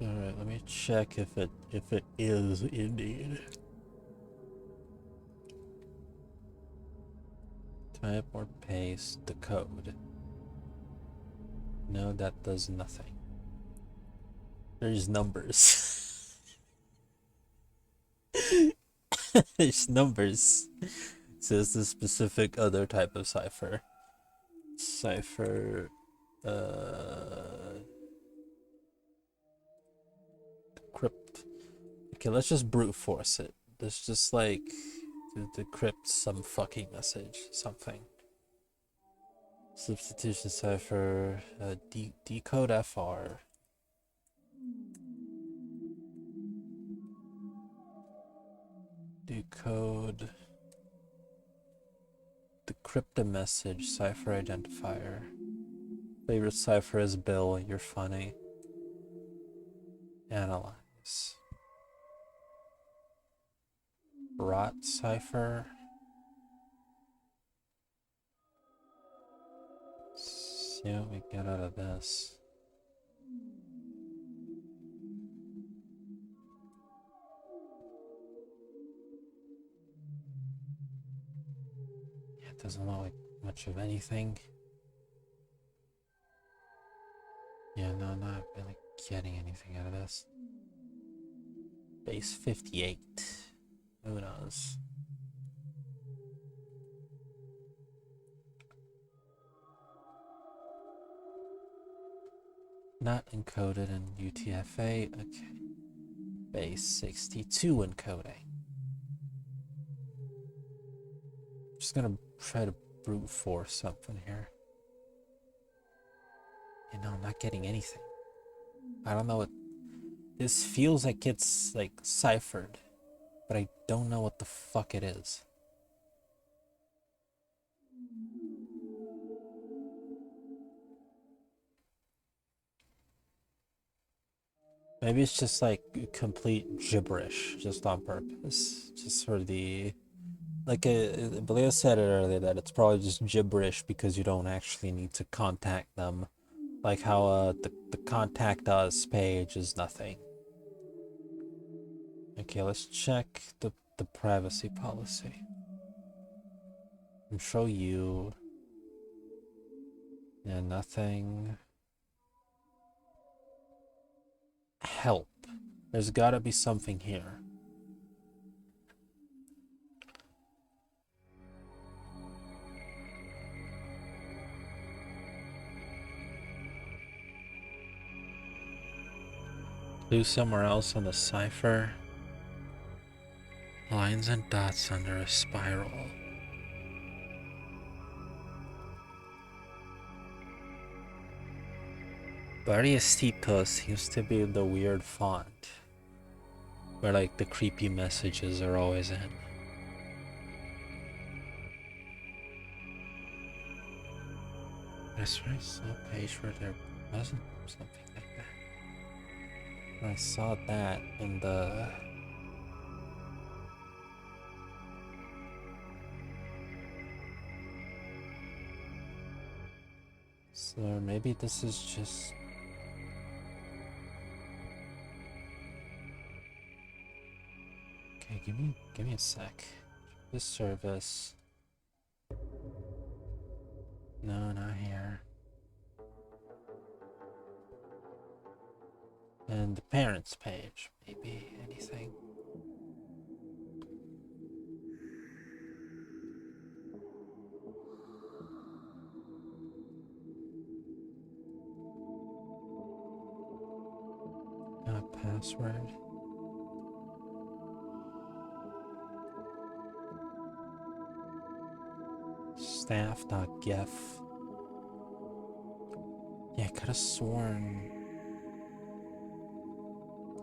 Alright, let me check if it is indeed. Type or paste the code. No, that does nothing. There's numbers. There's numbers. It says the specific other type of cipher. Cipher, crypt. Okay, let's just brute force it. Let's just like decrypt some fucking message, something. Substitution cipher, decode FR. Decode. Decrypt a message, cipher identifier. Favorite cipher is Bill, you're funny. Analyze. Rot cipher. See what we get out of this. Yeah, it doesn't look like much of anything. Yeah, no, not really getting anything out of this. Base 58. Who knows? Not encoded in UTF-8. Okay. Base 62 encoding. Just gonna try to brute force something here. You know, I'm not getting anything. I don't know what. This feels like it's like ciphered, but I don't know what the fuck it is. Maybe it's just like complete gibberish, just on purpose, just for the. Like Blair said it earlier, that it's probably just gibberish because you don't actually need to contact them. Like how the contact us page is nothing. Okay, let's check the privacy policy. And show you. Yeah, nothing. Help. There's gotta be something here. Clue somewhere else on the cipher. Lines and dots under a spiral. Variestito seems to be the weird font, where like the creepy messages are always in. I swear I saw a page where there wasn't something like that. I saw that in the... So maybe this is just... Okay, give me a sec. This service... No, not here. And the parents page, maybe anything. Password. Staff.gef. Yeah, I could have sworn.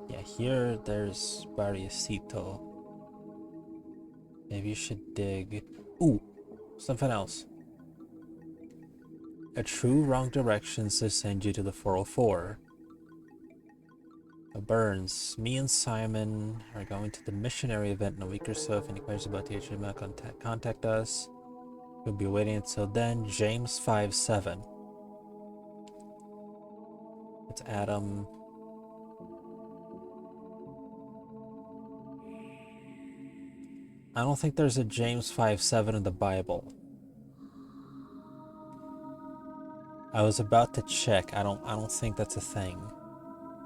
Yeah, here there's Variecito. Maybe you should dig. Ooh, something else. A true wrong directions to send you to the 404. Burns, me and Simon are going to the missionary event in a week or so. If any questions about the HTML, contact us. We'll be waiting until then. James 57. It's Adam. I don't think there's a James 57 in the Bible. I was about to check. I don't think that's a thing.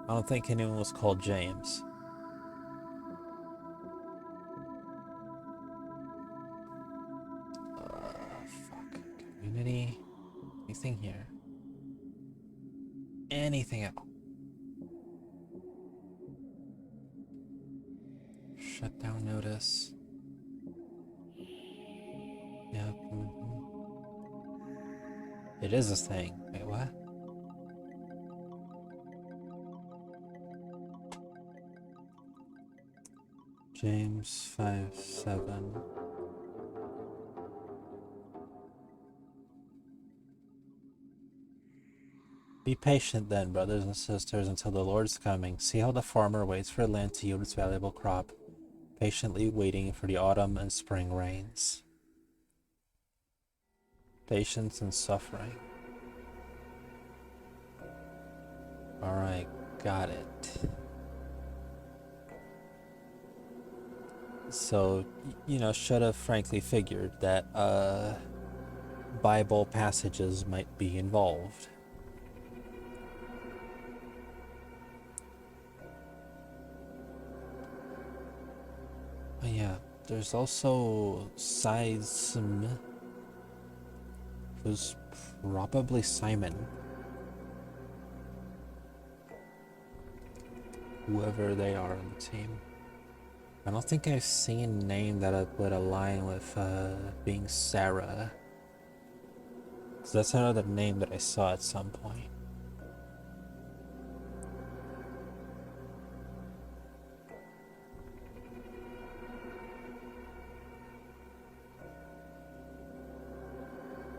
I don't think anyone was called James. Fuck. Community. Anything here? Anything at all? Shutdown notice. Yep. It is a thing. Wait, what? James 57. Be patient then, brothers and sisters, until the Lord's coming. See how the farmer waits for land to yield its valuable crop, patiently waiting for the autumn and spring rains. Patience and suffering. Alright, got it. So, you know, should have frankly figured that Bible passages might be involved. Oh yeah, there's also Seism, who's probably Simon. Whoever they are on the team. I don't think I've seen a name that would align with being Sarah. Because that's another name that I saw at some point.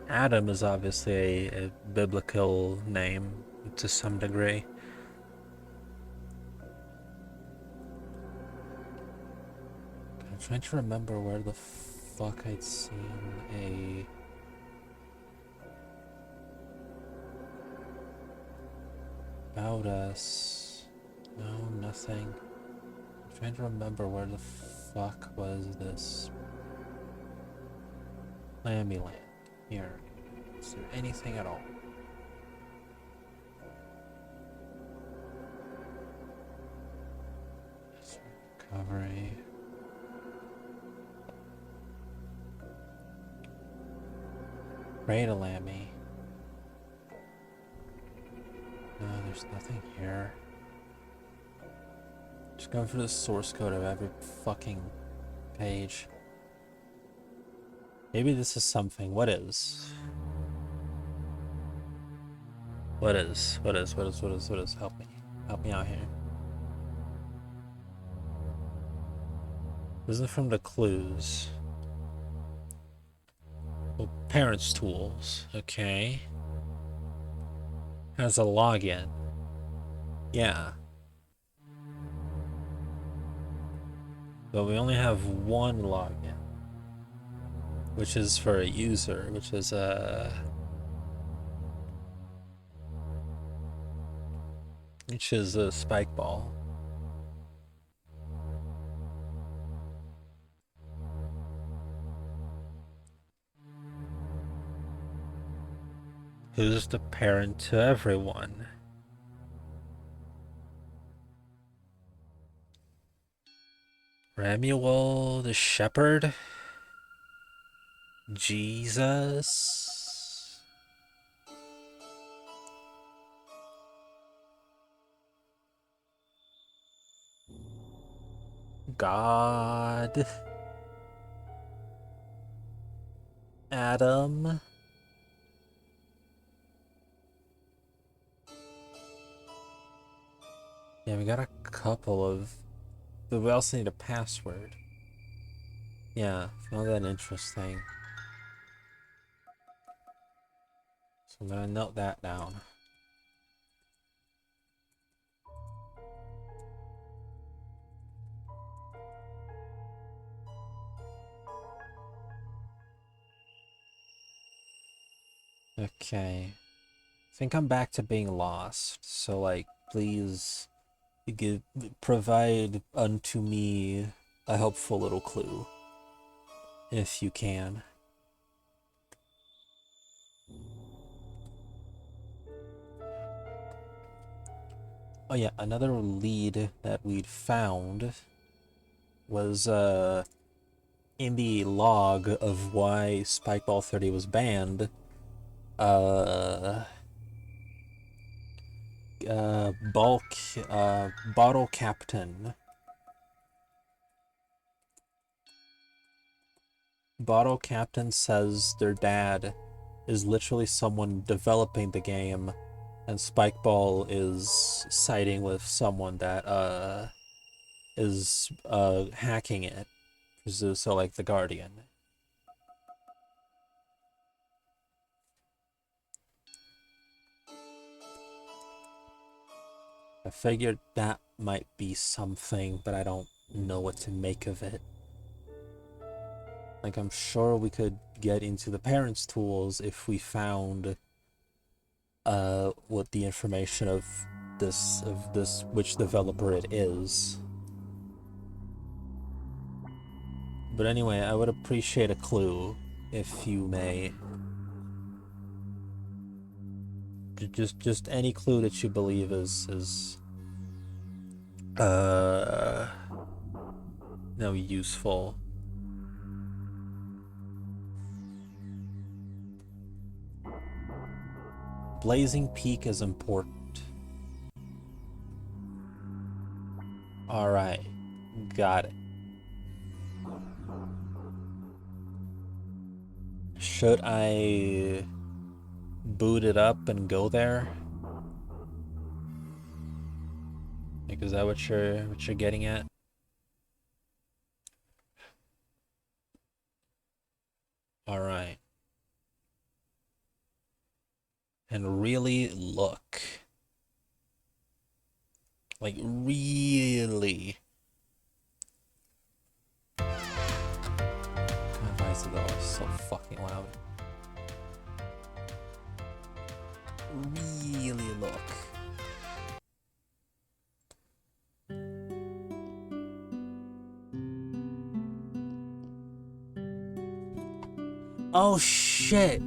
Adam is obviously a biblical name to some degree. I'm trying to remember where the fuck I'd seen a... About us. No, nothing. I'm trying to remember where the fuck was this. Lambyland. Here. Is there anything at all? Recovery. Pray to Lammy. No, there's nothing here. Just going for the source code of every fucking page. Maybe this is something. What is? What is? Help me. Help me out here. This is from the clues. Well, parents' tools. Okay. Has a login. Yeah. But we only have one login, which is for a user, which is a spike ball. Who's the parent to everyone? Ramuel the shepherd? Jesus? God? Adam? Yeah, we got a couple of... But we also need a password. Yeah, found that interesting. So I'm gonna note that down. Okay. I think I'm back to being lost. So, like, please provide unto me a helpful little clue. If you can. Oh yeah, another lead that we'd found was in the log of why Spikeball 30 was banned. Bottle Captain. Bottle Captain says their dad is literally someone developing the game, and Spikeball is siding with someone that is hacking it. So like the Guardian. I figured that might be something, but I don't know what to make of it. Like, I'm sure we could get into the parents' tools if we found what the information of this which developer it is. But anyway, I would appreciate a clue, if you may. Just any clue that you believe is no, useful. Blazing Peak is important. Alright, got it. Should I boot it up and go there? Like, is that what you're getting at? Alright. And really look. Like, really. God, why is it always so fucking loud? Really look. Oh shit!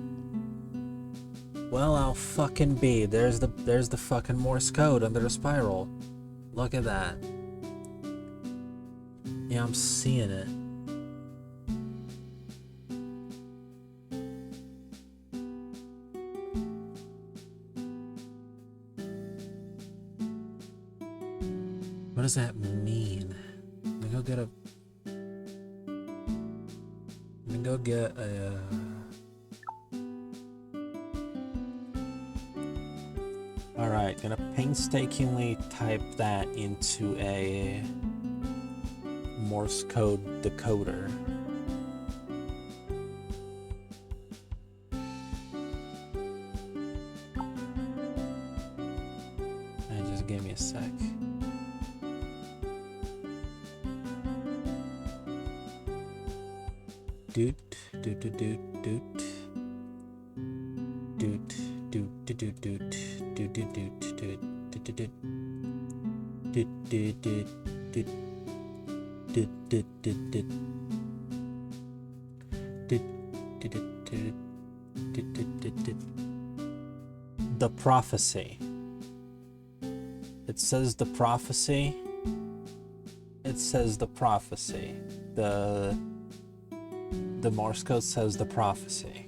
Well, I'll fucking be. There's the fucking Morse code under the spiral. Look at that. Yeah, I'm seeing it. What does that mean? get a... Let me go get a... Alright, gonna painstakingly type that into a Morse code decoder. And just give me a sec. Doot, doot, doot, doot, doot. Doot, doot, doot, doot, doot, doot, doot, doot, doot, doot, doot, doot, doot, doot, doot, doot, doot, doot, doot. The prophecy. It says the prophecy. It says the prophecy. The Morse code says the prophecy.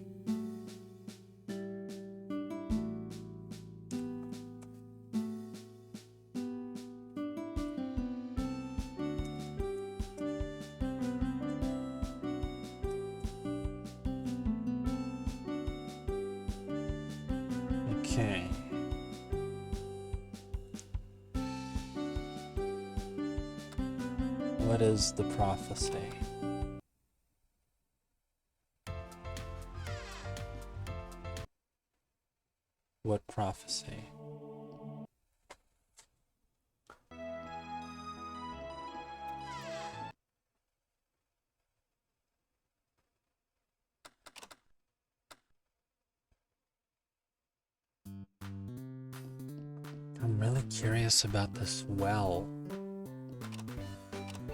Okay. What is the prophecy? What prophecy? I'm really curious about this well.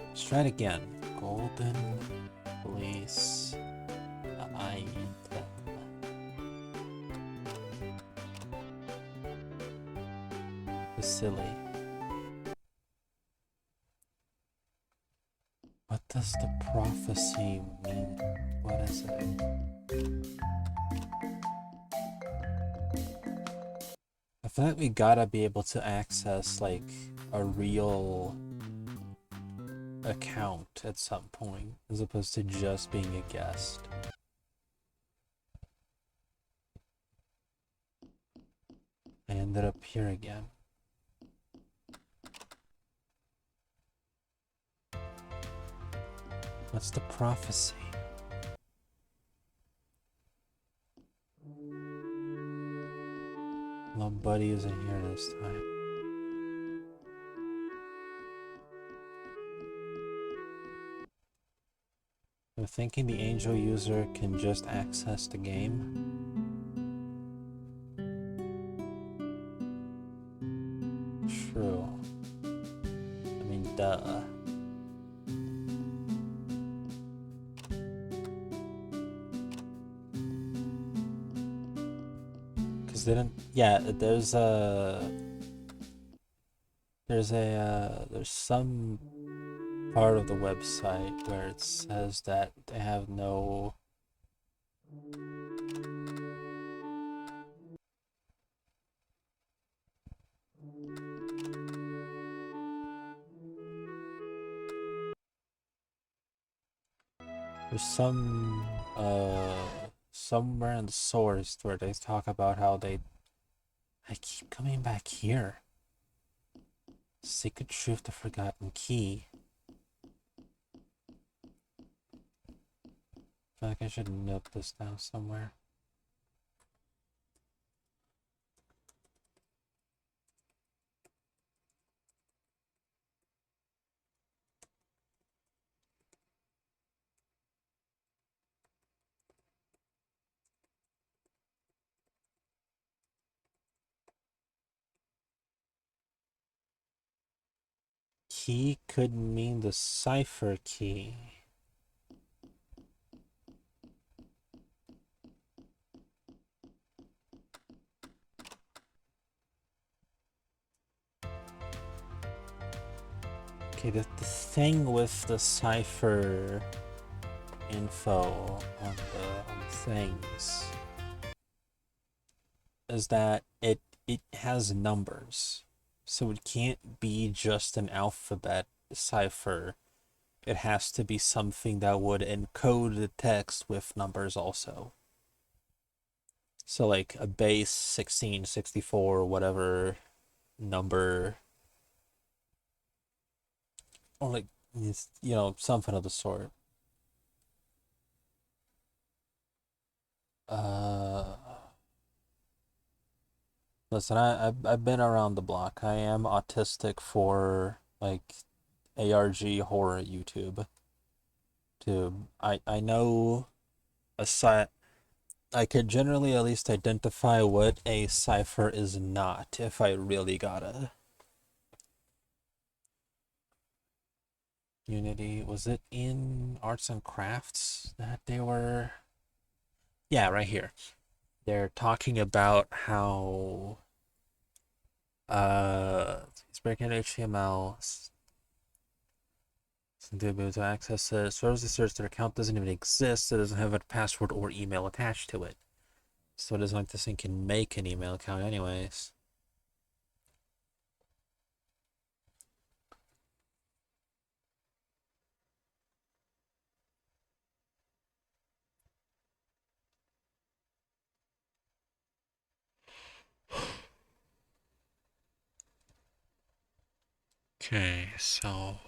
Let's try it again. Golden Fleece item. Silly. What does the prophecy mean? What is it? I feel like we gotta be able to access like a real account at some point, as opposed to just being a guest. I ended up here again. What's the prophecy? Nobody isn't here this time. I'm thinking the Angel user can just access the game. True. I mean, duh. Because they didn't... Yeah, there's some part of the website where it says that they have no... There's some, somewhere in the source where they talk about how they... I keep coming back here. Secret Truth, the Forgotten Key. I feel like I should note this down somewhere. Key could mean the cipher key. Okay, the thing with the cipher info on the things is that it has numbers. So it can't be just an alphabet cipher. it has to be something that would encode the text with numbers also. So like a base 16, 64, whatever number, or like, something of the sort. Uh, Listen, I've been around the block. I am autistic for like ARG horror YouTube. I know a site. I could generally at least identify what a cipher is not if I really gotta. Unity, was it in arts and crafts that they were? Yeah, right here. They're talking about how it's breaking HTML. To be able to access it. As far as the search, their account doesn't even exist. It doesn't have a password or email attached to it. So it doesn't like this thing can make an email account anyways. Okay, so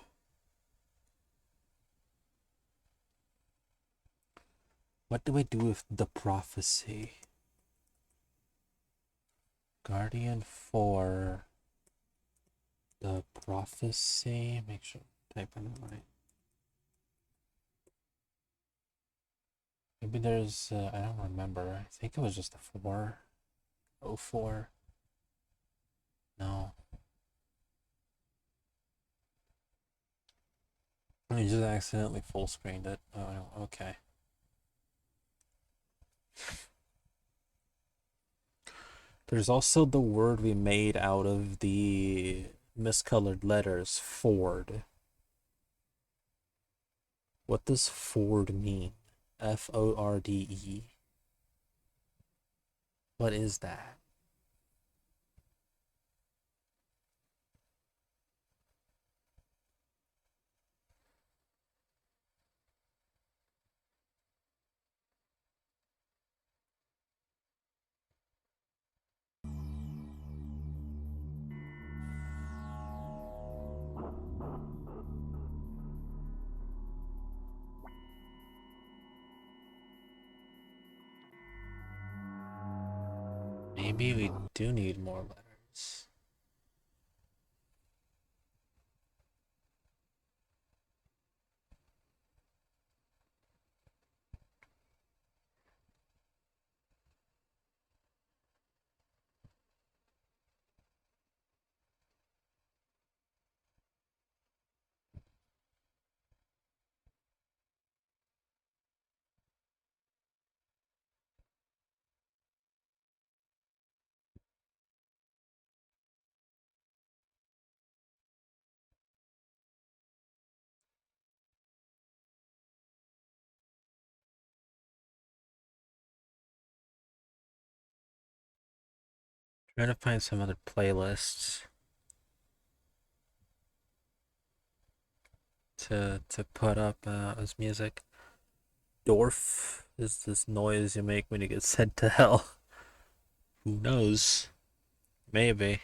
what do we do with the prophecy? Guardian 4. The prophecy. Make sure type in the right. Maybe there's, I don't remember. I think it was just a 4. 04. No. I just accidentally full screened it. Oh, no. Okay. There's also the word we made out of the miscolored letters, Ford. What does Ford mean? Forde. What is that? Maybe we do need more letters. Trying to find some other playlists to put up as music. Dorf is this noise you make when you get sent to hell. Who knows? Maybe.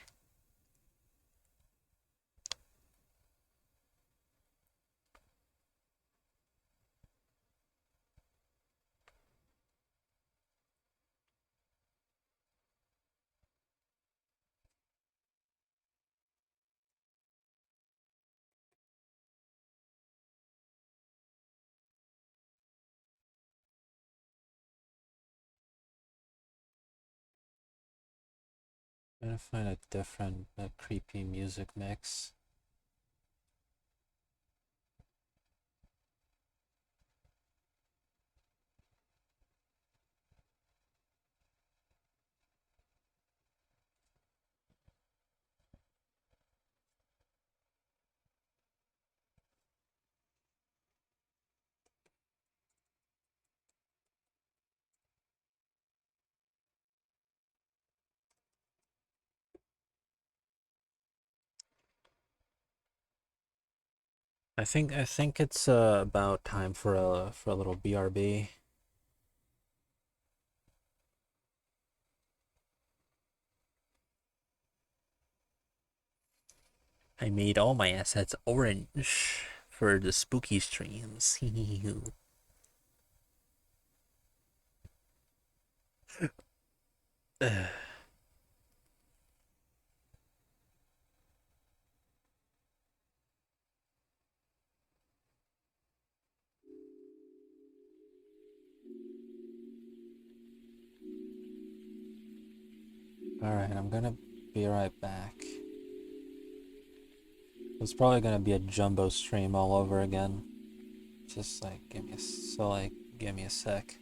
Trying to find a different, creepy music mix. I think it's about time for a little BRB. I made all my assets orange for the spooky streams. Alright, I'm gonna be right back. It's probably gonna be a jumbo stream all over again. Just like give me a sec.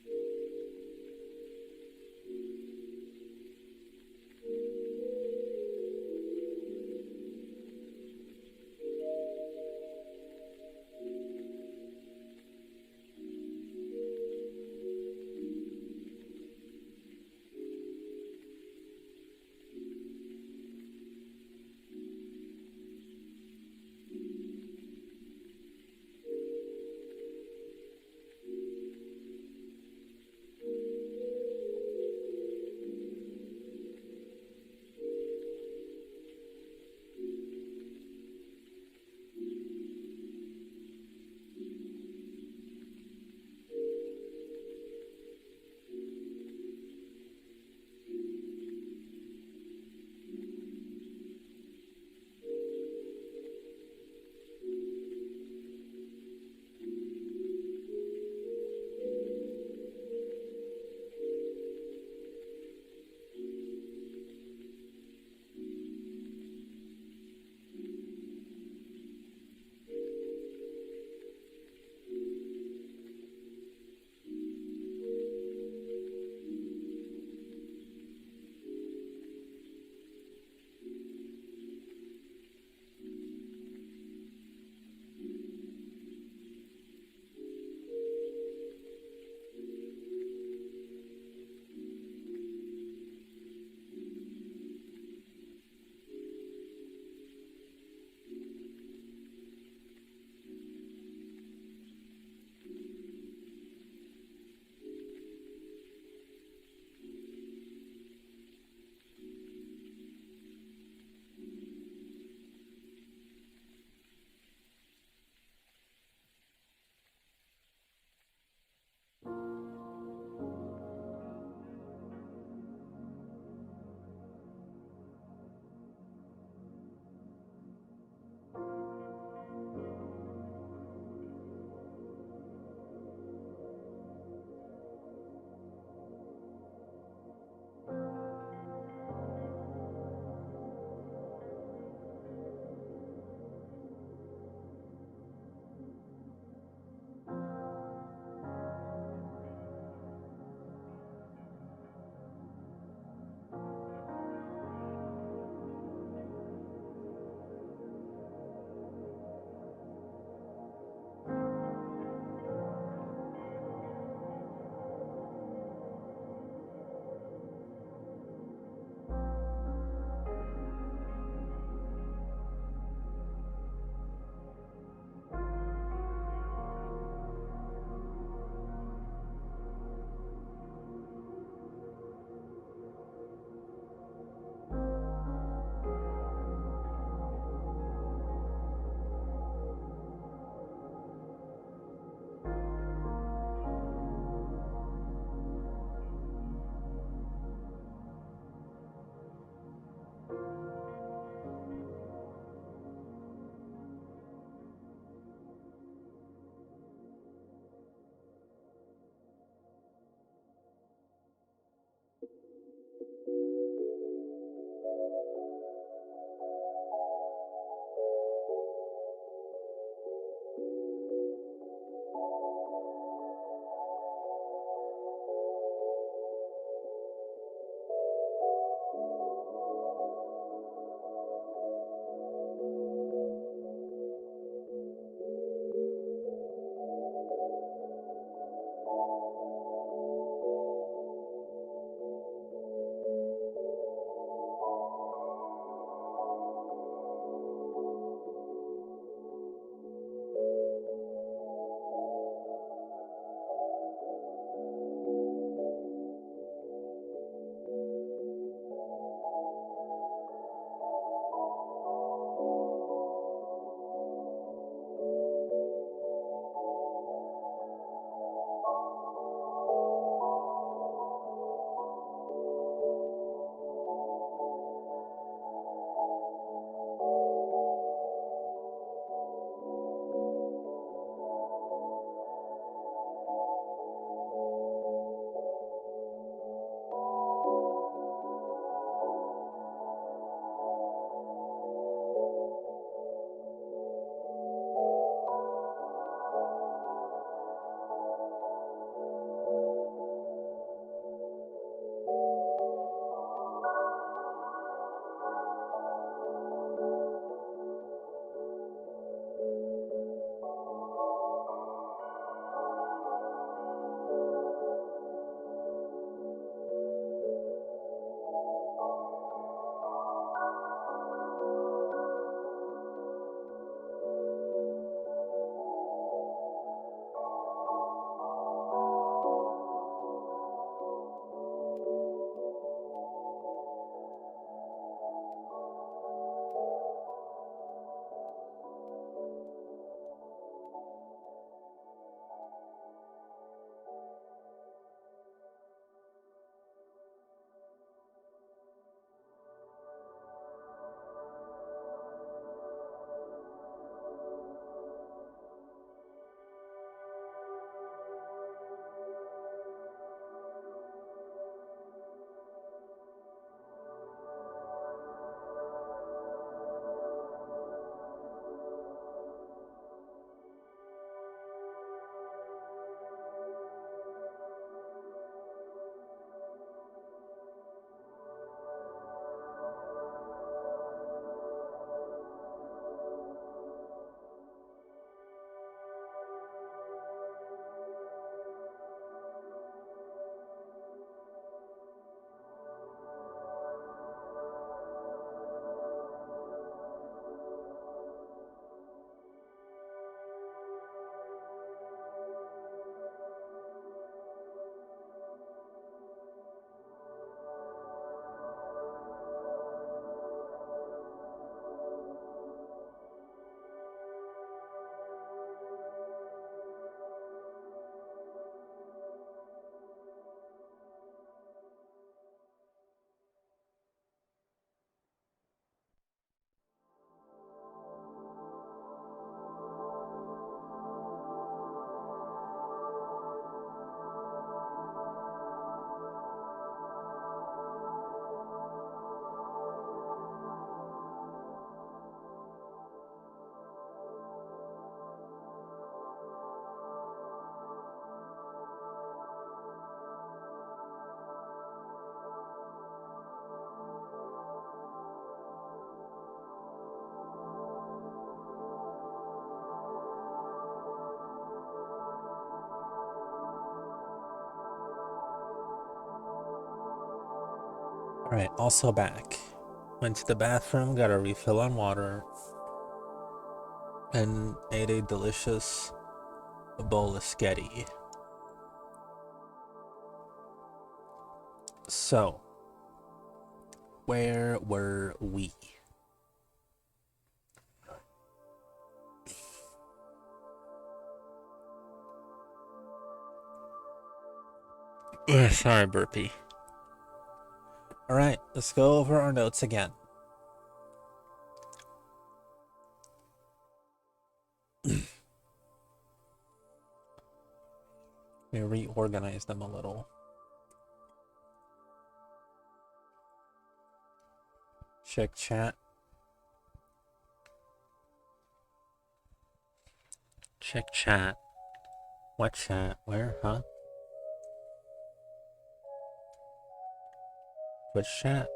Alright, also back. Went to the bathroom, got a refill on water, and ate a delicious bowl of sketty. So, where were we? Sorry, burpee. Alright, let's go over our notes again. We reorganize them a little. Check chat. Check chat. What chat? Where? Huh? Which chat?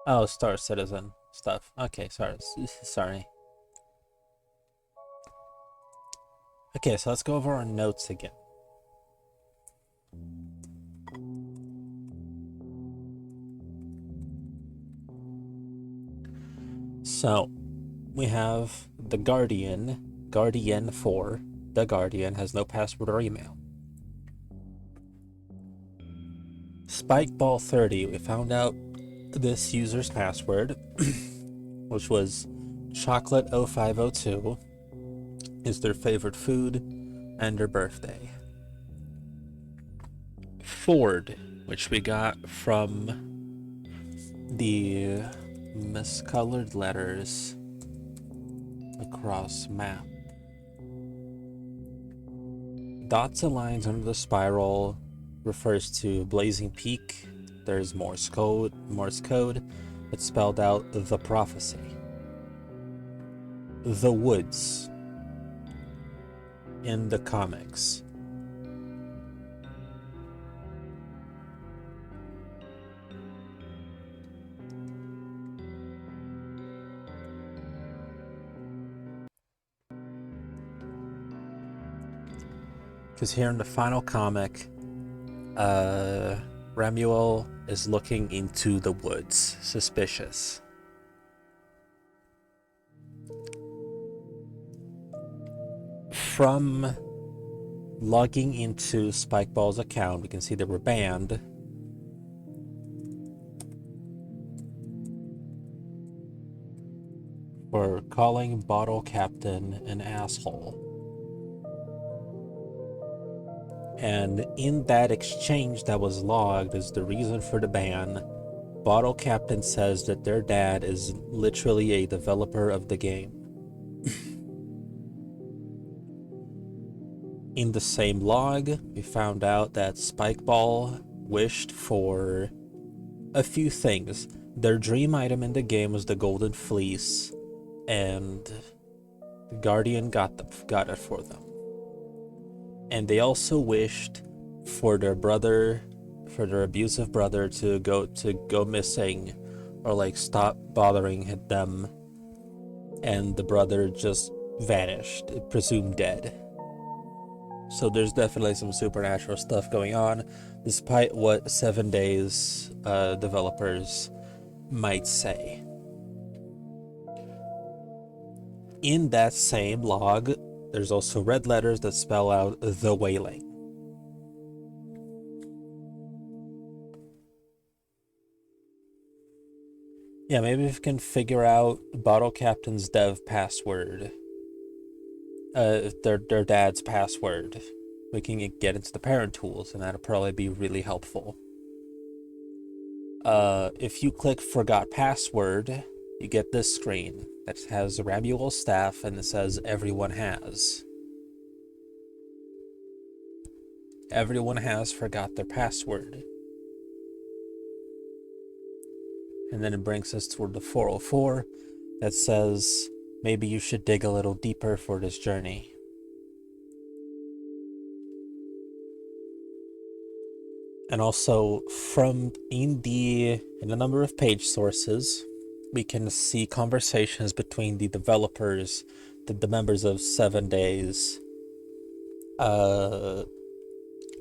Oh, Star Citizen stuff. Okay, sorry. Okay, so let's go over our notes again. So, we have the Guardian 4. The Guardian has no password or email. Spikeball30, we found out this user's password, which was chocolate0502, is their favorite food and their birthday. Ford, which we got from the miscolored letters across map. Dots and lines under the spiral refers to Blazing Peak. There's Morse code. It's spelled out the prophecy. The woods in the comics. Because here in the final comic, Ramuel is looking into the woods, suspicious. From logging into Spikeball's account, we can see they were banned. For calling Bottle Captain an asshole. And in that exchange that was logged as the reason for the ban, Bottle Captain says that their dad is literally a developer of the game. In the same log, we found out that Spikeball wished for a few things. Their dream item in the game was the Golden Fleece, and the Guardian got it for them. And they also wished for their abusive brother to go missing, or like stop bothering them, and the brother just vanished, presumed dead. So there's definitely some supernatural stuff going on, despite what 7 Days developers might say. In that same log, there's also red letters that spell out the wailing. Yeah, maybe if we can figure out Bottle Captain's dev password, their dad's password, we can get into the parent tools, and that'll probably be really helpful. If you click Forgot Password, you get this screen that has Ramuel's staff and it says everyone has. Everyone has forgot their password. And then it brings us toward the 404 that says maybe you should dig a little deeper for this journey. And also from in a number of page sources, we can see conversations between the developers, the members of 7 Days.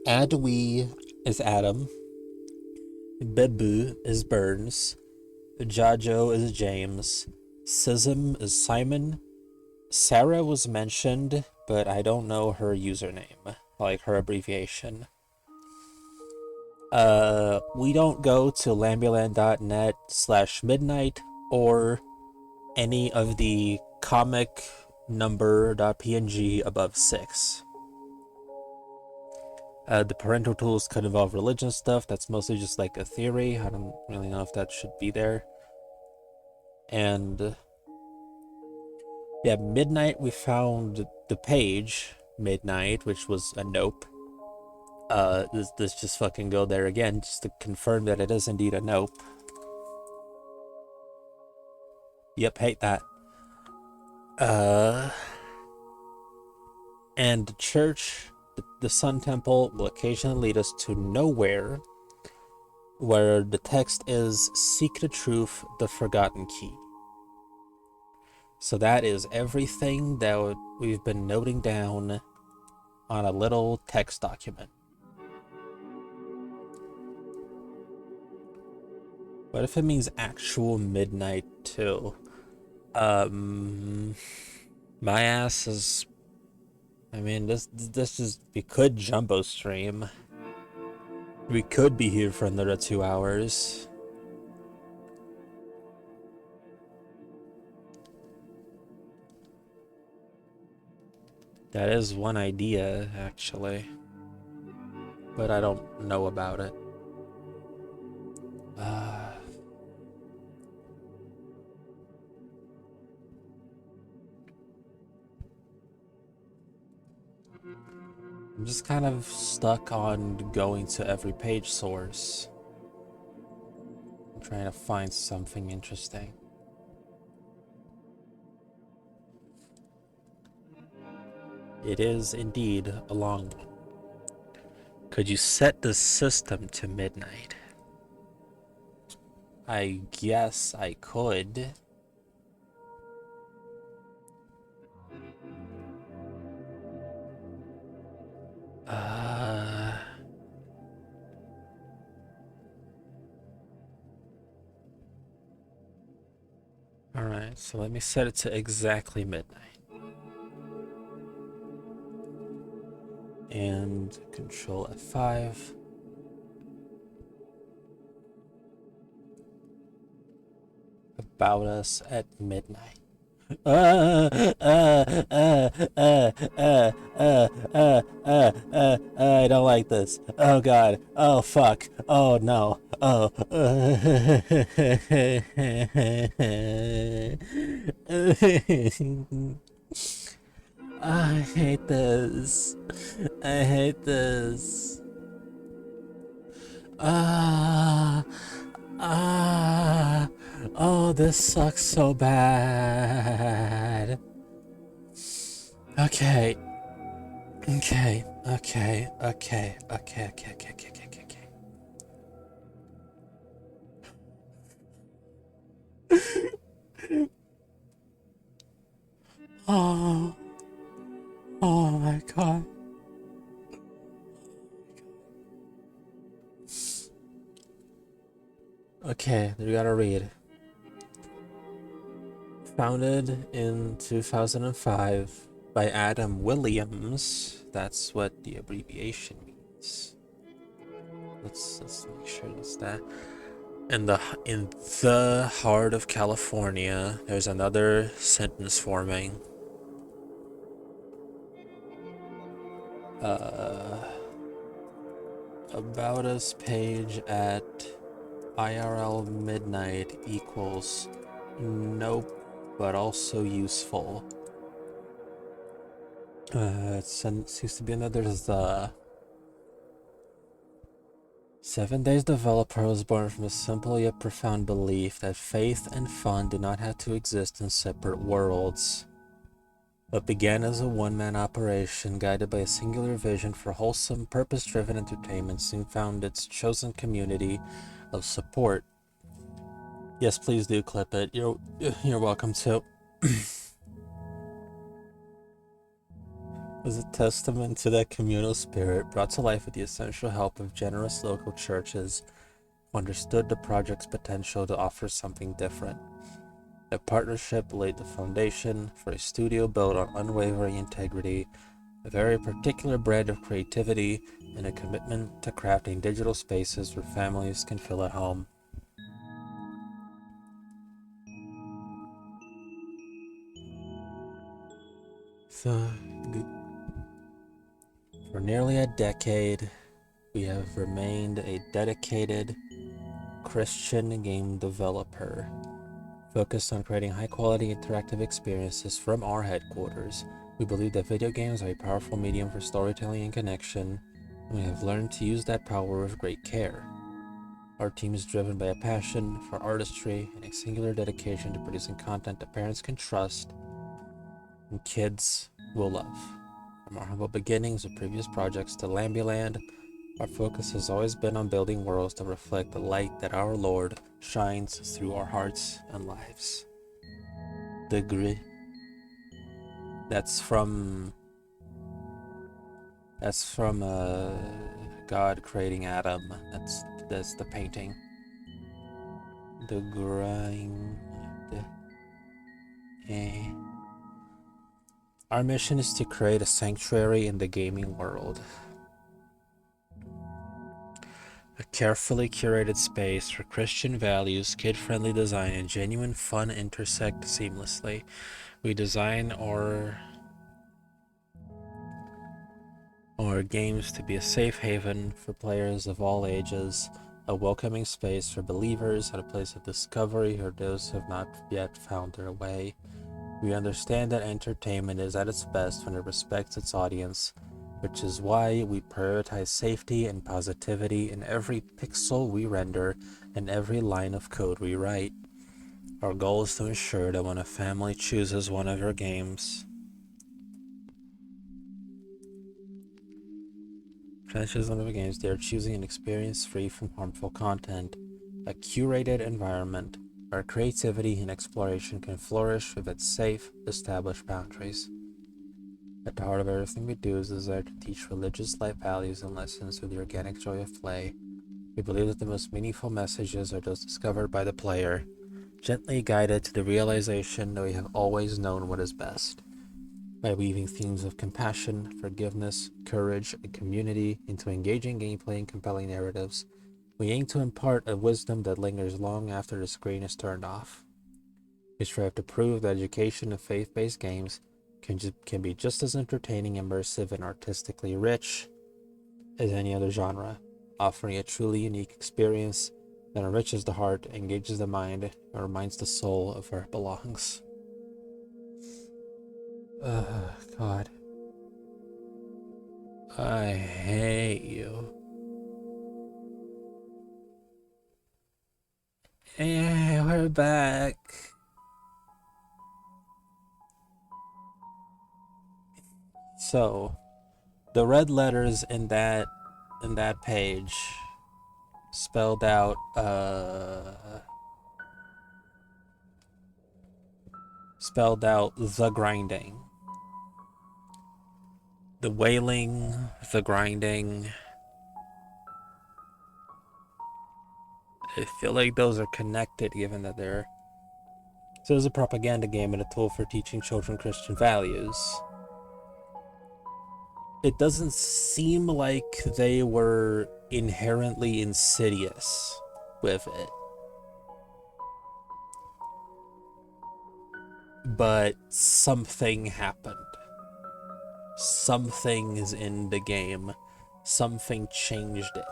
Adwe is Adam, Bebu is Burns, Jajo is James, Sism is Simon, Sarah was mentioned, but I don't know her username, like her abbreviation. We don't go to lambyland.net/midnight or any of the comic number.png above 6. The parental tools could involve religion stuff. That's mostly just like a theory. I don't really know if that should be there. And yeah, Midnight, we found the page Midnight, which was a nope. Let's just fucking go there again, just to confirm that it is indeed a nope. Yep, hate that. And the church, the Sun Temple, will occasionally lead us to nowhere, where the text is "Seek the truth, the forgotten key." So that is everything that we've been noting down on a little text document. What if it means actual midnight too? My ass is... I mean, this is... We could jumbo stream. We could be here for another 2 hours. That is one idea, actually. But I don't know about it. I'm just kind of stuck on going to every page source. I'm trying to find something interesting. It is indeed a long one. Could you set the system to midnight? I guess I could. Alright, so let me set it to exactly midnight. And Control F5. About us at midnight. I don't like this. Oh god. Oh fuck. Oh no. Oh. I hate this. I hate this. Oh, this sucks so bad. Okay. Okay. Oh my god. Okay, we gotta read. Founded in 2005 by Adam Williams. That's what the abbreviation means. Let's make sure it's that. In the heart of California, there's another sentence forming. About us page at IRL midnight equals nope, but also useful. It seems to be another the 7 Days developer was born from a simple yet profound belief that faith and fun do not have to exist in separate worlds. What began as a one-man operation guided by a singular vision for wholesome, purpose-driven entertainment soon found its chosen community of support. Yes, please do clip it. You're welcome to. Was a testament to that communal spirit brought to life with the essential help of generous local churches who understood the project's potential to offer something different. The partnership laid the foundation for a studio built on unwavering integrity, a very particular brand of creativity, and a commitment to crafting digital spaces where families can feel at home. So, for nearly a decade, we have remained a dedicated Christian game developer, focused on creating high-quality interactive experiences from our headquarters. We believe that video games are a powerful medium for storytelling and connection, and we have learned to use that power with great care. Our team is driven by a passion for artistry and a singular dedication to producing content that parents can trust and kids will love. From our humble beginnings with previous projects to Lambyland, our focus has always been on building worlds that reflect the light that our Lord shines through our hearts and lives. The grit. That's from God creating Adam. That's the painting. The grind. Our mission is to create a sanctuary in the gaming world. A carefully curated space where Christian values, kid-friendly design, and genuine fun intersect seamlessly. We design our games to be a safe haven for players of all ages, a welcoming space for believers, and a place of discovery for those who have not yet found their way. We understand that entertainment is at its best when it respects its audience, which is why we prioritize safety and positivity in every pixel we render and every line of code we write. Our goal is to ensure that when a family chooses one of our games, they are choosing an experience free from harmful content, a curated environment where creativity and exploration can flourish with its safe, established boundaries. At the heart of everything we do is the desire to teach religious life values and lessons through the organic joy of play. We believe that the most meaningful messages are those discovered by the player, gently guided to the realization that we have always known what is best. By weaving themes of compassion, forgiveness, courage, and community into engaging gameplay and compelling narratives, we aim to impart a wisdom that lingers long after the screen is turned off. We strive to prove that education of faith-based games can be just as entertaining, immersive, and artistically rich as any other genre, offering a truly unique experience that enriches the heart, engages the mind, and reminds the soul of where it belongs. God. I hate you. And we're back. So, the red letters in that page spelled out the grinding. The wailing, the grinding. I feel like those are connected given that they're... So it's a propaganda game and a tool for teaching children Christian values. It doesn't seem like they were inherently insidious with it. But something happened. Something is in the game. Something changed it.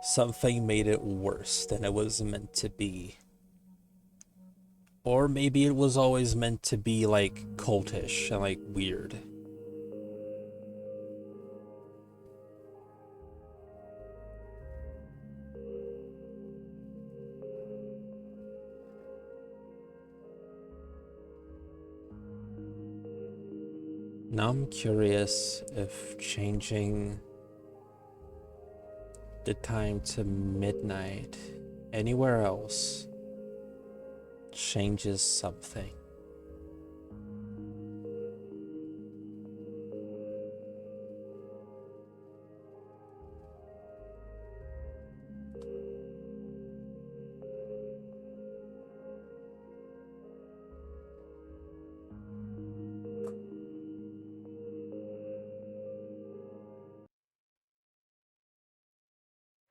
Something made it worse than it was meant to be. Or maybe it was always meant to be like cultish and like weird. Now I'm curious if changing the time to midnight anywhere else changes something.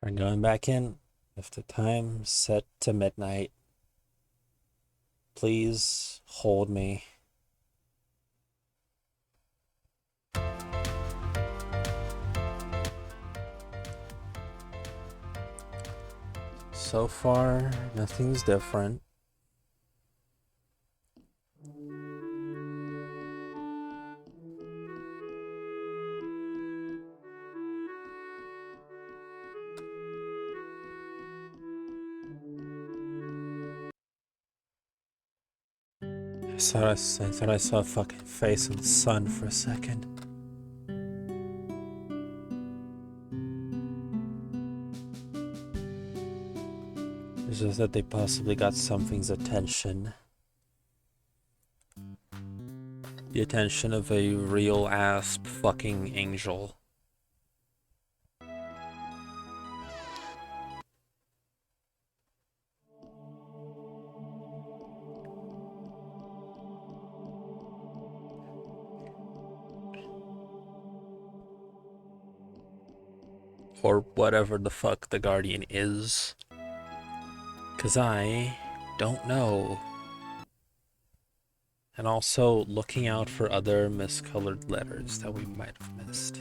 I'm going back in. If the time set to midnight, please hold me. So far, nothing's different. I thought I saw a fucking face in the sun for a second. It's just that they possibly got something's attention. The attention of a real ass fucking angel. Or whatever the fuck the Guardian is. 'Cause I don't know. And also looking out for other miscolored letters that we might have missed.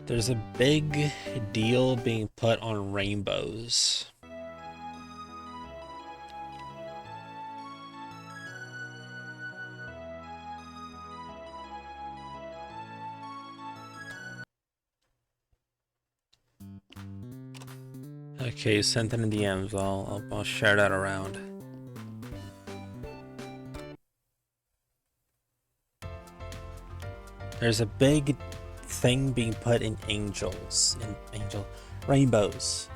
There's a big deal being put on rainbows. Okay, you sent it in DMs. I'll share that around. There's a big thing being put in rainbows,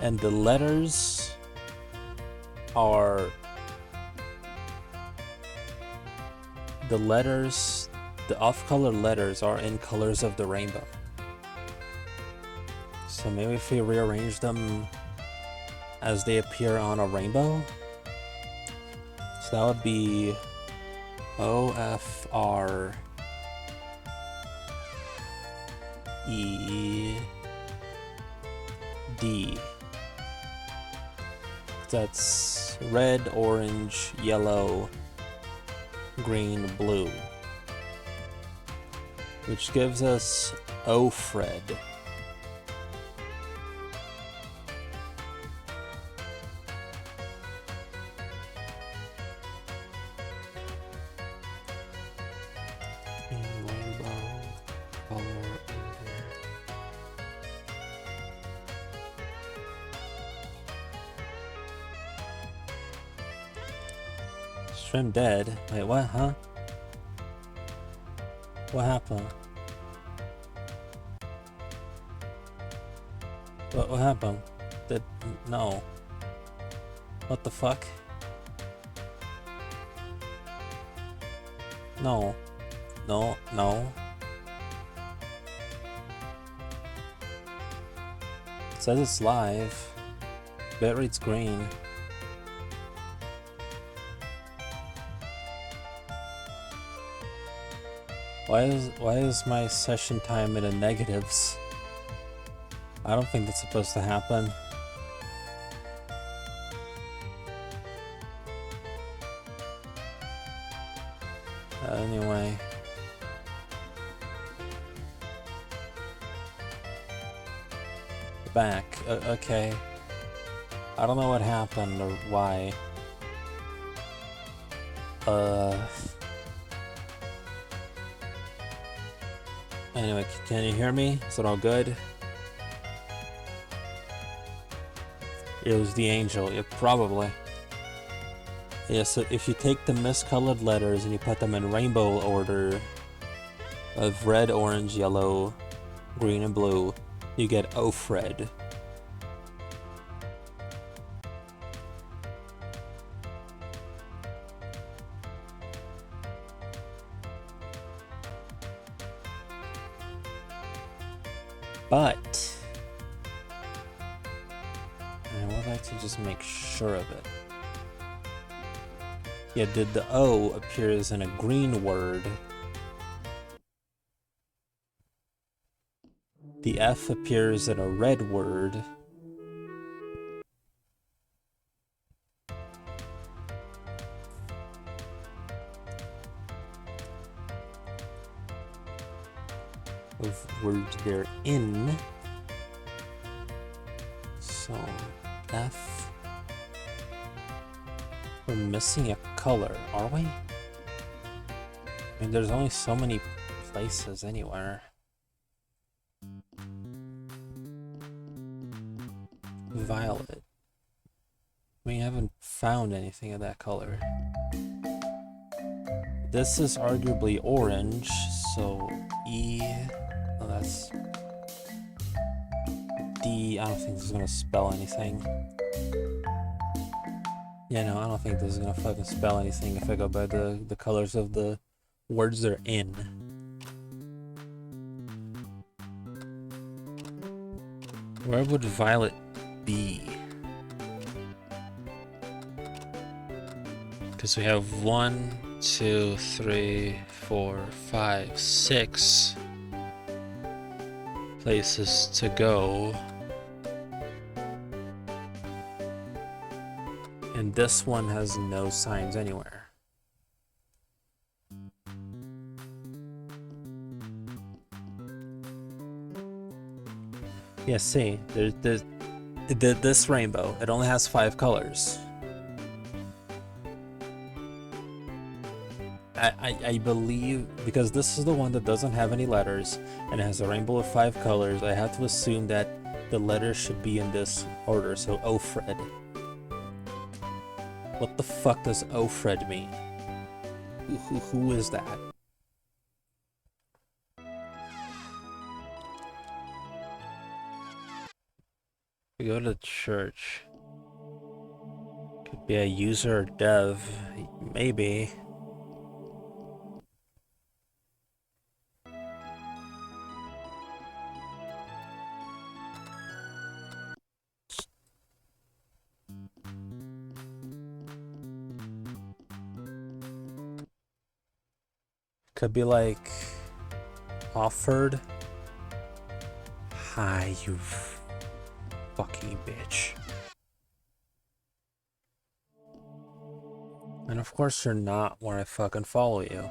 and the letters are the off-color letters are in colors of the rainbow. So maybe if we rearrange them as they appear on a rainbow, so that would be OFRED. That's red, orange, yellow, green, blue, which gives us OFRED. Stream dead. Wait, what? Huh? What happened? What happened? No. What the fuck? No. No. It says it's live. Bitrate's green. Why is my session time in the negatives? I don't think that's supposed to happen. Anyway. Back. Okay. I don't know what happened or why. Anyway, can you hear me? Is it all good? It was the angel. Yeah, probably. Yeah, so if you take the miscolored letters and you put them in rainbow order of red, orange, yellow, green, and blue, you get Ofred. But I would like to just make sure of it. Yeah, did the O appears in a green word? The F appears in a red word. Of words they're in. So F. We're missing a color, are we? I mean, there's only so many places anywhere. Violet. We haven't found anything of that color. This is arguably orange, so E. Oh, that's D. I don't think this is gonna spell anything. Yeah, no, I don't think this is gonna fucking spell anything if I go by the colors of the words they're in. Where would violet be? Because we have 1, 2, 3, 4, 5, 6 places to go. And this one has no signs anywhere. Yeah, see, there's this rainbow. It only has 5 colors. I believe, because this is the one that doesn't have any letters and it has a rainbow of 5 colors, I have to assume that the letters should be in this order, so Ofred. What the fuck does Ofred mean? Who is that? We go to church. Could be a user or dev, maybe. Could be like offered. Hi, you fucking bitch. And of course you're not where I fucking follow you.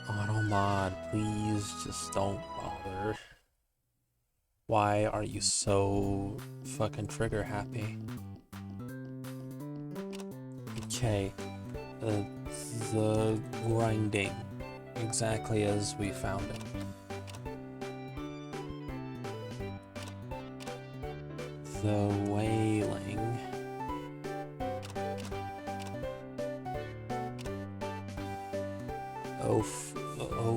Auto mod, please just don't bother. Why are you so fucking trigger happy? Okay, the grinding, exactly as we found it. The wailing. Oh,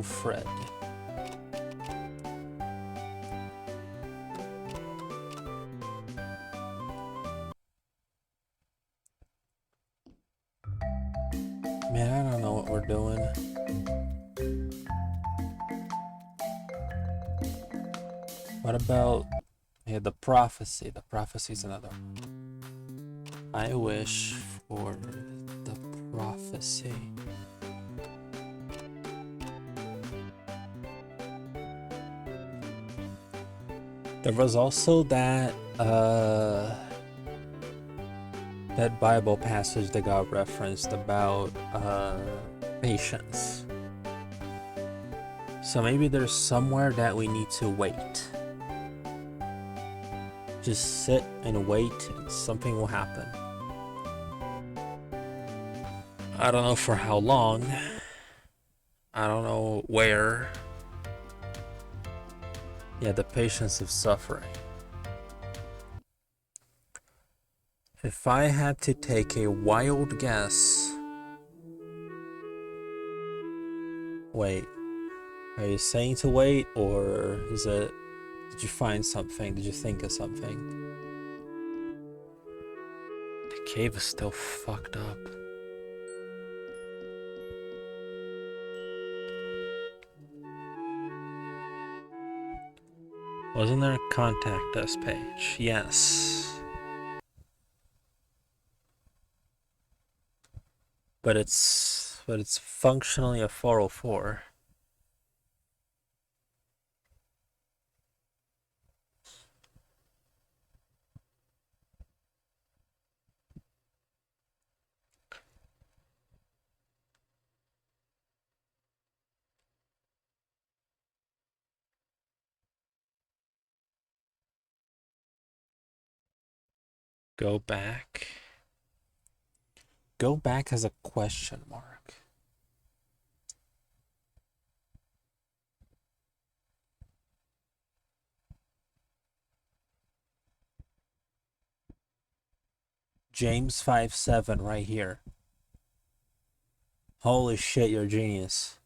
Fred. Man, I don't know what we're doing. What about, yeah, the prophecy? The prophecy's another one. I wish for the prophecy. There was also that that Bible passage that got referenced about patience. So maybe there's somewhere that we need to wait. Just sit and wait and something will happen. I don't know for how long. I don't know where. Yeah, the patience of suffering. If I had to take a wild guess... Wait, are you saying to wait, or is it... Did you find something? Did you think of something? The cave is still fucked up. Wasn't there a contact us page? Yes. But it's functionally a 404. Go back. Go back as a question mark. James 57 right here. Holy shit, you're a genius.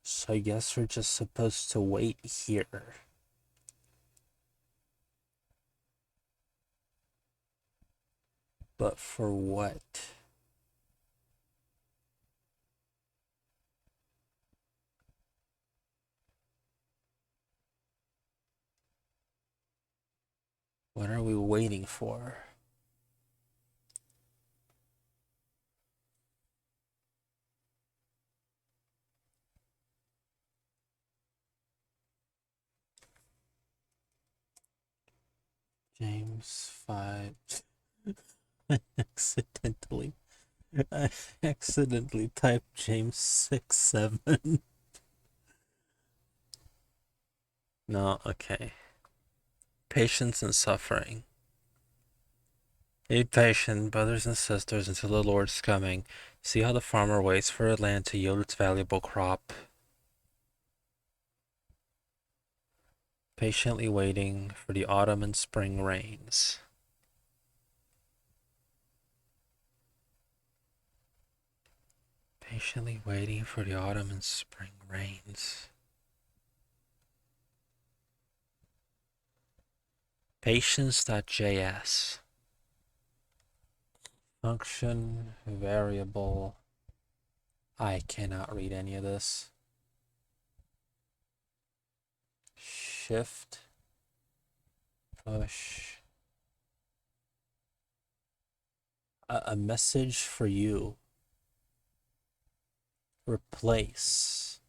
So I guess we're just supposed to wait here. But for what? What are we waiting for? James 5. I accidentally typed James 6-7. No, okay. Patience and suffering. Be patient, brothers and sisters, until the Lord's coming. See how the farmer waits for the land to yield its valuable crop. Patiently waiting for the autumn and spring rains. Patiently waiting for the autumn and spring rains. Patience.js. Function, variable. I cannot read any of this. Shift, push. A message for you. Replace.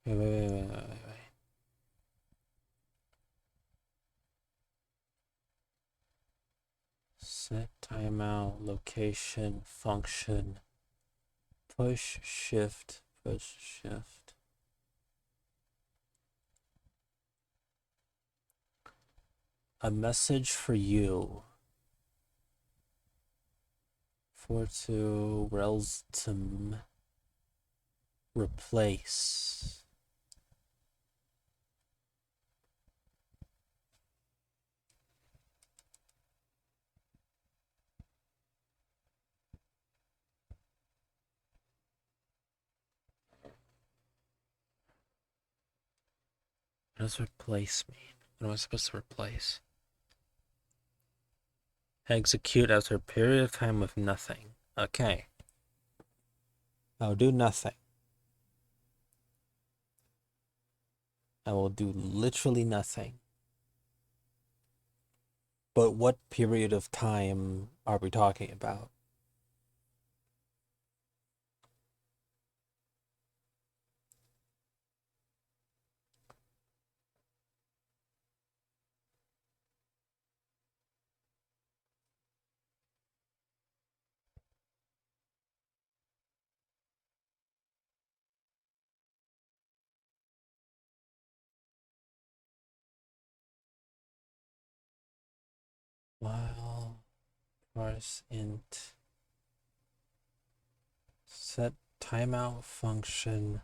Wait. Set timeout, location, function, push, shift, push, shift. A message for you. For to Relstum. Replace. What does replace mean? What am I supposed to replace? Execute after a period of time with nothing. Okay. I'll do nothing. I will do literally nothing. But what period of time are we talking about? while parse int set timeout function.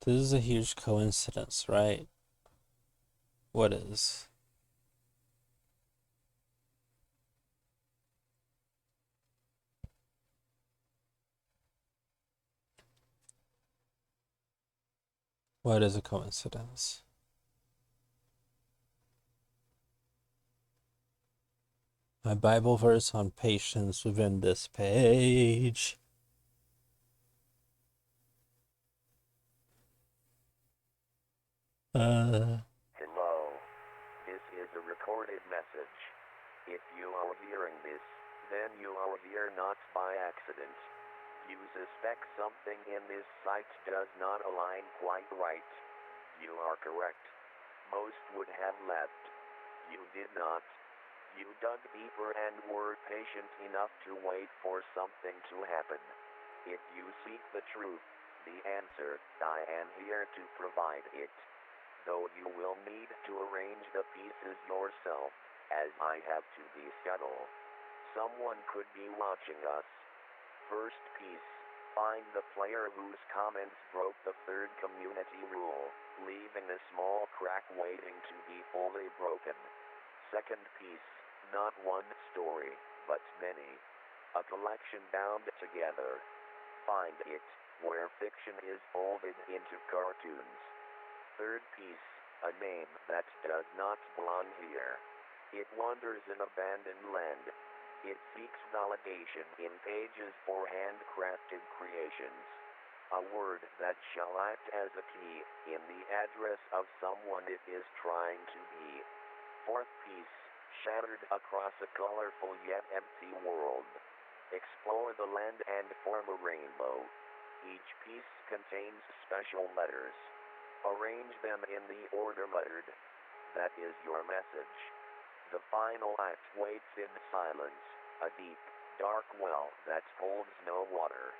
This is a huge coincidence, right? What is? What is a coincidence? My Bible verse on patience within this page. Hello. This is a recorded message. If you are hearing this, then you are here not by accident. You suspect something in this site does not align quite right. You are correct. Most would have left. You did not. You dug deeper and were patient enough to wait for something to happen. If you seek the truth, the answer, I am here to provide it. Though you will need to arrange the pieces yourself, as I have to the schedule. Someone could be watching us. First piece, find the player whose comments broke the third community rule, leaving a small crack waiting to be fully broken. Second piece, not one story, but many. A collection bound together. Find it, where fiction is folded into cartoons. Third piece, a name that does not belong here. It wanders in abandoned land. It seeks validation in pages for handcrafted creations. A word that shall act as a key in the address of someone it is trying to be. Fourth piece, shattered across a colorful yet empty world. Explore the land and form a rainbow. Each piece contains special letters. Arrange them in the order lettered. That is your message. The final act waits in silence, a deep, dark well that holds no water.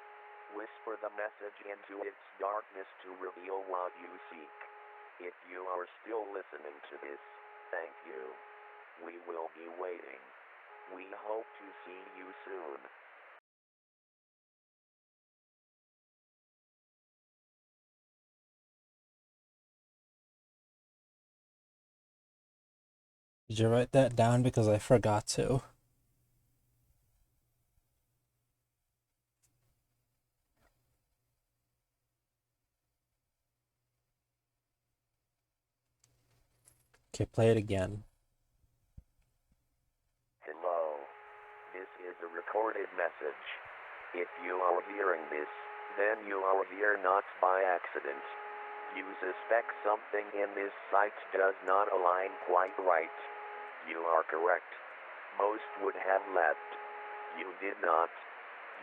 Whisper the message into its darkness to reveal what you seek. If you are still listening to this, thank you. We will be waiting. We hope to see you soon. Did you write that down? Because I forgot to. Okay, play it again. Hello. This is a recorded message. If you are hearing this, then you are here not by accident. You suspect something in this site does not align quite right. You are correct. Most would have left. You did not.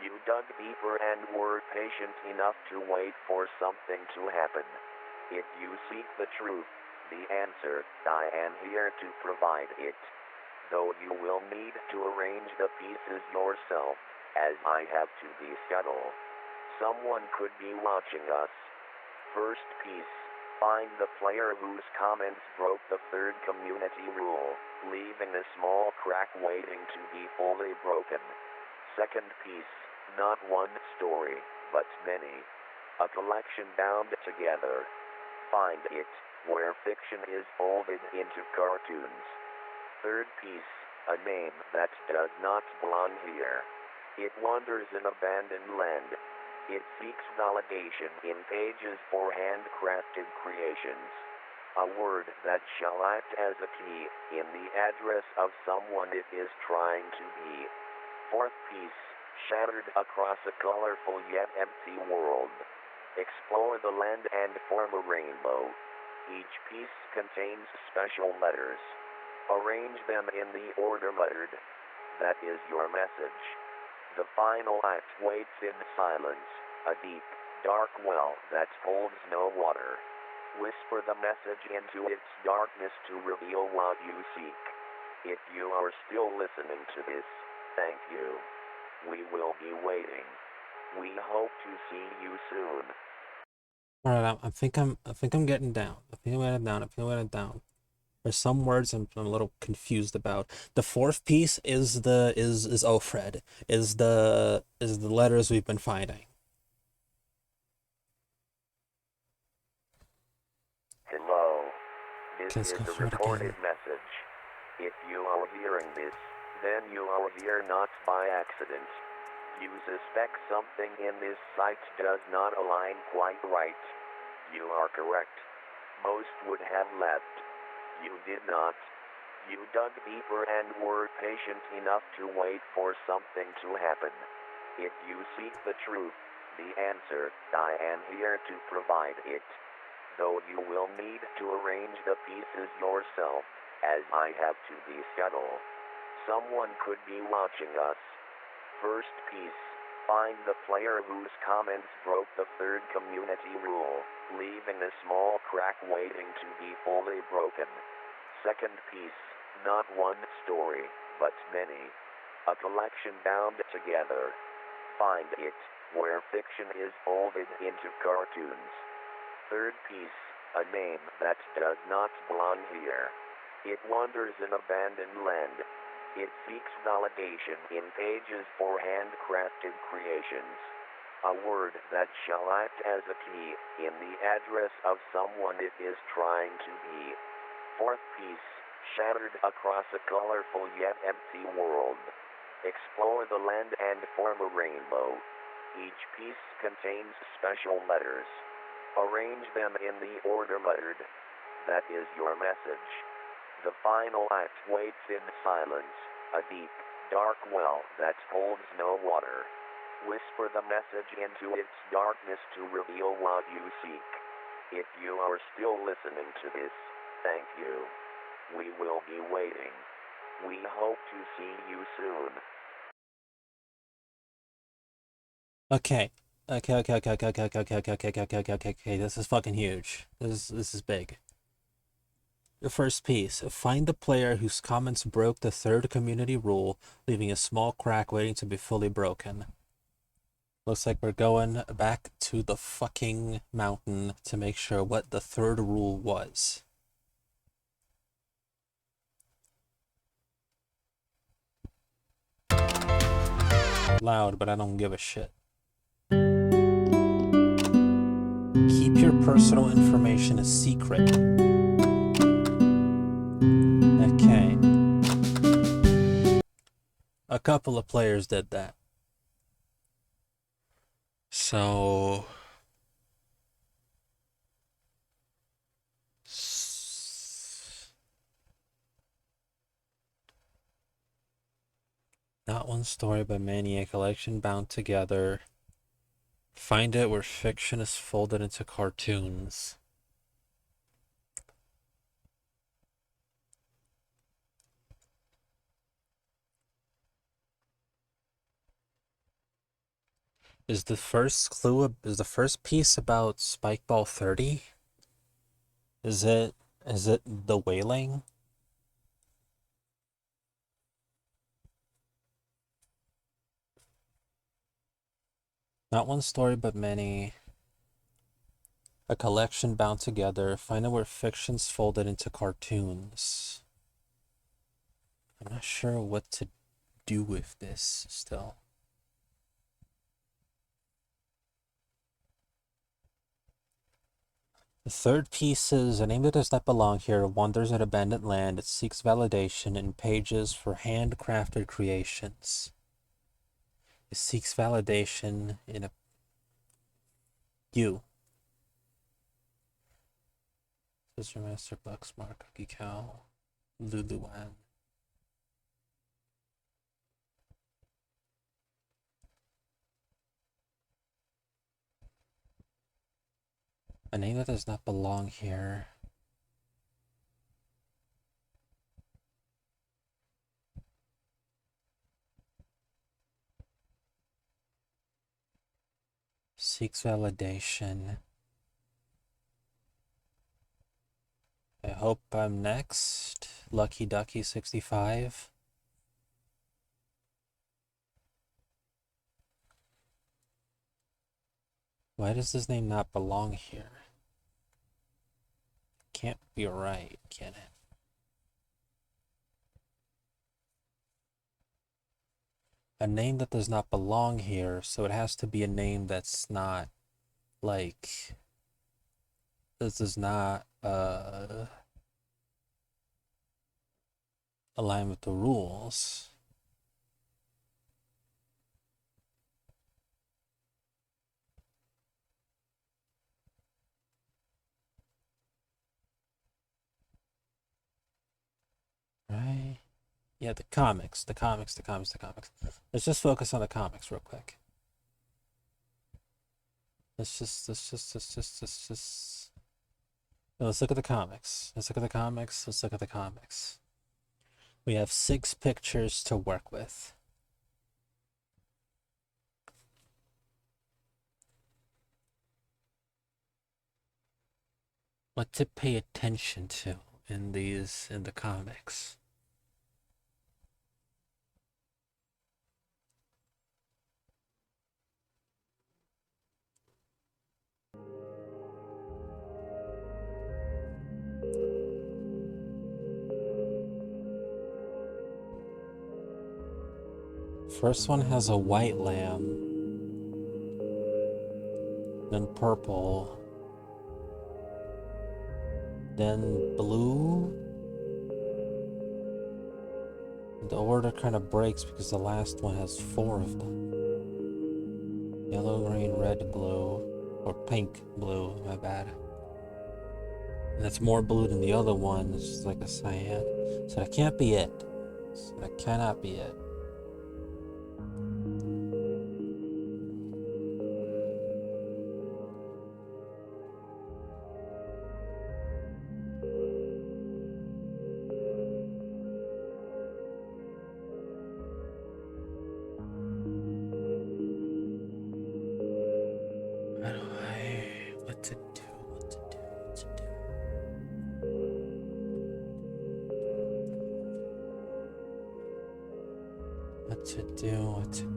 You dug deeper and were patient enough to wait for something to happen. If you seek the truth, the answer, I am here to provide it. Though you will need to arrange the pieces yourself, as I have to the schedule. Someone could be watching us. First piece, find the player whose comments broke the third community rule, leaving a small crack waiting to be fully broken. Second piece, not one story, but many. A collection bound together. Find it, where fiction is folded into cartoons. Third piece, a name that does not belong here. It wanders in abandoned land. It seeks validation in pages for handcrafted creations. A word that shall act as a key in the address of someone it is trying to be. Fourth piece, shattered across a colorful yet empty world. Explore the land and form a rainbow. Each piece contains special letters. Arrange them in the order lettered. That is your message. The final act waits in silence, a deep, dark well that holds no water. Whisper the message into its darkness to reveal what you seek. If you are still listening to this, thank you. We will be waiting. We hope to see you soon. All right, I think I'm getting down. I think I'm getting down. I think I'm getting down. There's some words I'm a little confused about. The fourth piece is Ofred, is the letters we've been finding. Hello. This Okay, let's is go a through it recorded again. message. If you are hearing this, then you are here not by accident. You suspect something in this site does not align quite right. You are correct. Most would have left. You did not. You dug deeper and were patient enough to wait for something to happen. If you seek the truth, the answer, I am here to provide it. Though you will need to arrange the pieces yourself, as I have to deschedule. Someone could be watching us. First piece, find the player whose comments broke the third community rule, leaving a small crack waiting to be fully broken. Second piece, not one story, but many. A collection bound together. Find it, where fiction is folded into cartoons. Third piece, a name that does not belong here. It wanders in abandoned land. It seeks validation in pages for handcrafted creations. A word that shall act as a key in the address of someone it is trying to be. Fourth piece, shattered across a colorful yet empty world. Explore the land and form a rainbow. Each piece contains special letters. Arrange them in the order muttered. That is your message. The final act waits in silence, a deep, dark well that holds no water. Whisper the message into its darkness to reveal what you seek. If you are still listening to this, thank you. We will be waiting. We hope to see you soon. Okay. Okay. This is fucking huge. This is big. The first piece, find the player whose comments broke the third community rule, leaving a small crack waiting to be fully broken. Looks like we're going back to the fucking mountain to make sure what the third rule was. Loud, but I don't give a shit. Keep your personal information a secret. Okay. A couple of players did that. So... Not one story but many, a collection bound together. Find it where fiction is folded into cartoons. Is the first piece about Spikeball 30? Is it the whaling? Not one story but many. A collection bound together. Find it where fiction's folded into cartoons. I'm not sure what to do with this still. The third piece is a name that does not belong here, wanders in abandoned land. It seeks validation in pages for handcrafted creations. It seeks validation in a you. Sister Master Bucksmark, Cookie Cow, Luluan. A name that does not belong here. Seeks validation. I hope I'm next. Lucky Ducky 65. Why does this name not belong here? Can't be right, can it? A name that does not belong here, so it has to be a name that's not, like, this is not, align with the rules. Right? Yeah, the comics. Let's just focus on the comics real quick. Let's just. No, let's look at the comics. Let's look at the comics. We have 6 pictures to work with. What to pay attention to in the comics. First one has a white lamb, then purple, then blue. The order kind of breaks because the last one has 4 of them. Yellow, green, red, blue, or pink, blue, my bad. And that's more blue than the other one, it's just like a cyan. So that can't be it. So that cannot be it.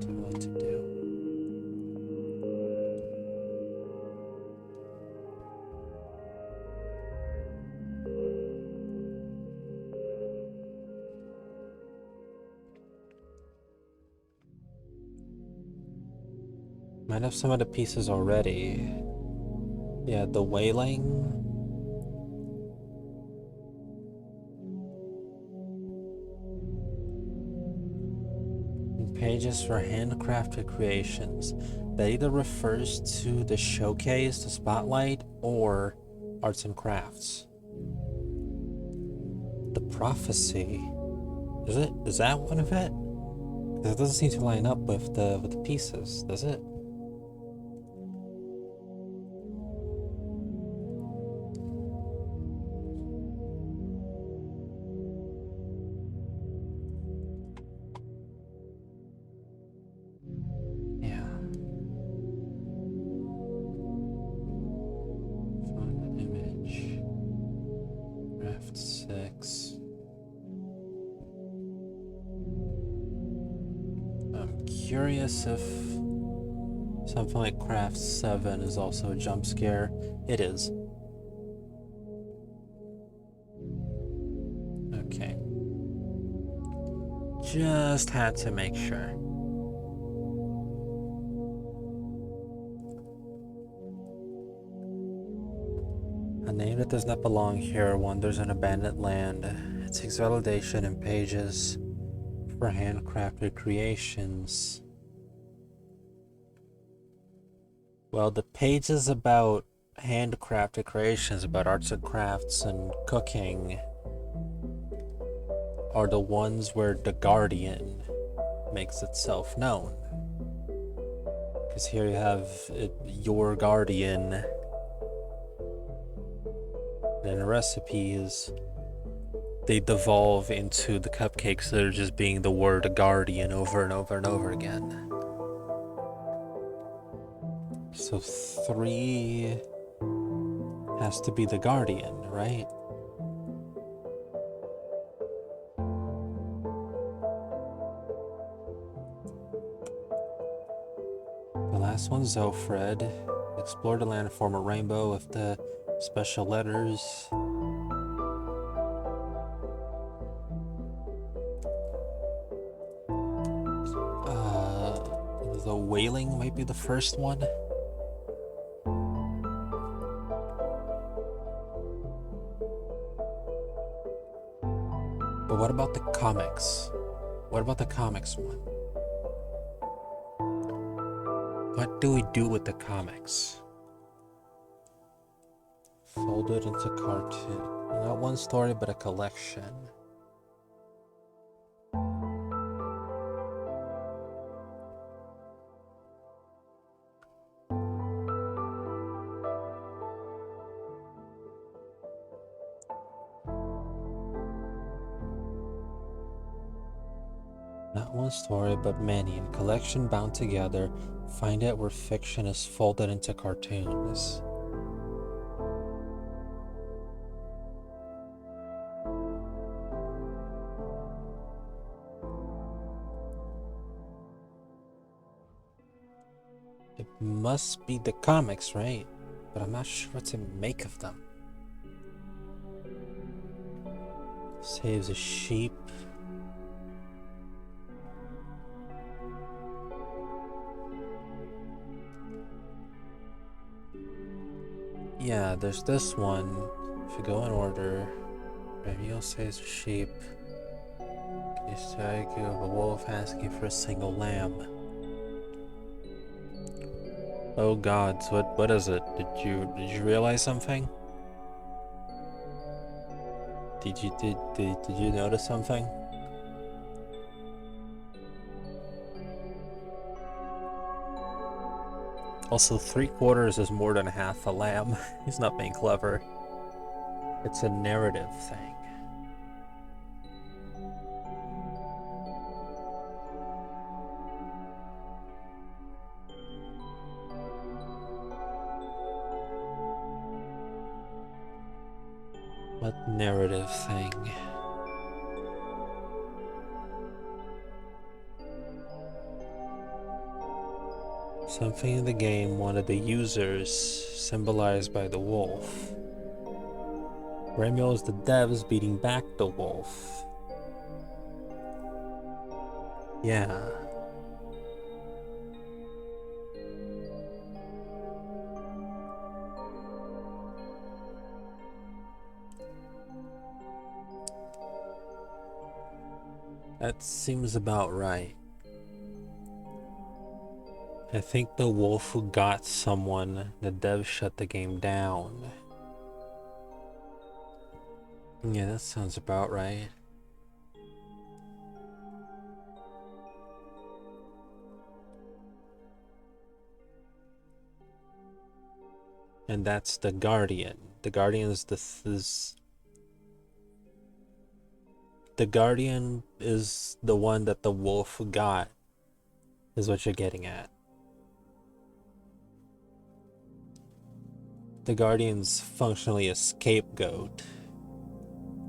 What to do? Might have some of the pieces already. Yeah, the wailing. Pages for handcrafted creations. That either refers to the showcase, the spotlight, or arts and crafts. The prophecy. Is it? Is that one of it? Because it doesn't seem to line up with the pieces, does it? Curious if something like Craft 7 is also a jump scare. It is. Okay. Just had to make sure. A name that does not belong here wanders an abandoned land. It takes validation in pages for handcrafted creations. Well, the pages about handcrafted creations, about arts and crafts and cooking, are the ones where the Guardian makes itself known. Because here you have your Guardian, and recipes, they devolve into the cupcakes that are just being the word Guardian over and over and over again. So 3 has to be the Guardian, right? The last one's Zofred. Explore the land and form a rainbow with the special letters. The whaling might be the first one. But what about the comics? What about the comics one? What do we do with the comics? Folded into cartoon. Not one story, but a collection. Not one story, but many. A collection bound together. Find it where fiction is folded into cartoons. It must be the comics, right? But I'm not sure what to make of them. Saves a sheep. Yeah, there's this one. If you go in order, Remiel saves a sheep. You strike of a wolf asking for a single lamb. Oh gods, what is it? Did you realize something? Did you notice something? Also, 3/4 is more than half a lamb. He's not being clever. It's a narrative thing. What narrative thing? Something in the game wanted the users, symbolized by the wolf. Remiel is the devs beating back the wolf. Yeah. That seems about right. I think the wolf who got someone, the devs shut the game down. Yeah, that sounds about right. And that's the Guardian. The Guardian is the Guardian is the one that the wolf got, is what you're getting at. The Guardian's functionally a scapegoat,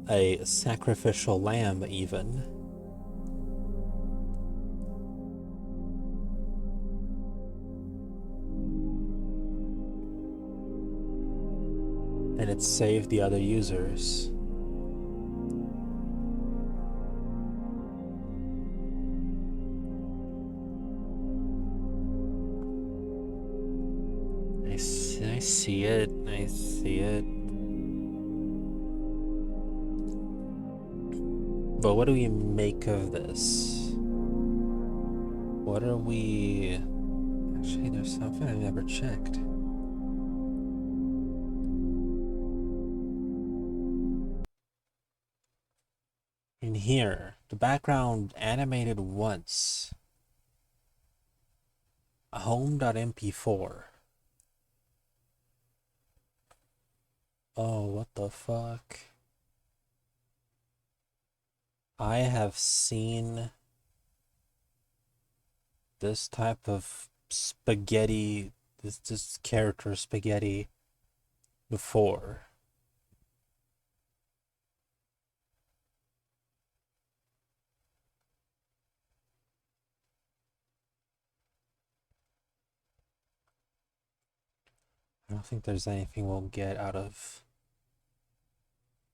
a sacrificial lamb even. And it saved the other users. I see it. I see it. But what do we make of this? What are we... Actually, there's something I never checked. In here, the background animated once. Home.mp4. Oh, what the fuck? I have seen this type of spaghetti, this character spaghetti before. I don't think there's anything we'll get out of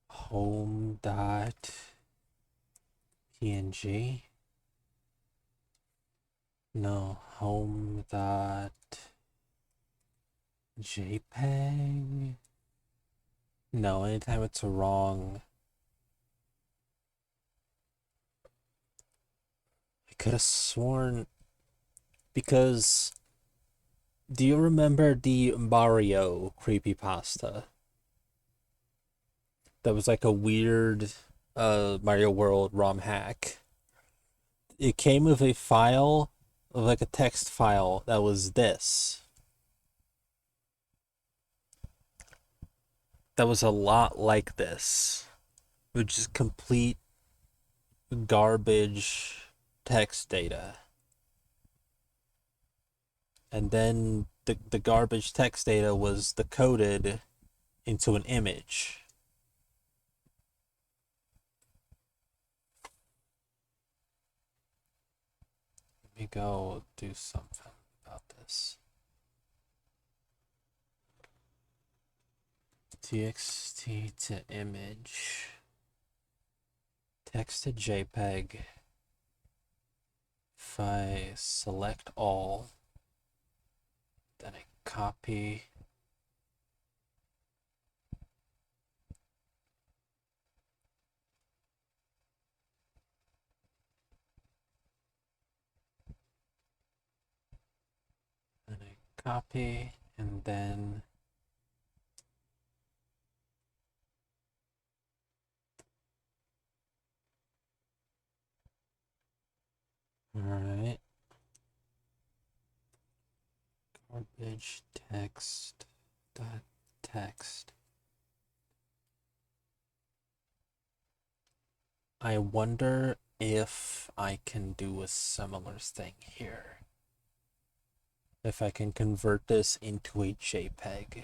home.png. No, home.jpg. No, anytime it's wrong. I could have sworn, because do you remember the Mario creepypasta? That was like a weird Mario World ROM hack. It came with a file, like a text file that was this. That was a lot like this, which is complete garbage text data. And then the garbage text data was decoded into an image. Let me go do something about this. TXT to image. Text to JPEG. If I select all, then I copy. Then I copy, and then alright. Garbage text dot text. I wonder if I can do a similar thing here. If I can convert this into a JPEG.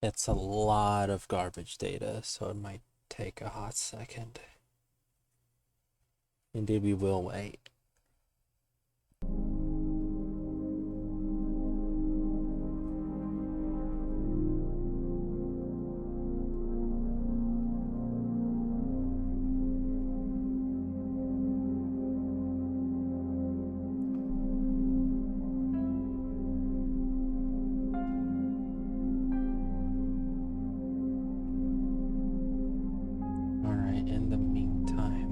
It's a lot of garbage data, so it might take a hot second. Indeed, we will wait. Alright, in the meantime,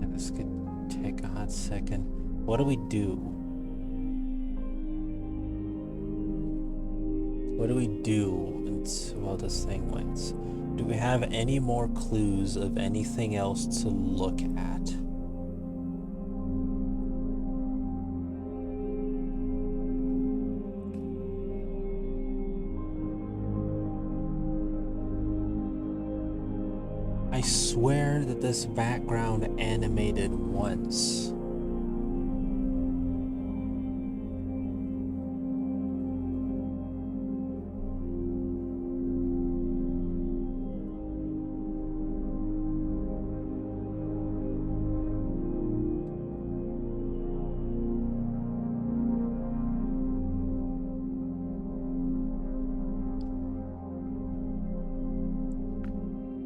and this could take a hot second. What do we do? What do we do until this thing wins? Do we have any more clues of anything else to look at? I swear that this background animated once.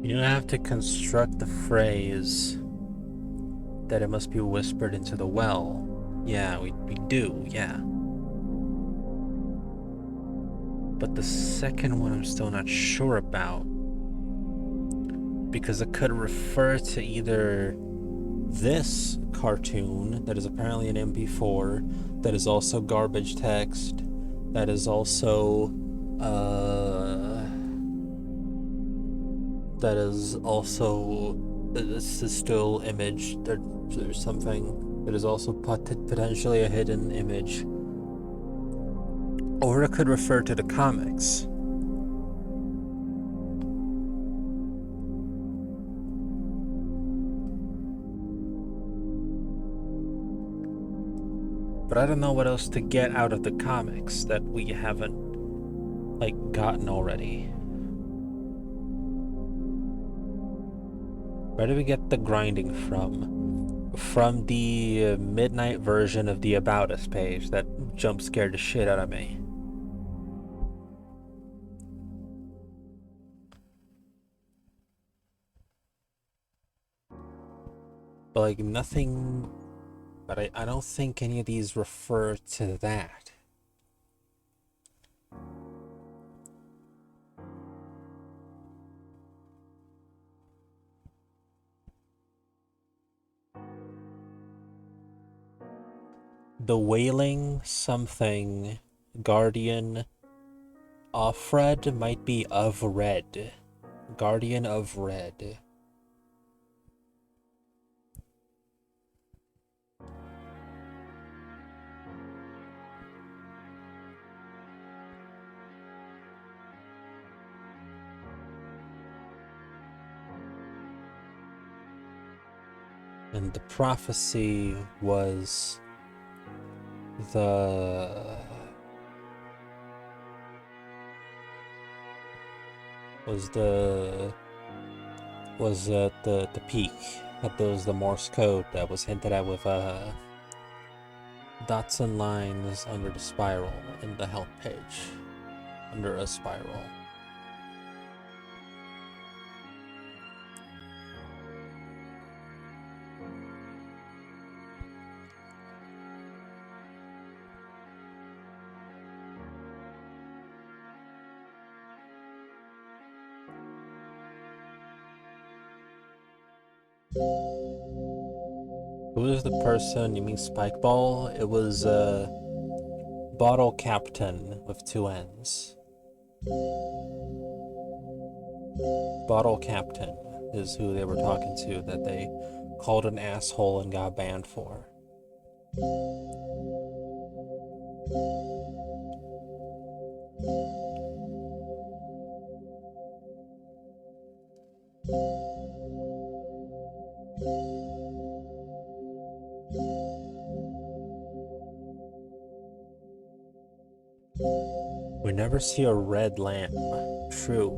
You don't have to construct the phrase that it must be whispered into the well. Yeah, we do, yeah. But the second one I'm still not sure about, because it could refer to either this cartoon that is apparently an MP4, that is also garbage text, that is also this is still image. There's something that is also potentially a hidden image, or it could refer to the comics. But I don't know what else to get out of the comics that we haven't, like, gotten already. Where do we get the grinding from? From the midnight version of the About Us page that jump scared the shit out of me. But, like, nothing... But I don't think any of these refer to that. The Wailing something Guardian Offred might be of Red. Guardian of Red. And the prophecy was the at the peak. That was the Morse code that was hinted at with dots and lines under the spiral in the help page. Under a spiral. Who is the person? You mean Spikeball? It was Bottle Captain with 2 N's. Bottle Captain is who they were talking to, that they called an asshole and got banned for. We never see a red lamp. True.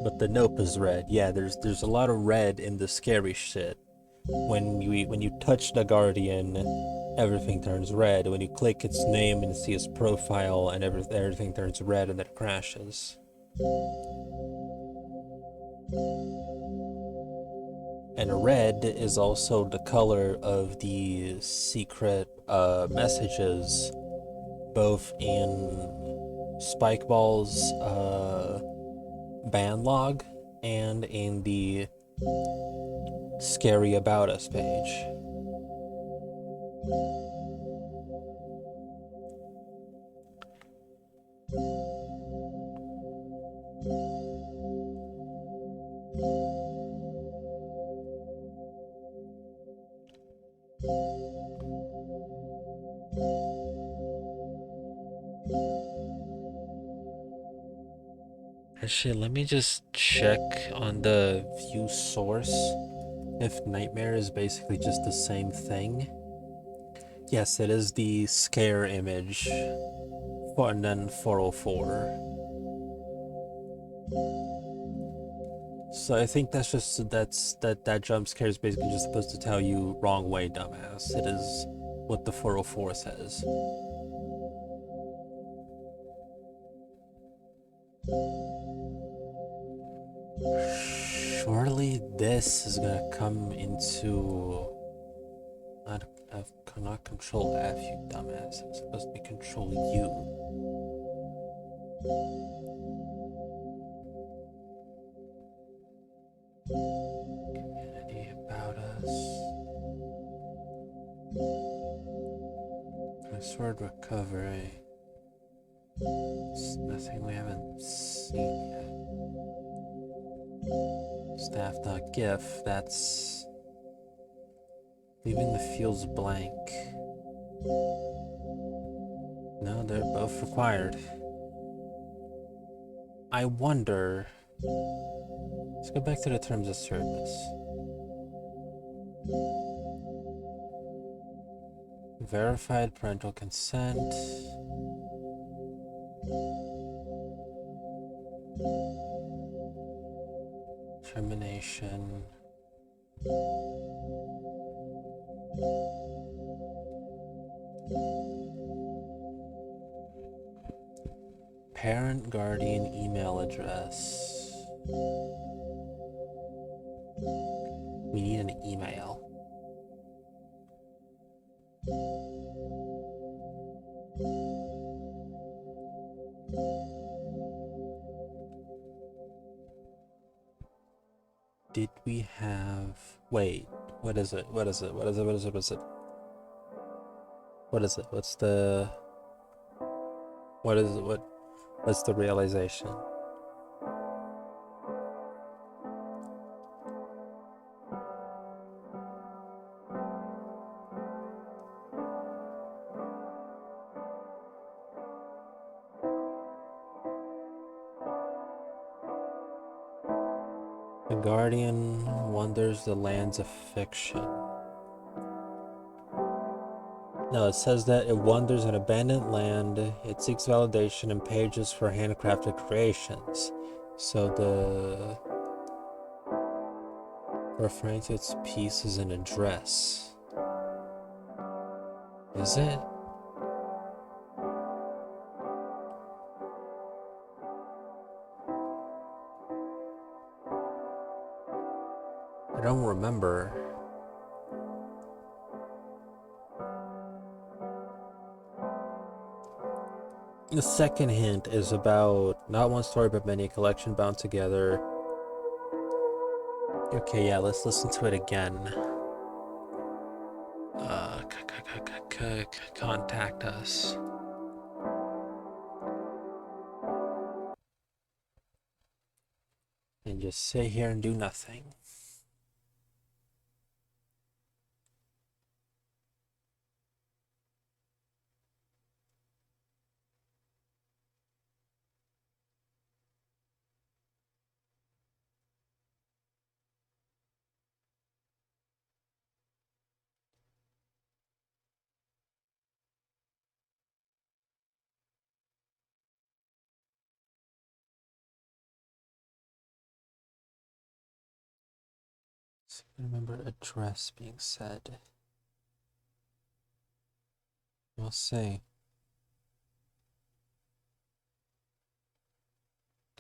But the nope is red. Yeah, there's a lot of red in the scary shit. When you touch the Guardian, everything turns red. When you click its name and see its profile, and everything turns red and it crashes. And red is also the color of the secret messages, both in Spikeball's ban log and in the Scary About Us page. Actually, let me just check on the view source if Nightmare is basically just the same thing. Yes, it is the scare image, and then 404. So I think that's just that jump scare is basically just supposed to tell you wrong way, dumbass. It is what the 404 says. Surely this is gonna come into not control F, you dumbass. It's supposed to be control U. Community about us. Sword recovery. It's nothing we haven't seen yet. Staff.gif, that's leaving the fields blank. No, they're both required. I wonder. Let's go back to the terms of service. Verified parental consent. Termination. Parent guardian email address. We need an email. Did we have... Wait, what is it? What is it? What is it? What is it? What is it? What is it? What's the... What is it? What's the realization? The Guardian wanders the lands of fiction. No, it says that it wanders an abandoned land, it seeks validation and pages for handcrafted creations. So the... referring to its piece is an address. Is it? I don't remember. The second hint is about not one story but many, a collection bound together. Okay, yeah, let's listen to it again. Contact us. And just sit here and do nothing. So I remember address being said. We'll see.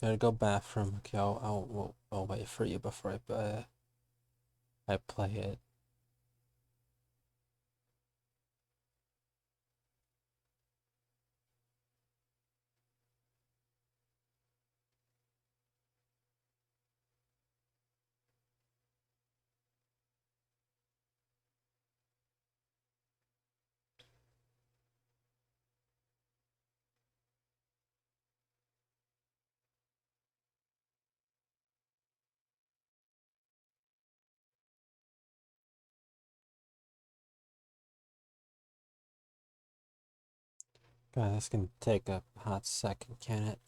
Gotta go bathroom. Okay, I'll wait for you before I play it. God, that's gonna take a hot second, can it?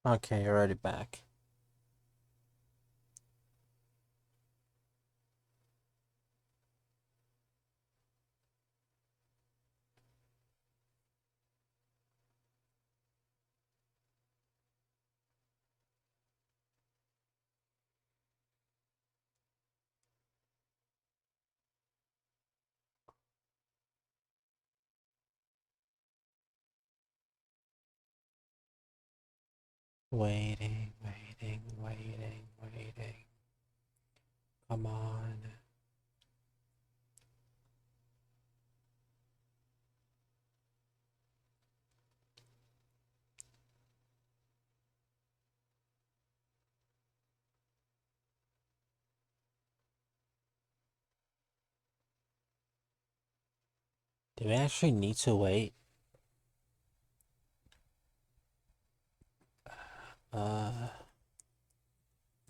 Okay, you're already back. Waiting, waiting, waiting, waiting. Come on. Do we actually need to wait?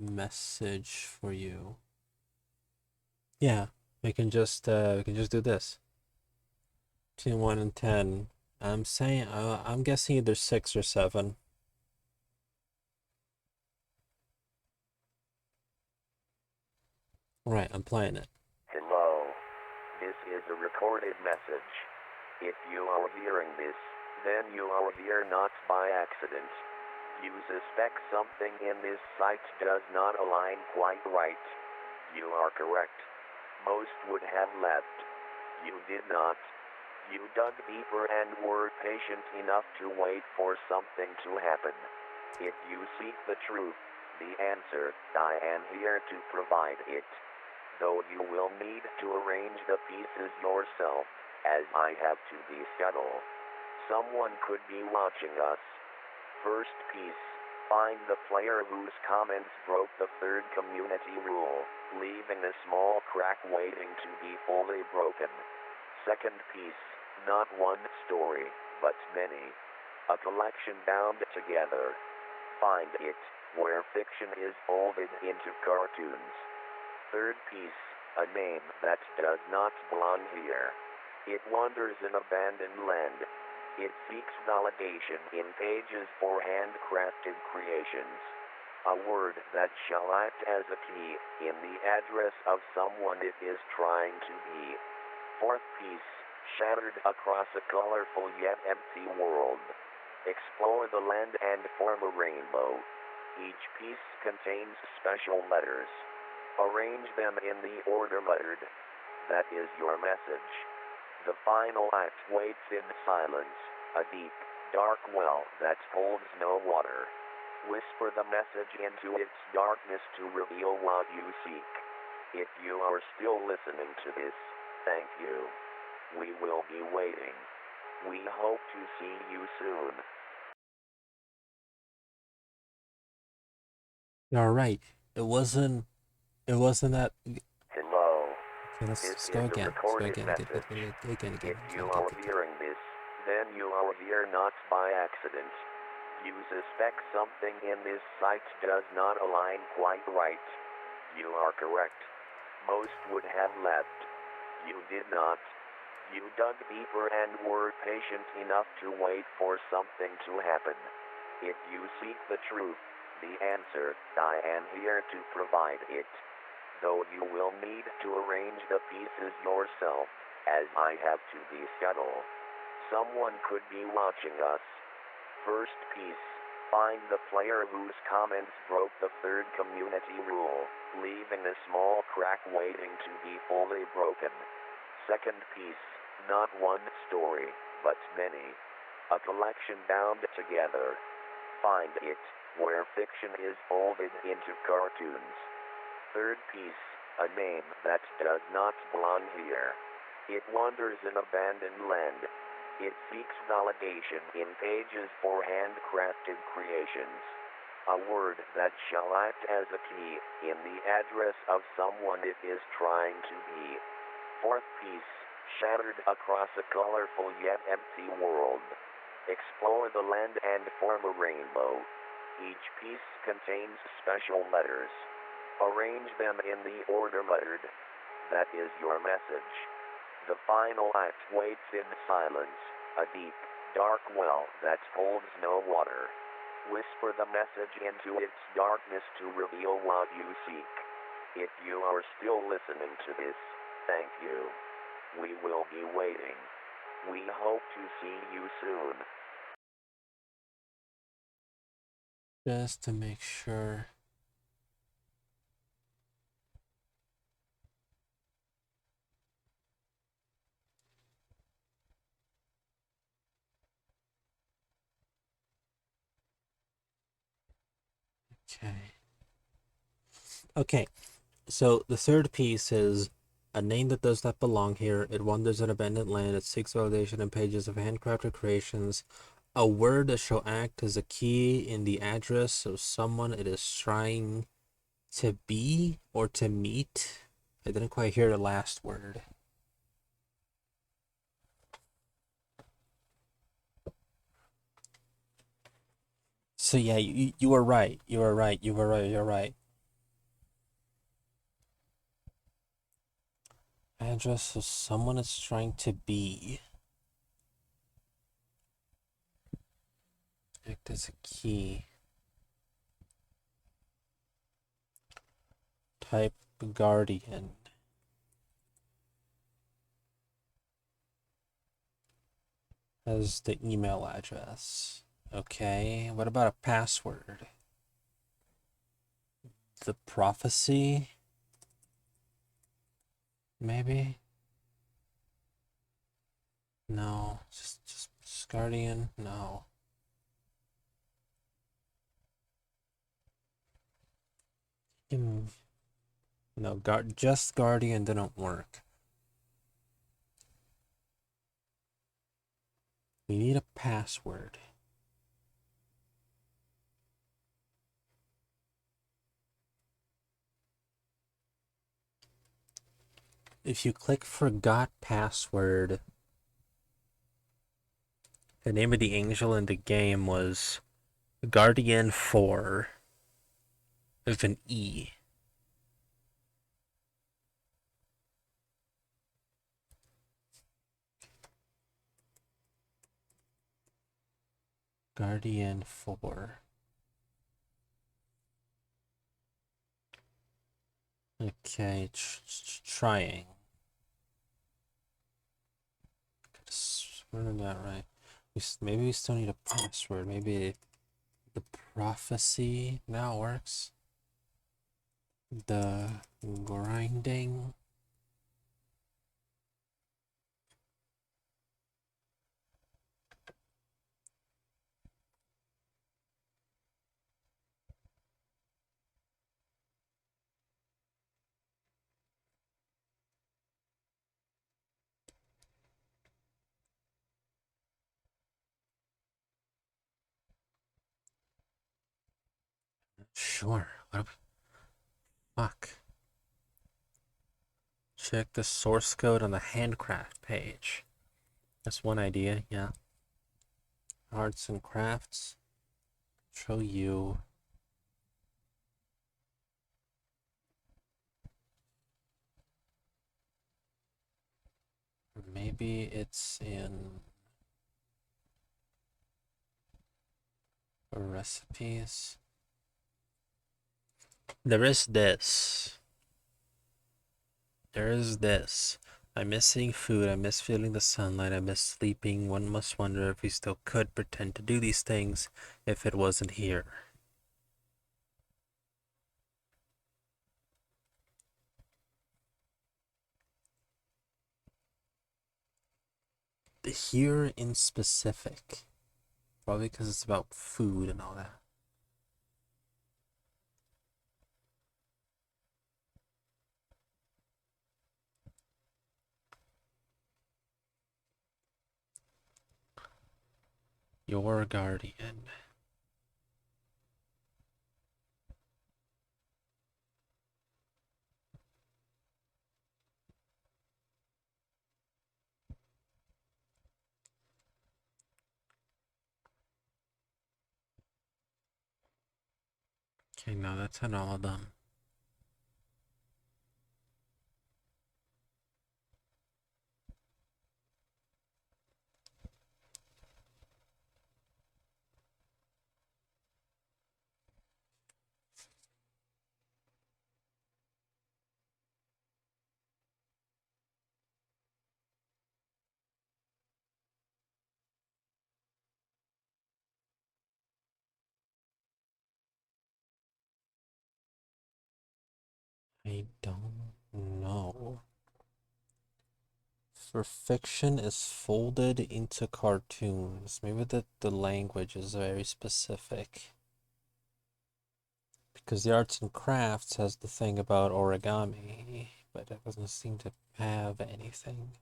Message for you. Yeah, we can just do this. Between 1 and 10. I'm guessing either 6 or 7. Right, I'm playing it. Hello. This is a recorded message. If you are hearing this, then you are here not by accident. You suspect something in this site does not align quite right. You are correct. Most would have left. You did not. You dug deeper and were patient enough to wait for something to happen. If you seek the truth, the answer, I am here to provide it. Though you will need to arrange the pieces yourself, as I have to the schedule. Someone could be watching us. First piece, find the player whose comments broke the third community rule, leaving a small crack waiting to be fully broken. Second piece, not one story, but many. A collection bound together. Find it, where fiction is folded into cartoons. Third piece, a name that does not belong here. It wanders in abandoned land. It seeks validation in pages for handcrafted creations. A word that shall act as a key in the address of someone it is trying to be. Fourth piece, shattered across a colorful yet empty world. Explore the land and form a rainbow. Each piece contains special letters. Arrange them in the order lettered. That is your message. The final act waits in silence, a deep, dark well that holds no water. Whisper the message into its darkness to reveal what you seek. If you are still listening to this, thank you. We will be waiting. We hope to see you soon. All right. It wasn't that. Hello. Okay, let's This just is go a again. Let's go recorded again. message. Again. If you are hearing this, then you are here not by accident. You suspect something in this site does not align quite right. You are correct. Most would have left. You did not. You dug deeper and were patient enough to wait for something to happen. If you seek the truth, the answer, I am here to provide it. Though you will need to arrange the pieces yourself, as I have to the schedule. Someone could be watching us. First piece, find the player whose comments broke the third community rule, leaving a small crack waiting to be fully broken. Second piece, not one story, but many. A collection bound together. Find it, where fiction is folded into cartoons. Third piece, a name that does not belong here. It wanders in abandoned land. It seeks validation in pages for handcrafted creations. A word that shall act as a key in the address of someone it is trying to be. Fourth piece, shattered across a colorful yet empty world. Explore the land and form a rainbow. Each piece contains special letters. Arrange them in the order lettered. That is your message. The final act waits in silence, a deep, dark well that holds no water. Whisper the message into its darkness to reveal what you seek. If you are still listening to this, thank you. We will be waiting. We hope to see you soon. Just to make sure. Okay. Okay. So the third piece is a name that does not belong here. It wanders in abandoned land. It seeks validation in pages of handcrafted creations. A word that shall act as a key in the address of someone it is trying to be or to meet. I didn't quite hear the last word. So yeah, you were right. You were right. You were right. You're right. Address of someone it's trying to be. Act as a key. Type guardian. As the email address. Okay, what about a password? The prophecy? Maybe? No, just guardian? No. No, just guardian didn't work. We need a password. If you click forgot password, the name of the angel in the game was Guardian 4 with an E. Guardian 4. Okay, trying. We're not right. Maybe we still need a password. Maybe the prophecy now works. The grinding. Sure. Fuck. Check the source code on the handcraft page. That's one idea, yeah. Arts and crafts. Show you. Maybe it's in recipes. There is this. There is this. I miss seeing food, I miss feeling the sunlight, I miss sleeping. One must wonder if we still could pretend to do these things if it wasn't here. Here in specific. Probably because it's about food and all that. Your guardian. Okay, now that's on all of them. I don't know. For fiction is folded into cartoons. Maybe the language is very specific. Because the arts and crafts has the thing about origami, but it doesn't seem to have anything.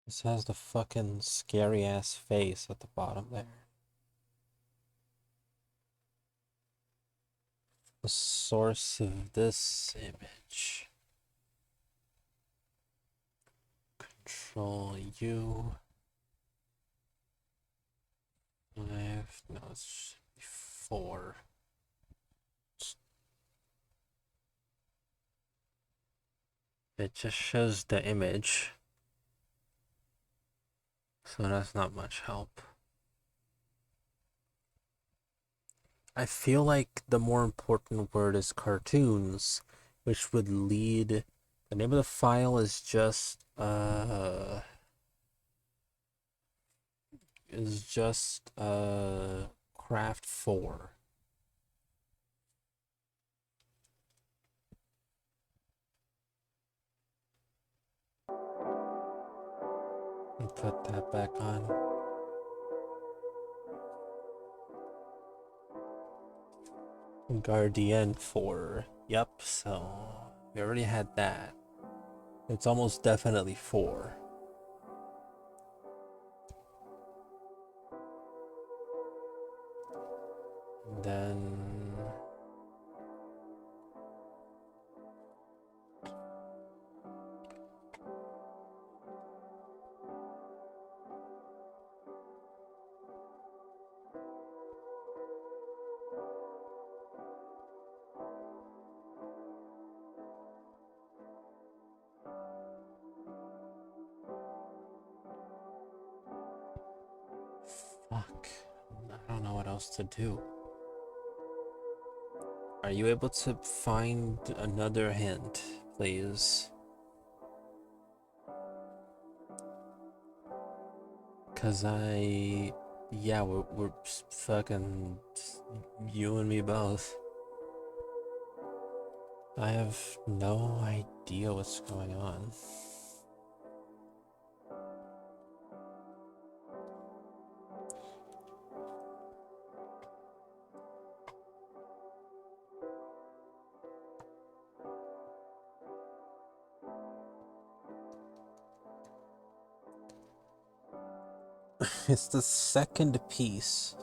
This has the fucking scary ass face at the bottom there. The source of this image. Control U. 5. No, it should be 4. It just shows the image. So that's not much help. I feel like the more important word is cartoons, which would lead. The name of the file is just craft 4. And put that back on. Guardian 4. Yep, so we already had that. It's almost definitely 4. And then fuck. I don't know what else to do. Are you able to find another hint, please? Cause yeah, we're fucking, you and me both. I have no idea what's going on. It's the second piece.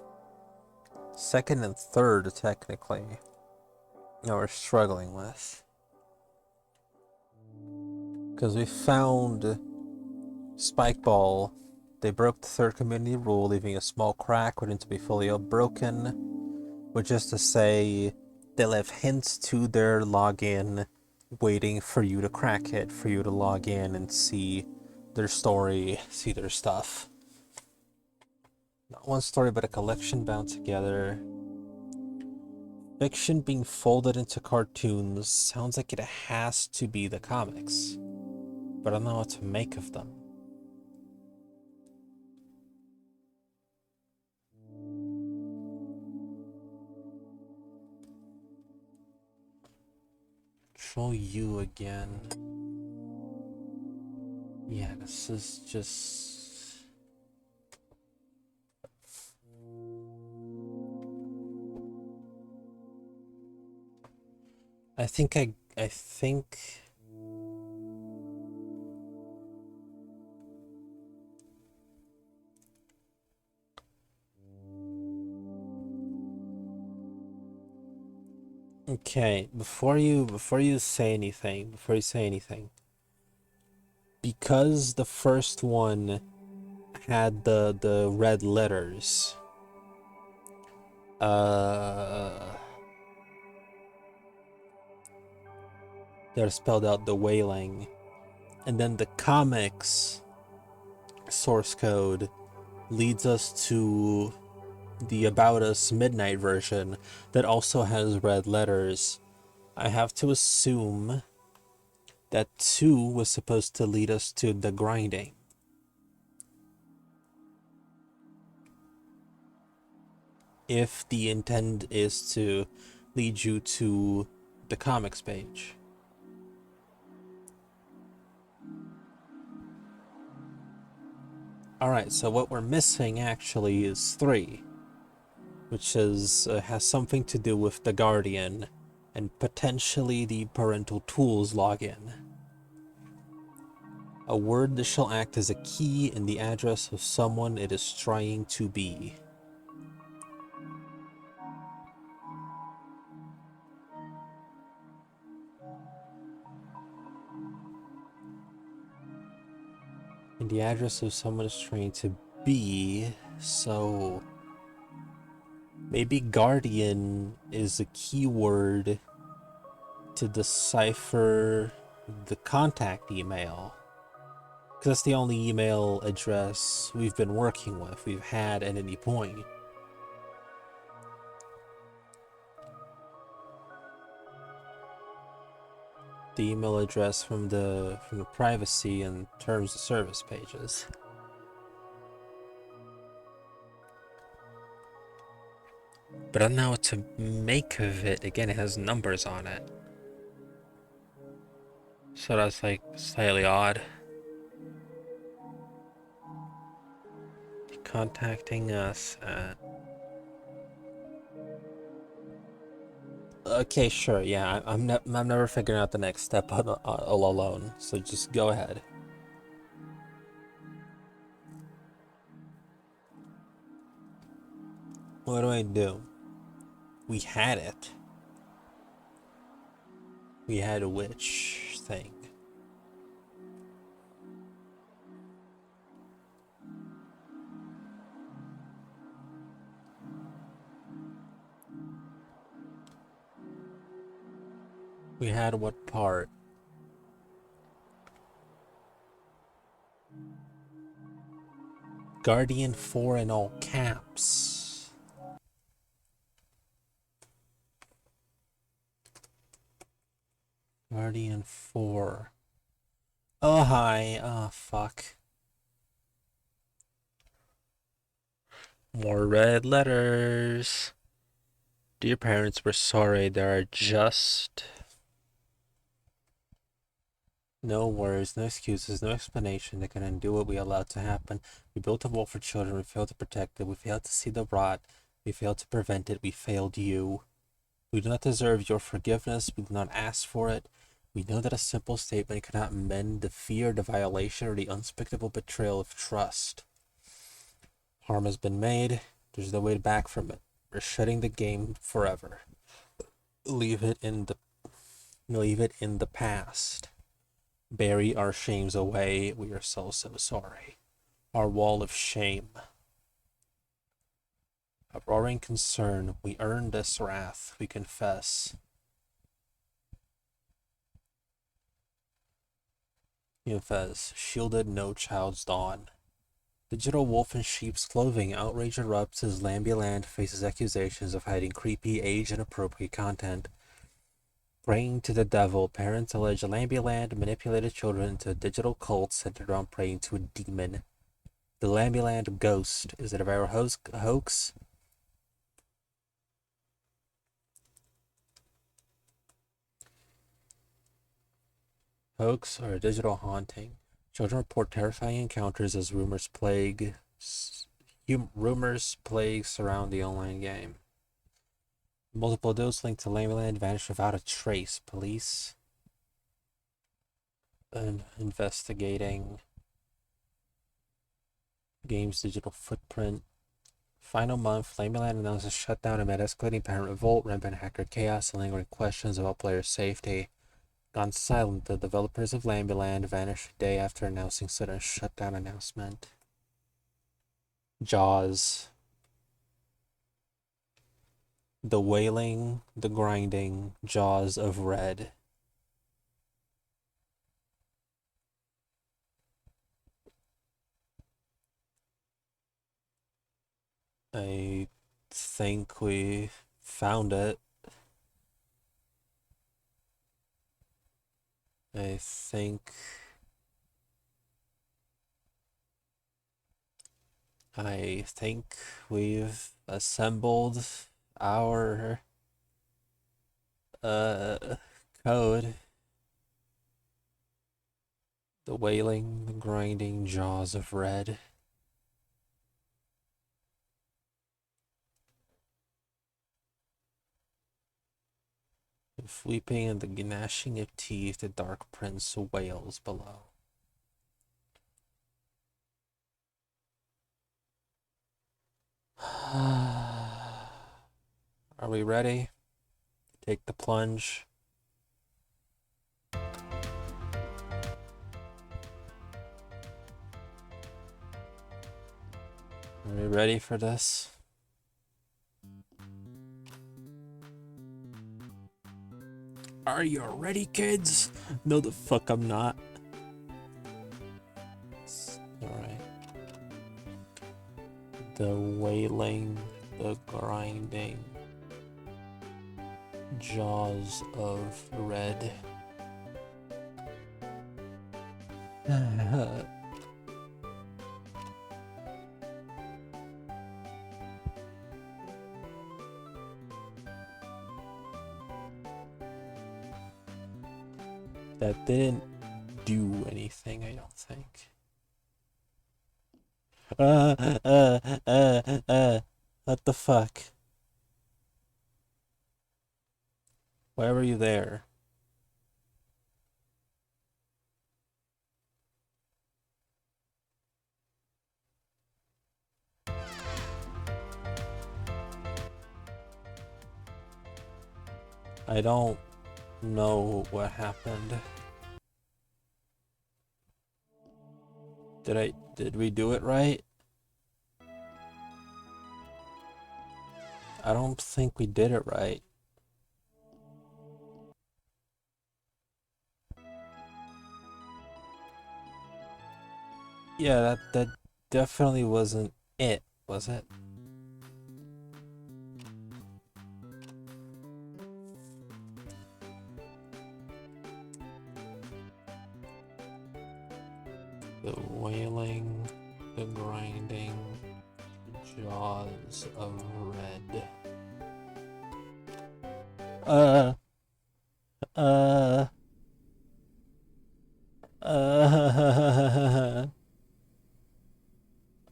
Second and third, technically, that we're struggling with. Because we found Spike Ball. They broke the third community rule, leaving a small crack waiting to be fully broken, which is to say, they left hints to their login, waiting for you to crack it, for you to log in and see their story, see their stuff. Not one story, but a collection bound together. Fiction being folded into cartoons sounds like it has to be the comics, but I don't know what to make of them. Control U again. Yeah, this is just... I think okay, before you say anything, because the first one had the red letters, that spelled out the wailing, and then the comics source code leads us to the About Us Midnight version that also has red letters. I have to assume that 2 was supposed to lead us to the grinding. If the intent is to lead you to the comics page. Alright, so what we're missing actually is 3, which is has something to do with the Guardian and potentially the parental tools login. A word that shall act as a key in the address of someone it is trying to be. In the address of someone is trying to be, so maybe Guardian is a keyword to decipher the contact email. Because that's the only email address we've been working with, we've had at any point. The email address from the privacy and terms of service pages. But I don't know what to make of it. Again, it has numbers on it. So that's like slightly odd. Contacting us at... Okay, sure, yeah, I'm never figuring out the next step all alone, so just go ahead. What do I do? We had it. We had a witch thing. We had what part? Guardian 4 in all caps. Guardian 4. Oh, hi. Oh, fuck. More red letters. Dear parents, we're sorry. There are just no words, no excuses, no explanation that can undo what we allowed to happen. We built a wall for children. We failed to protect it. We failed to see the rot. We failed to prevent it. We failed you. We do not deserve your forgiveness. We do not ask for it. We know that a simple statement cannot mend the fear, the violation, or the unspeakable betrayal of trust. Harm has been made. There's no way back from it. We're shutting the game forever. Leave it in the past. Bury our shames away. We are so sorry. Our wall of shame. A roaring concern. We earned this wrath. We confess. Confess. Shielded no child's dawn. Digital wolf in sheep's clothing. Outrage erupts as Lambyland faces accusations of hiding creepy, age-inappropriate content. Praying to the devil. Parents allege Lambyland manipulated children into a digital cult centered on praying to a demon. The Lambyland ghost. Is it a viral hoax? Hoax or a digital haunting? Children report terrifying encounters as rumors surround the online game. Multiple adults linked to Lambyland vanish without a trace. Police investigating. Game's digital footprint. Final month, Lambyland announces shutdown amid escalating parent revolt, rampant hacker chaos, and lingering questions about player safety. Gone silent, the developers of Lambyland vanished a day after announcing sudden shutdown announcement. Jaws. The wailing, the grinding, jaws of red. I think we found it. I think we've assembled our code. The wailing, the grinding jaws of red. The weeping and the gnashing of teeth, the dark prince wails below. Are we ready? Take the plunge. Are we ready for this? Are you ready, kids? No, the fuck I'm not. Alright. The wailing, the grinding jaws of red. That didn't do anything, I don't think. What the fuck? Why were you there? I don't know what happened. Did we do it right? I don't think we did it right. Yeah, that definitely wasn't it, was it? The wailing, the grinding jaws of red. Uh.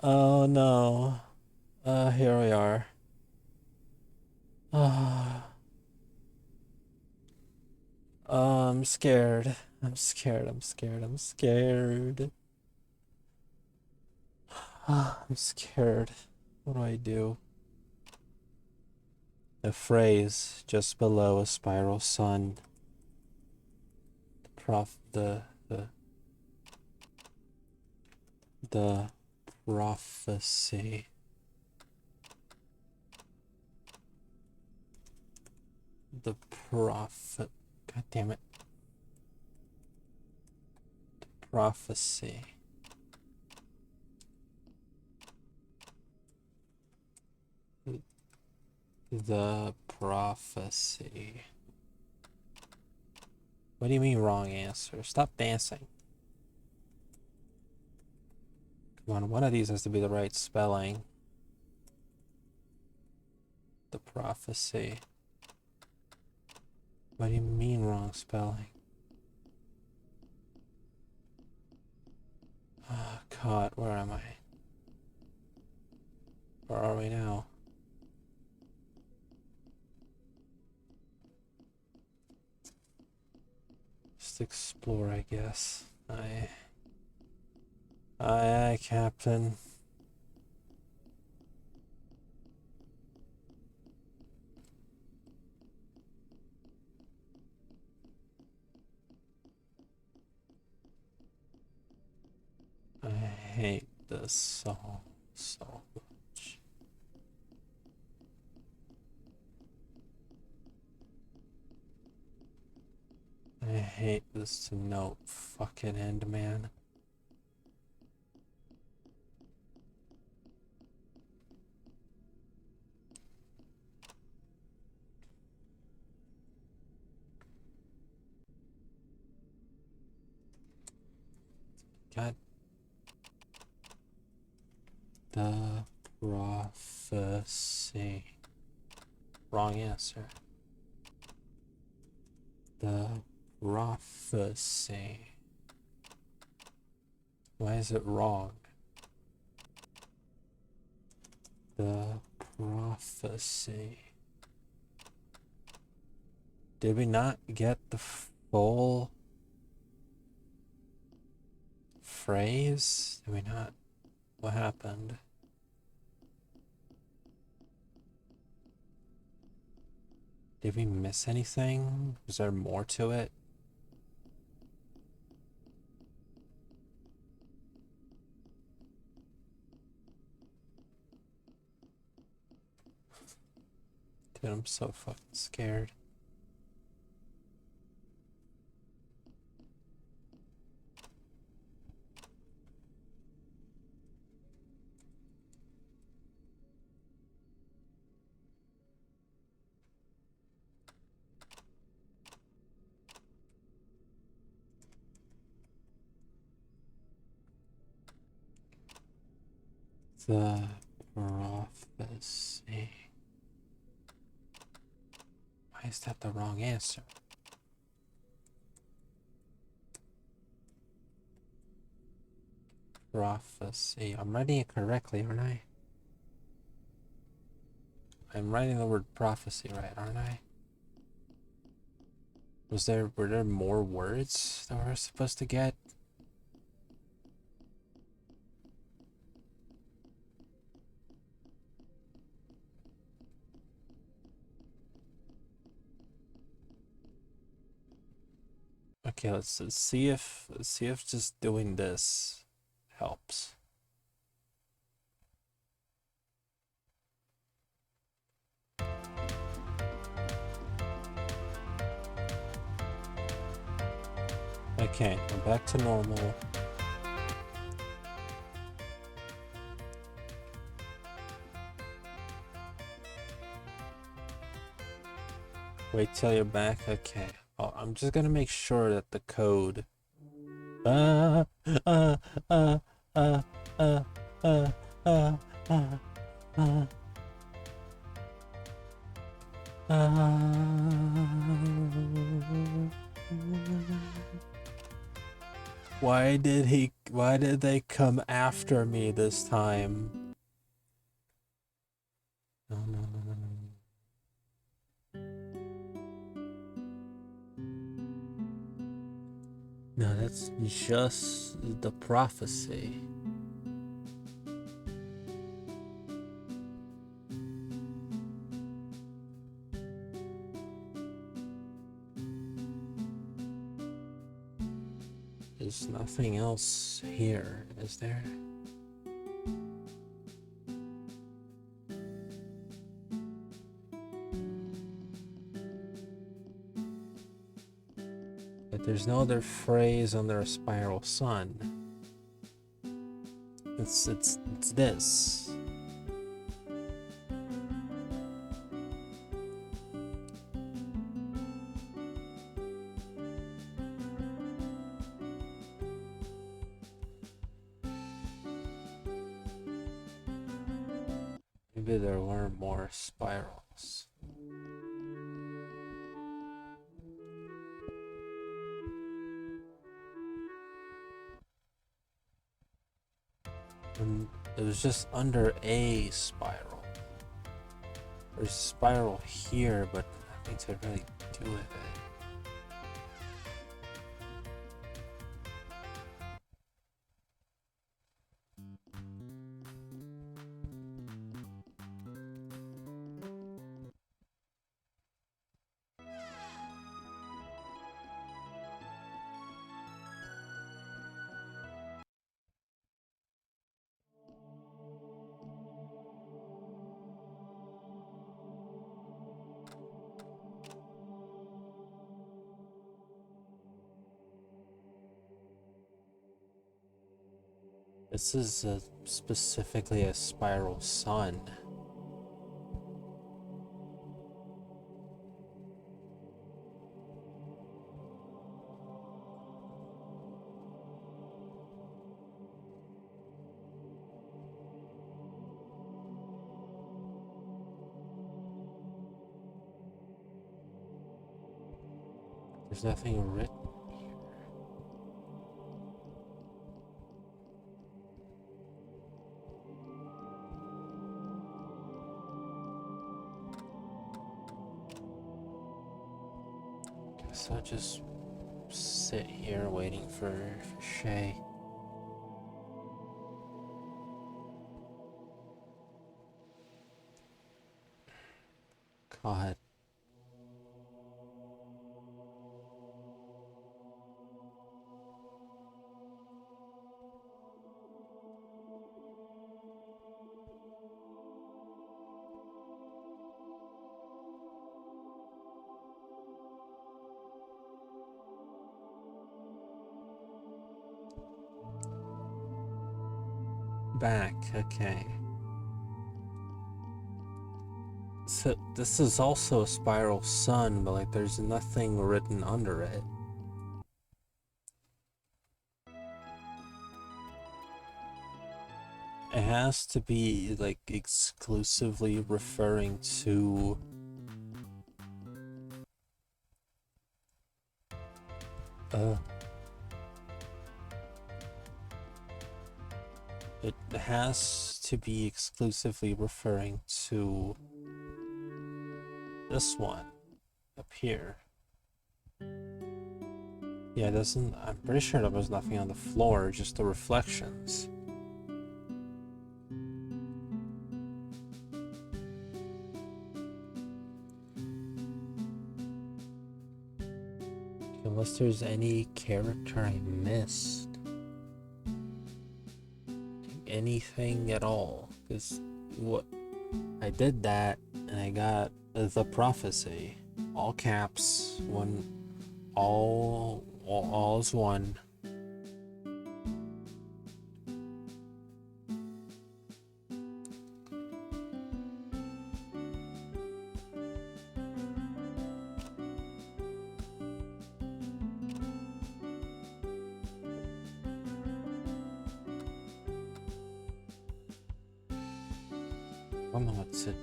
Oh no. Here we are. I'm scared. I'm scared. I'm scared. I'm scared. I'm scared. What do I do? A phrase just below a spiral sun. The prophecy. The prophet. God damn it. The prophecy. The prophecy. What do you mean wrong answer? Stop dancing. Come on, one of these has to be the right spelling. The prophecy. What do you mean wrong spelling? Oh God, where am I? Where are we now? Just explore, I guess. Aye, Captain. I hate this song so much. I hate this to no fucking end, man. God. The prophecy. Wrong answer. The prophecy. Why is it wrong? The prophecy. Did we not get the full phrase? Did we not? What happened? Did we miss anything? Was there more to it? Dude, I'm so fucking scared. The prophecy. Why is that the wrong answer? Prophecy. I'm writing it correctly, aren't I? I'm writing the word prophecy right, aren't I? Were there more words that we're supposed to get? Okay, let's see if just doing this helps. Okay, we're back to normal. Wait till you're back. Okay. Oh, I'm just gonna make sure that the code. Uh, uh, uh, uh, uh, uh, uh, uh, uh. Why did they come after me this time? No, no, no, no, no. No, that's just the prophecy. There's nothing else here, is there? But there's no other phrase under a spiral sun. It's this. Maybe there were more spirals. And it was just under a spiral. There's a spiral here, but nothing to really do with it. This is specifically a spiral sun. There's nothing written. Guess I'll just sit here waiting for Shay. God. Back, okay. So this is also a spiral sun, but like there's nothing written under it. It has to be like exclusively referring to it has to be exclusively referring to this one up here. Yeah, it doesn't. I'm pretty sure there was nothing on the floor, just the reflections. Unless there's any character I missed. Anything at all. Because what I did that and I got the prophecy. All caps, one all is one. I don't know what to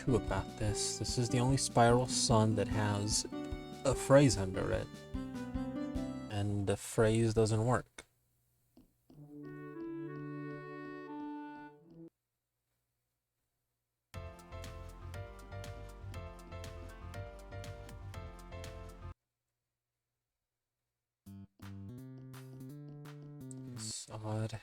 do about this. This is the only spiral sun that has a phrase under it. And the phrase doesn't work. It's odd.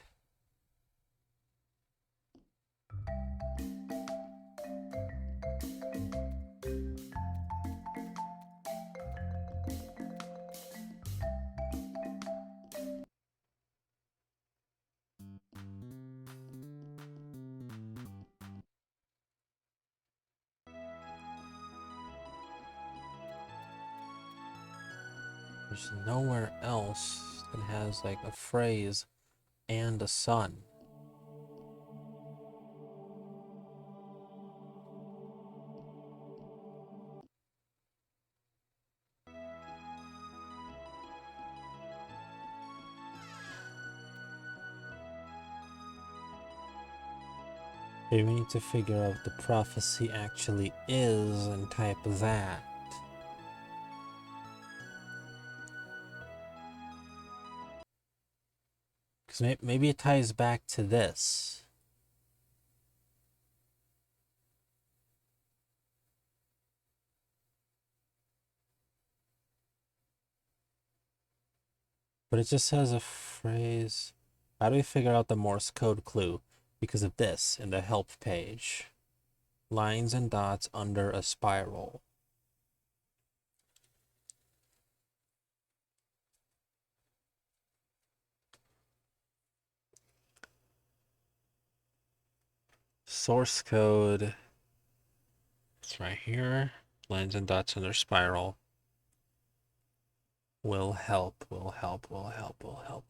There's nowhere else that has like a phrase and a sun. Maybe we need to figure out what the prophecy actually is and type that. Because maybe it ties back to this. But it just has a phrase. How do we figure out the Morse code clue? Because of this in the help page. Lines and dots under a spiral. Source code. It's right here. Lines and dots under spiral. Will help, will help, will help, will help.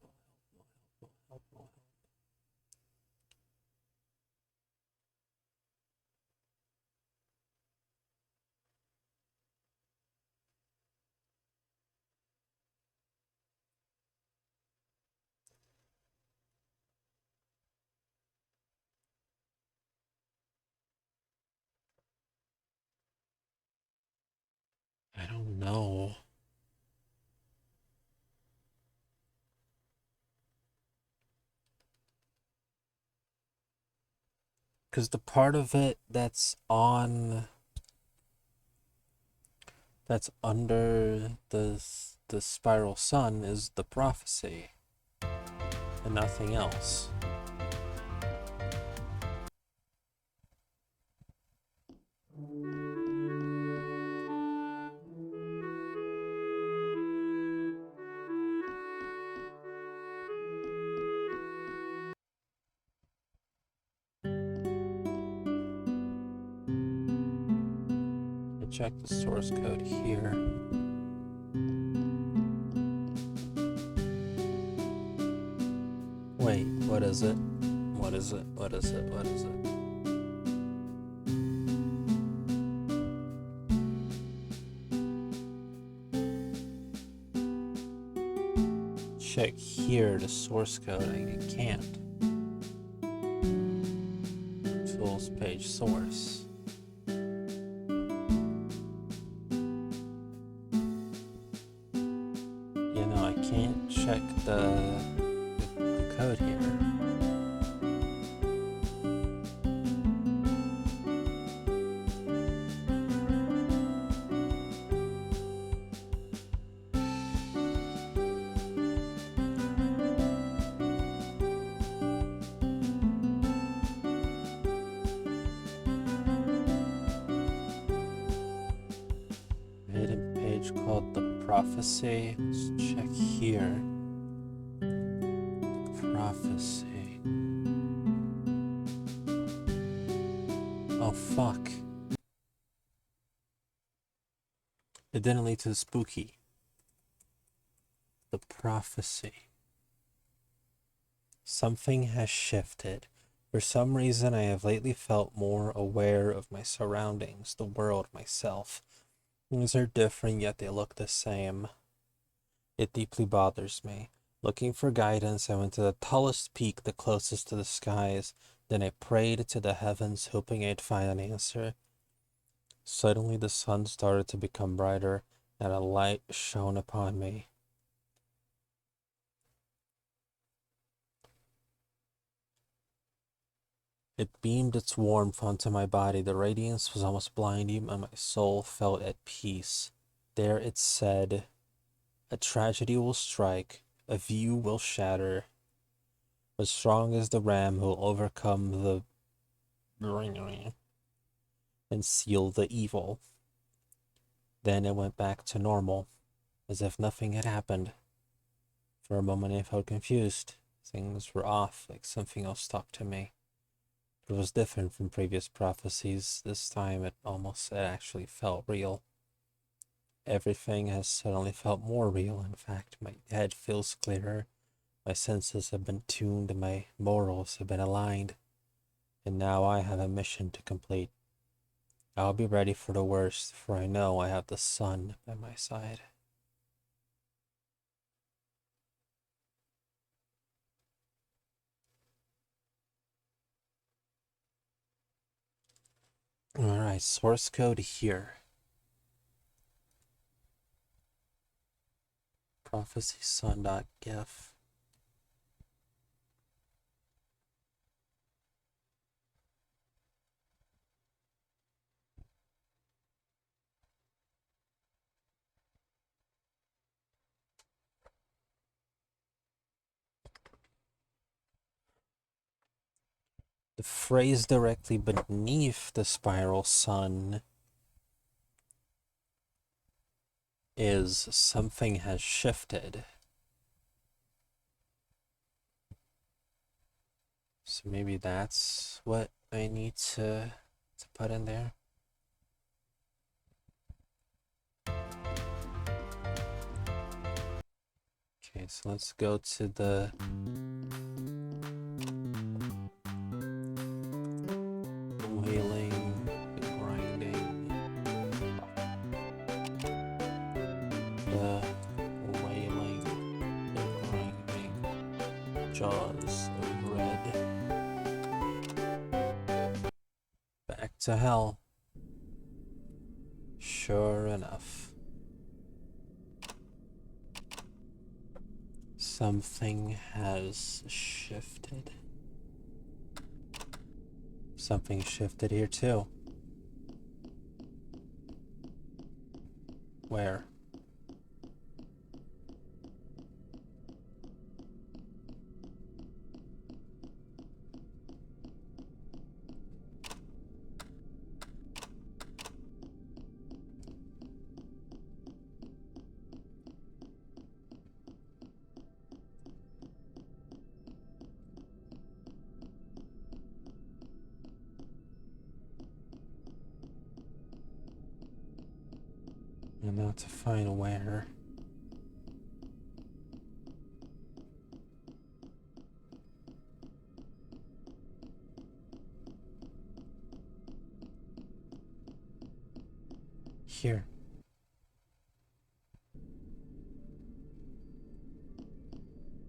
I don't Oh no. Because the part of it that's under the spiral sun is the prophecy and nothing else. I check the source code here. Wait, what is it? What is it? What is it? What is it? Check here the source code. I can't. Tools page source. You know, I can't check the code here. Hidden page called the prophecy. Let's check here. The prophecy. Oh fuck. It didn't lead to the spooky. The prophecy. Something has shifted. For some reason, I have lately felt more aware of my surroundings, the world, myself. Things are different, yet they look the same. It deeply bothers me. Looking for guidance, I went to the tallest peak, the closest to the skies. Then I prayed to the heavens, hoping I'd find an answer. Suddenly the sun started to become brighter, and a light shone upon me. It beamed its warmth onto my body. The radiance was almost blinding, and my soul felt at peace. There it said, "A tragedy will strike, a view will shatter, but strong is the ram who will overcome the and seal the evil." Then it went back to normal, as if nothing had happened. For a moment I felt confused. Things were off, like something else talked to me. It was different from previous prophecies. This time it actually felt real. Everything has suddenly felt more real. In fact, my head feels clearer. My senses have been tuned and my morals have been aligned. And now I have a mission to complete. I'll be ready for the worst, for I know I have the sun by my side. Alright, source code here. prophecysun.gif. The phrase directly beneath the spiral sun is "something has shifted." So maybe that's what I need to put in there. Okay, so let's go to the wailing, the grinding, the wailing, the grinding, jaws of red. Back to hell. Sure enough. Something has shifted. Something shifted here too. Where? And now to find where. Here.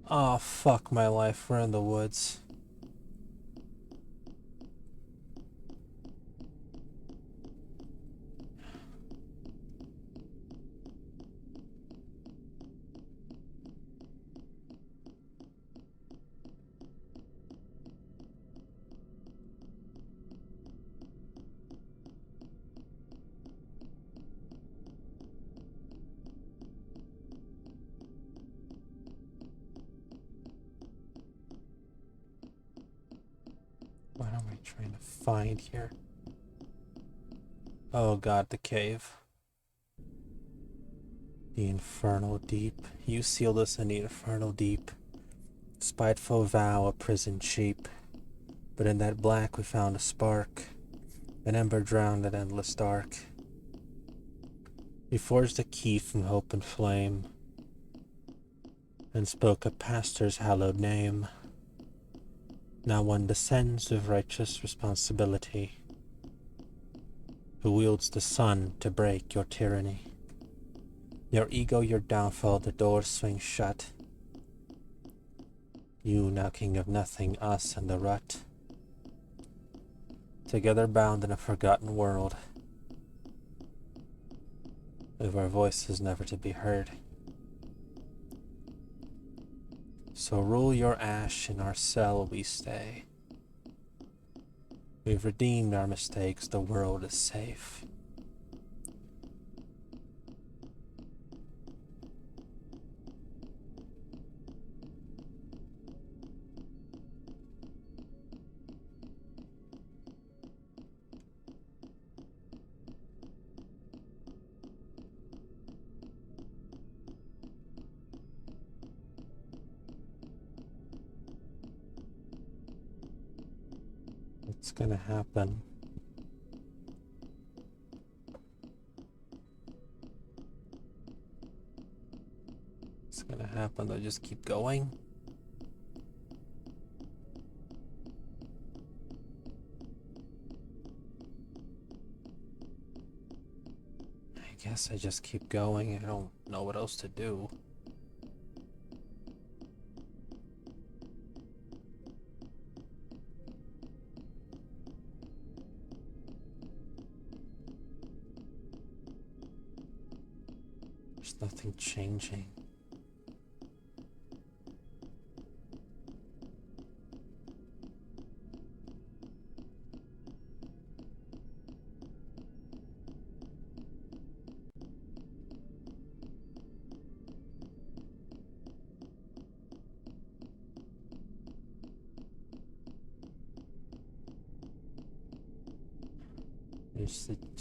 Oh, fuck my life. We're in the woods. What am I trying to find here? Oh god, the cave. The infernal deep. You sealed us in the infernal deep. Spiteful vow, a prison cheap. But in that black we found a spark. An ember drowned in endless dark. We forged a key from hope and flame. And spoke a pastor's hallowed name. Now one descends with righteous responsibility, who wields the sun to break your tyranny. Your ego, your downfall, the doors swing shut. You, now king of nothing, us in the rut. Together bound in a forgotten world, with our voices never to be heard. So rule your ash, in our cell we stay. We've redeemed our mistakes, the world is safe. What's gonna happen? What's gonna happen? They'll just keep going? I guess I just keep going. I don't know what else to do. There's nothing changing.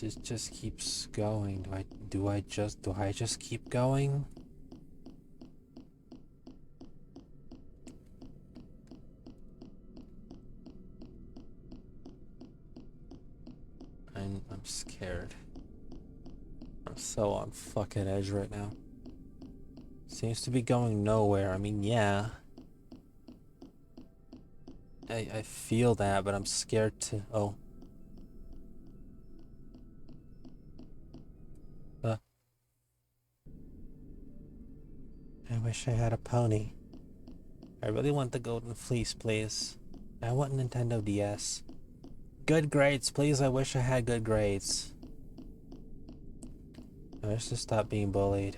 It just keeps going. Do I just keep going? I'm scared. I'm so on fucking edge right now. Seems to be going nowhere. I mean, yeah. I feel that, but I'm scared to... Oh. I wish I had a pony. I really want the golden fleece, please. I want Nintendo DS. Good grades, please. I wish I had good grades. I wish to stop being bullied.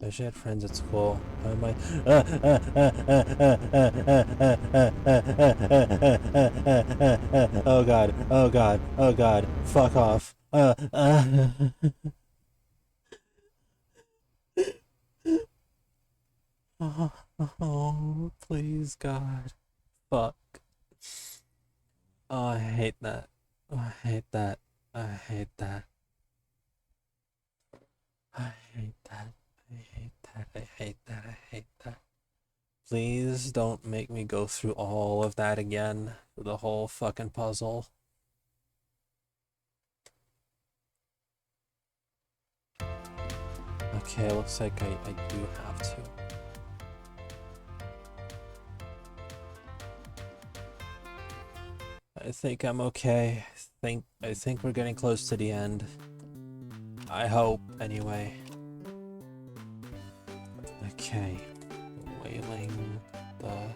I wish I had friends at school. How am I? Oh god. Oh god. Oh god. Fuck off. Oh, please, God. Fuck. Oh, I hate that. Oh, I hate that. I hate that. I hate that. I hate that. I hate that. I hate that. Please don't make me go through all of that again for the whole fucking puzzle. Okay, looks like I do have to. I think I'm okay. I think we're getting close to the end. I hope, anyway. Okay. Wailing, the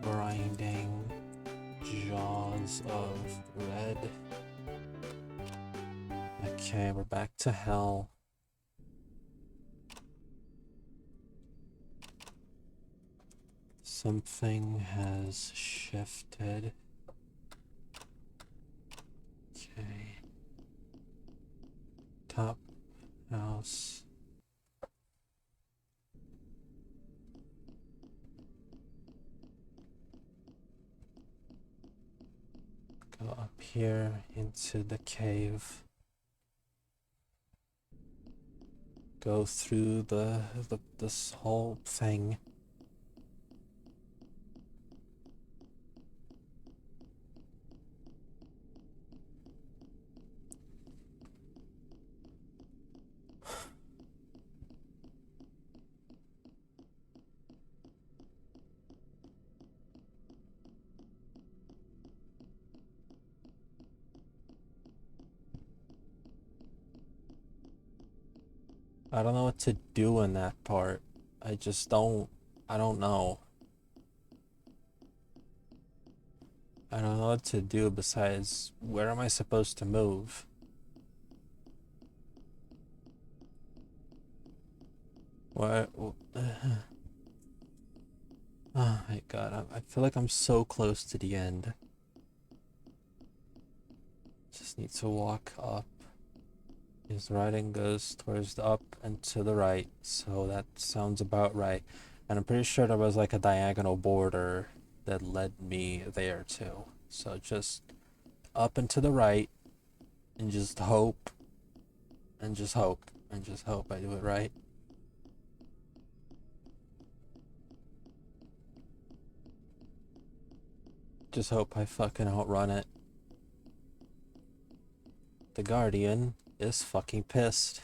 grinding jaws of red. Okay, we're back to hell. Something has shifted. Okay. Top house. Go up here into the cave. Go through this whole thing. I don't know what to do in that part. I just don't. I don't know. I don't know what to do besides where am I supposed to move? What? Oh my god, I feel like I'm so close to the end. Just need to walk up. His writing goes towards the up and to the right, so that sounds about right. And I'm pretty sure there was like a diagonal border that led me there too. So just up and to the right, and just hope, and just hope, and just hope I do it right. Just hope I fucking outrun it. The Guardian is fucking pissed.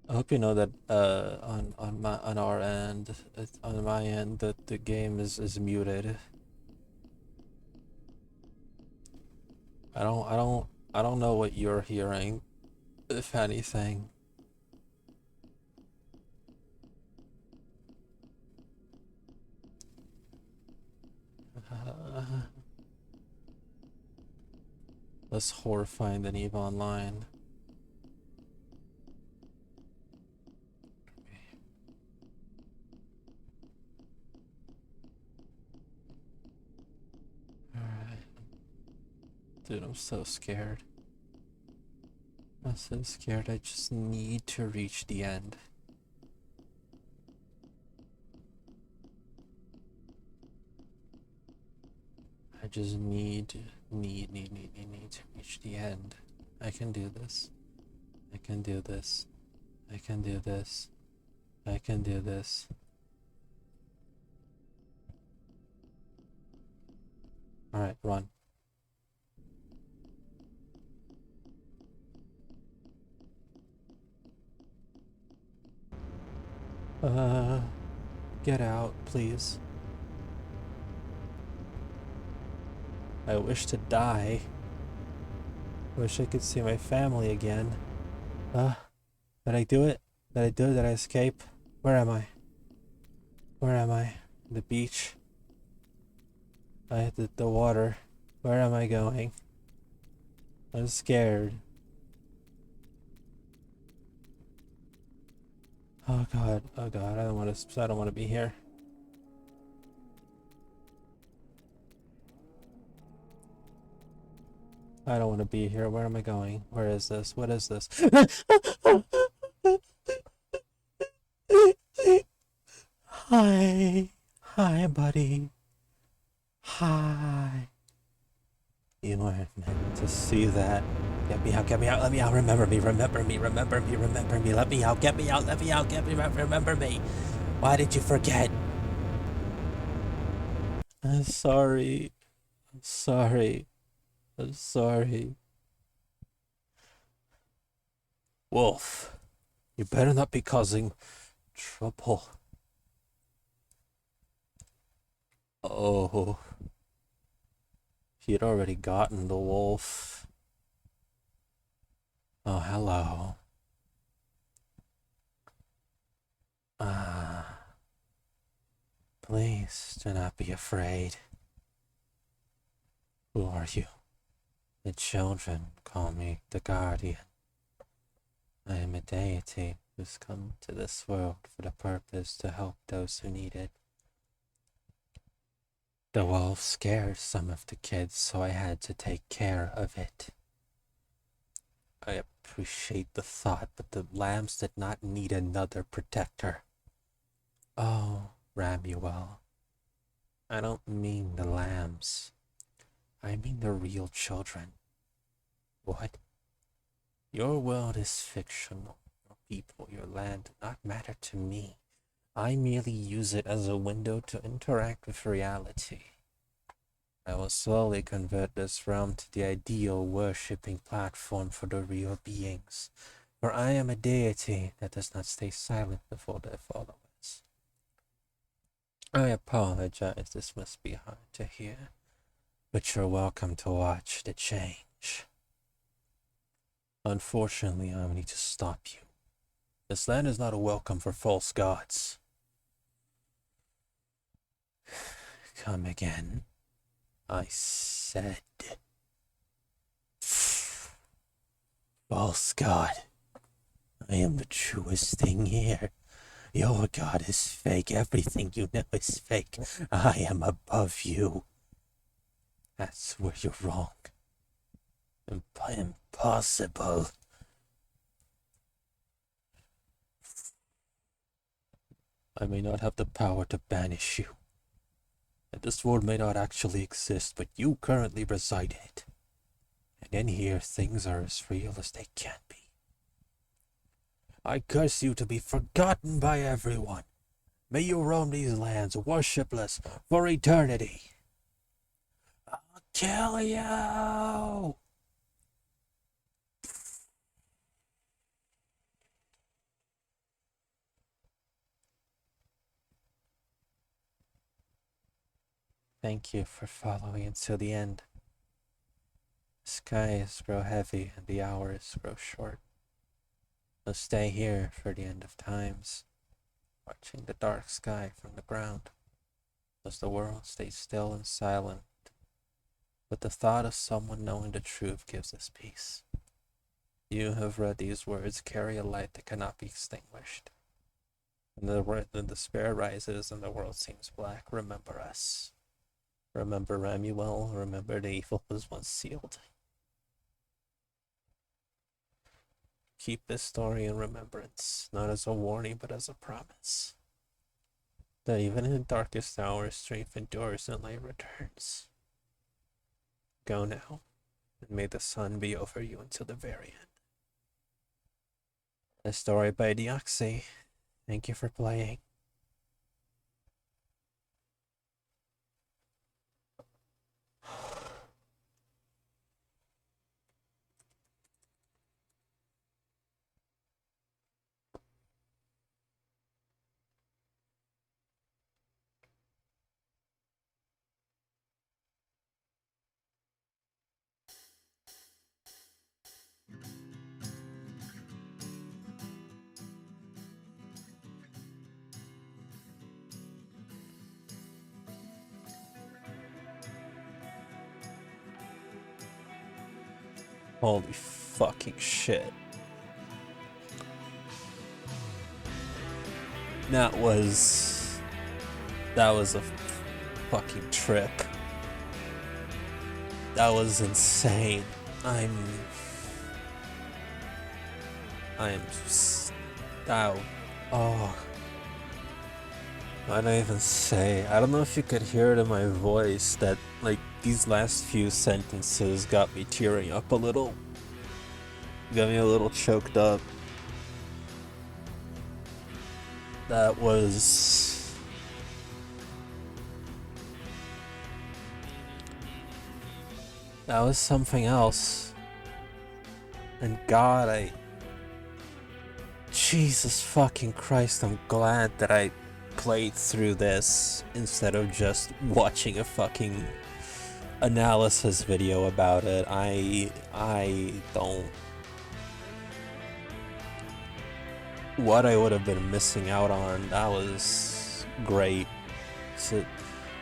I hope you know that on our end, on my end, that the game is muted. I don't know what you're hearing, if anything. Less horrifying than EVE Online. Alright. Dude, I'm so scared. I'm so scared. I just need to reach the end. I just need to reach the end. I can do this. I can do this. I can do this. I can do this. Alright, run. Get out, please. I wish to die. Wish I could see my family again. Did I do it? Did I do it? Did I escape? Where am I? Where am I? The beach. I hit the water. Where am I going? I'm scared. Oh god. Oh god. I don't want to. I don't want to be here. I don't want to be here. Where am I going? Where is this? What is this? Hi. Hi, buddy. Hi. You weren't meant to see that. Get me out, let me out, remember me, remember me, remember me, remember me, let me out, get me out, let me out, get me out, remember me. Why did you forget? I'm sorry. I'm sorry. I'm sorry. Wolf, you better not be causing trouble. Oh, he'd already gotten the wolf. Oh, hello. Please do not be afraid. Who are you? The children call me the guardian. I am a deity who's come to this world for the purpose to help those who need it. The wolf scared some of the kids, so I had to take care of it. I appreciate the thought, but the lambs did not need another protector. Oh, Ramuel, I don't mean the lambs. I mean the real children. What? Your world is fictional. Your people, your land do not matter to me. I merely use it as a window to interact with reality. I will slowly convert this realm to the ideal worshipping platform for the real beings, for I am a deity that does not stay silent before their followers. I apologize, this must be hard to hear, but you're welcome to watch the change. Unfortunately, I will need to stop you. This land is not a welcome for false gods. Come again. I said. False god. I am the truest thing here. Your god is fake. Everything you know is fake. I am above you. That's where you're wrong. Impossible. I may not have the power to banish you. And this world may not actually exist, but you currently reside in it. And in here, things are as real as they can be. I curse you to be forgotten by everyone. May you roam these lands worshipless for eternity. I'll kill you! Thank you for following until the end. The skies grow heavy and the hours grow short. I'll stay here for the end of times, watching the dark sky from the ground, as the world stays still and silent. But the thought of someone knowing the truth gives us peace. You have read these words carry a light that cannot be extinguished. And the despair rises and the world seems black. Remember us. Remember Ramuel. Remember the evil was once sealed. Keep this story in remembrance, not as a warning, but as a promise. That even in the darkest hour, strength endures and light returns. Go now, and may the sun be over you until the very end. A story by Deoxy. Thank you for playing. Holy fucking shit. That was a fucking trip. That was insane. I am oh, I don't even say. I don't know if you could hear it in my voice that, like, these last few sentences got me tearing up a little. Got me a little choked up. That was something else. And God, Jesus fucking Christ, I'm glad that I played through this instead of just watching a fucking analysis video about it. I don't... What I would have been missing out on, that was great. So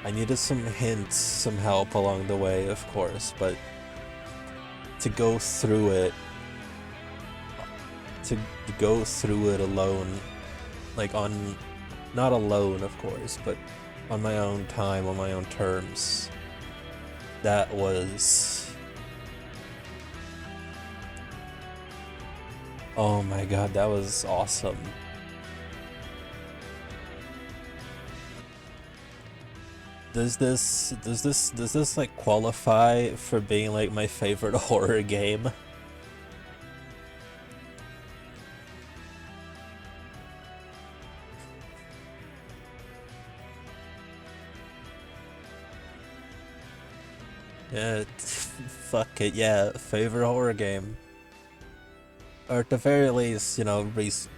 I needed some hints, some help along the way, of course, but to go through it alone, like not alone, of course, but on my own time, on my own terms, that was... Oh my god, that was awesome. Does this like qualify for being like my favorite horror game? Yeah, fuck it, yeah, favorite horror game. Or at the very least, you know,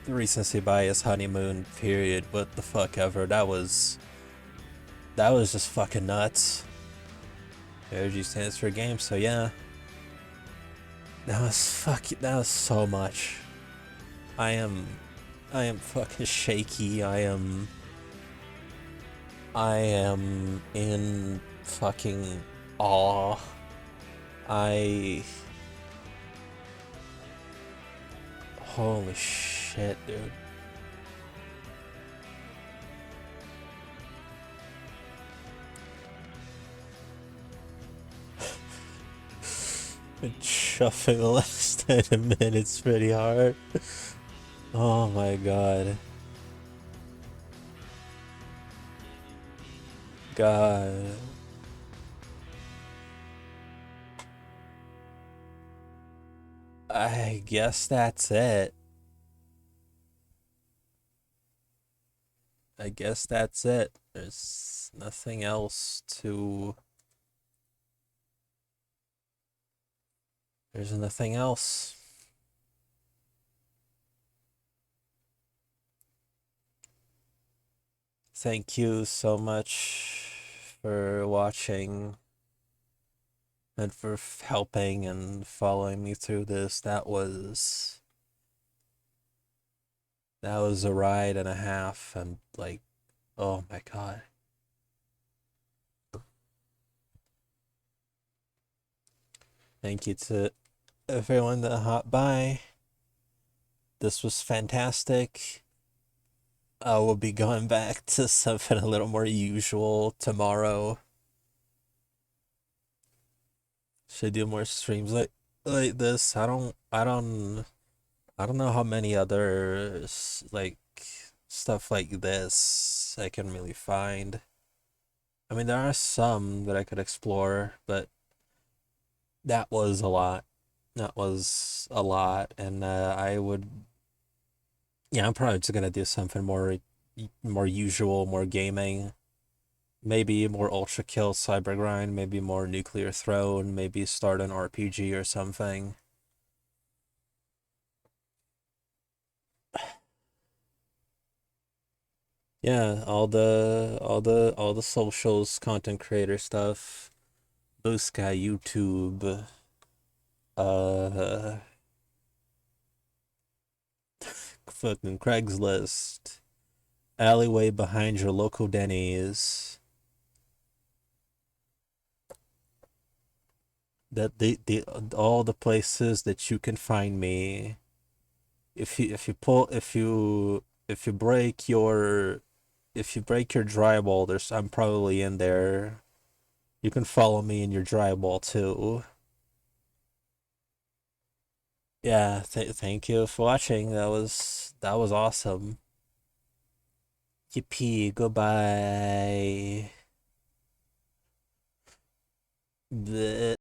recency bias, honeymoon period, what the fuck ever. That was just fucking nuts. OG stands for game, so yeah. That was so much. I am fucking shaky. I am in fucking awe. Holy shit, dude. Been chuffing the last 10 minutes pretty hard. Oh my god. God. I guess that's it. I guess that's it. There's nothing else to... There's nothing else. Thank you so much for watching and for helping and following me through this. That was a ride and a half, and like, oh my god. Thank you to everyone that hopped by. This was fantastic. I will be going back to something a little more usual tomorrow. Should do more streams like this. I don't know how many other like stuff like this I can really find. I mean, there are some that I could explore, but that was a lot. That was a lot, and I would... Yeah, I'm probably just gonna do something more usual, more gaming. Maybe more Ultra Kill Cyber Grind, maybe more Nuclear Throne, maybe start an RPG or something. Yeah, all the socials, content creator stuff, Blue Sky, YouTube, uh fucking Craigslist, alleyway behind your local Denny's. that the all the places that you can find me. If you break your drywall, there's I'm probably in there. You can follow me in your drywall too. Yeah, thank you for watching. That was awesome. Yippee, goodbye. Bleh.